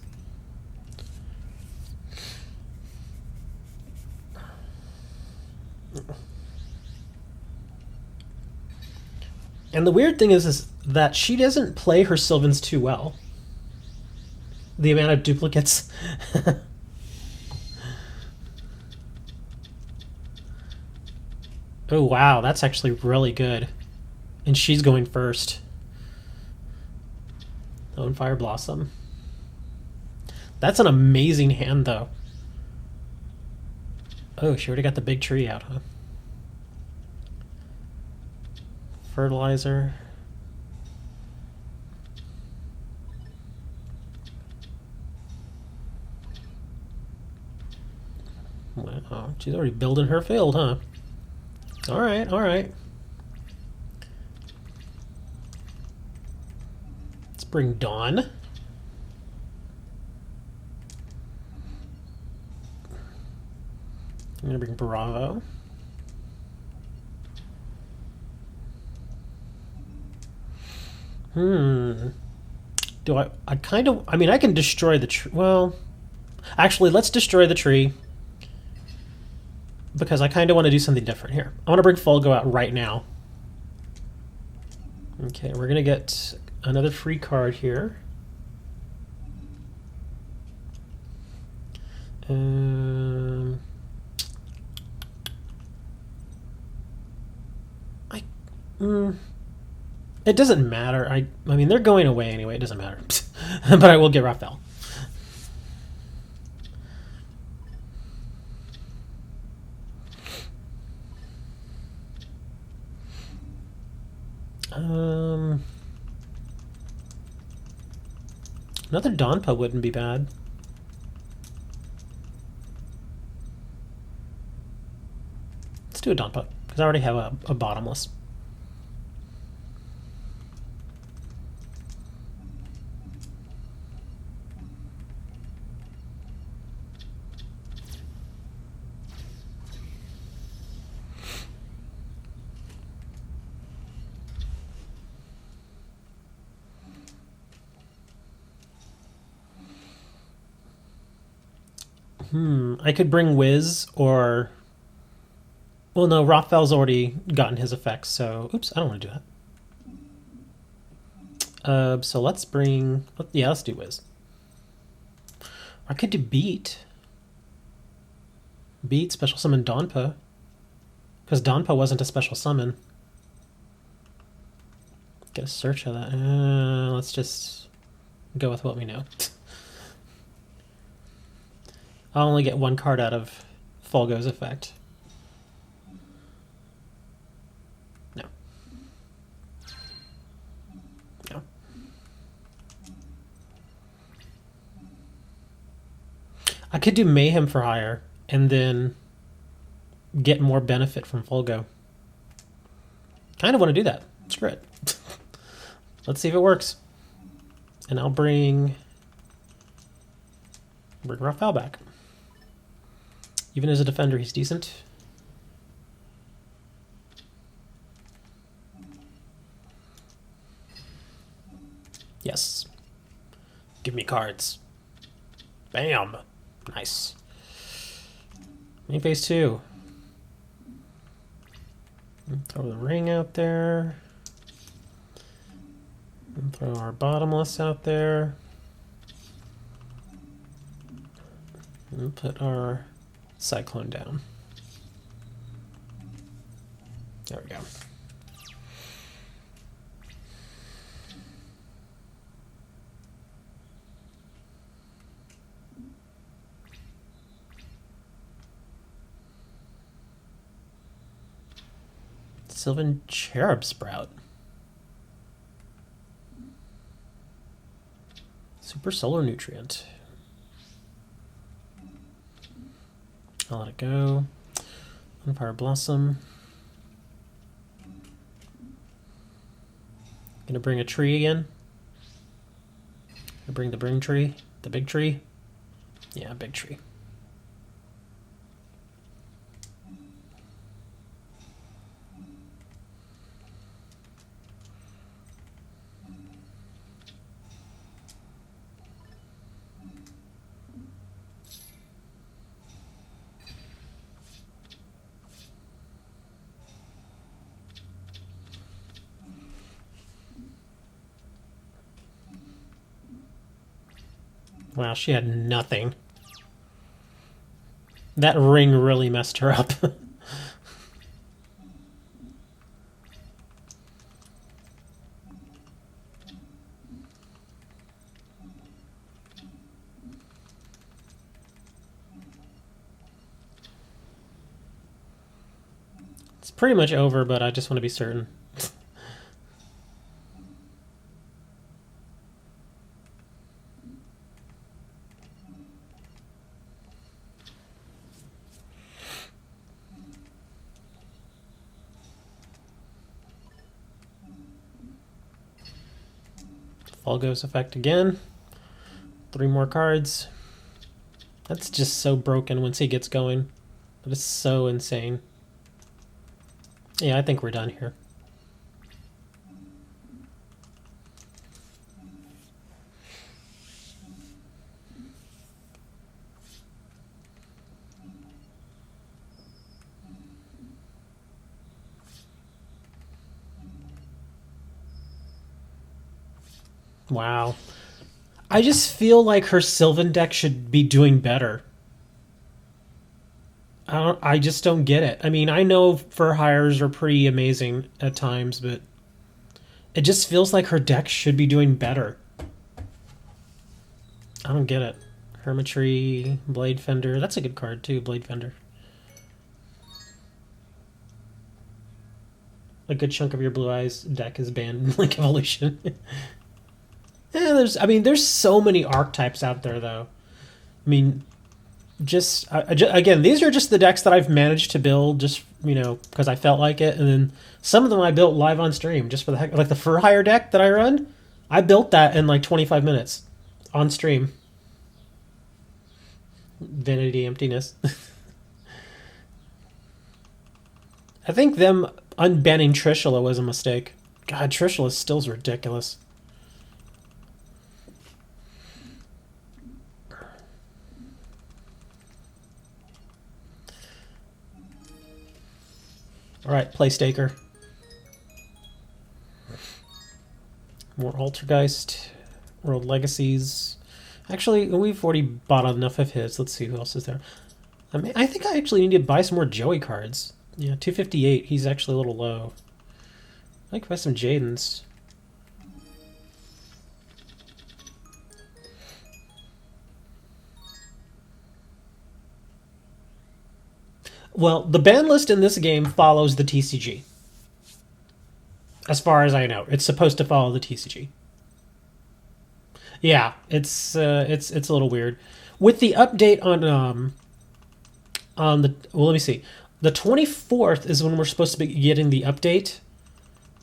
And the weird thing is that she doesn't play her Sylvans too well. The amount of duplicates. Oh, wow, that's actually really good. And she's going first. Lone Fire Blossom. That's an amazing hand, though. Oh, she already got the big tree out, huh? Fertilizer. Wow, she's already building her field, huh? All right, all right. Let's bring Dawn. I'm gonna bring Bravo. Do I kind of, I mean, I can destroy the tree. Well, actually, let's destroy the tree. Because I kind of want to do something different here. I want to bring Fulgo out right now. Okay, we're going to get another free card here. It doesn't matter. I mean, they're going away anyway. It doesn't matter. But I will get Raphael. Another Donpa wouldn't be bad. Let's do a Donpa, because I already have a bottomless. I could bring Wiz or... Well, no, Raphael's already gotten his effects, so... Oops, I don't want to do that. So let's bring... Yeah, let's do Wiz. I could do Beat. Beat, special summon Donpa. Because Donpa wasn't a special summon. Get a search of that. Let's just go with what we know. I'll only get one card out of Fulgo's effect. No. No. I could do Mayhem for hire and then get more benefit from Fulgo. Kind of want to do that. Screw it. Let's see if it works. And I'll bring... Bring Raphael back. Even as a defender, he's decent. Yes. Give me cards. Bam. Nice. Main phase 2. Throw the ring out there. And throw our bottomless out there. And put our cyclone down. There we go. Sylvan Cherub Sprout. Super Solar Nutrient. I'll let it go. Fire Blossom. Gonna bring a tree again. Gonna bring the bring tree. The big tree. Yeah, big tree. Wow, she had nothing. That ring really messed her up. It's pretty much over, but I just want to be certain. Fall goes effect again. 3 more cards. That's just so broken once he gets going. That is so insane. Yeah, I think we're done here. Wow. I just feel like her Sylvan deck should be doing better. I just don't get it. I mean, I know Fur Hires are pretty amazing at times, but it just feels like her deck should be doing better. I don't get it. Hermitry, Blade Fender. That's a good card too, Blade Fender. A good chunk of your Blue Eyes deck is banned in Link Evolution. There's so many archetypes out there, though. I mean, again, these are just the decks that I've managed to build, just because I felt like it, and then some of them I built live on stream, just for the heck. Like the Fur Hire deck that I run, I built that in like 25 minutes on stream. Vanity Emptiness. I think them unbanning Trishula was a mistake. God, Trishula still is ridiculous. Alright, Playstaker. More Altergeist. World Legacies. Actually, we've already bought enough of his. Let's see who else is there. I think I actually need to buy some more Joey cards. Yeah, 258. He's actually a little low. I could buy some Jadens. Well, the ban list in this game follows the TCG. As far as I know, it's supposed to follow the TCG. Yeah, it's a little weird. With the update on the let me see. The 24th is when we're supposed to be getting the update.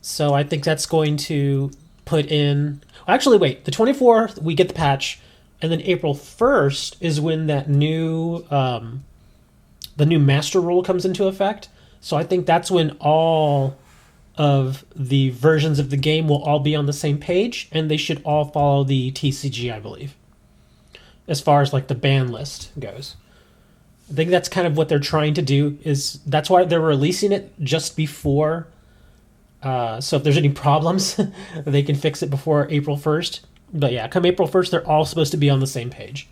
So I think that's going to put in. Actually, wait. The 24th we get the patch. and then April 1st is when that new the new master rule comes into effect. So I think that's when all of the versions of the game will all be on the same page, and they should all follow the TCG, I believe, as far as like the ban list goes. I think that's kind of what they're trying to do. Is that's why they're releasing it just before. So if there's any problems, they can fix it before April 1st. But yeah, come April 1st, they're all supposed to be on the same page.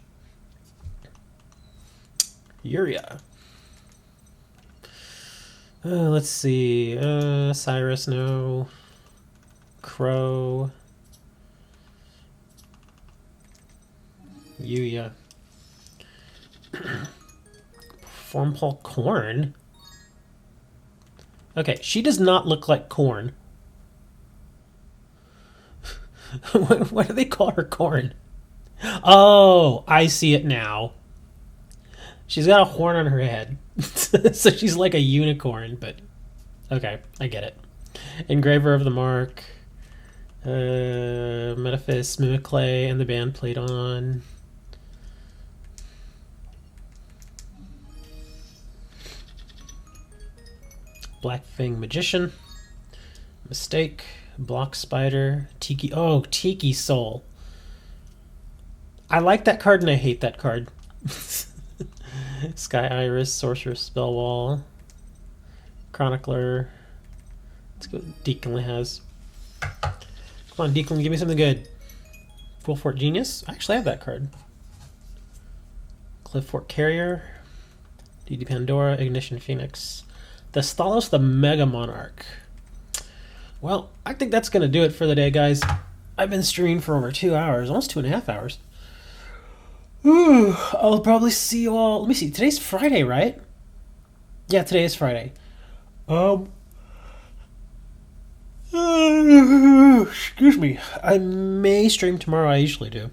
Yugioh. Let's see. Cyrus, no. Crow. Yugioh. Formpole Corn? Okay, she does not look like corn. Why do they call her Corn? Oh, I see it now. She's got a horn on her head. So she's like a unicorn, but okay, I get it. Engraver of the Mark, Metaphys, Mimiclay, and the band played on. Blackfang Magician, Mistake, Block Spider, Tiki. Oh, Tiki Soul. I like that card and I hate that card. Sky Iris, Sorceress Spell Wall, Chronicler. Let's go. Deaconly has. Come on, Deaconly, give me something good. Full Fort Genius. I actually have that card. Cliff Fort Carrier, DD Pandora, Ignition Phoenix, the Stalos, the Mega Monarch. Well, I think that's going to do it for the day, guys. I've been streaming for over 2 hours, almost 2.5 hours. Ooh, I'll probably see you all. Let me see. Today's Friday, right? Yeah, today is Friday. Excuse me. I may stream tomorrow. I usually do.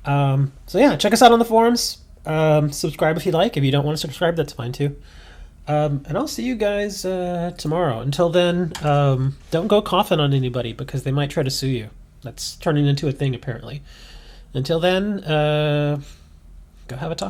So yeah, check us out on the forums. Subscribe if you like. If you don't want to subscribe, that's fine too. And I'll see you guys tomorrow. Until then, don't go coughing on anybody because they might try to sue you. That's turning into a thing apparently. Until then, go have a talk.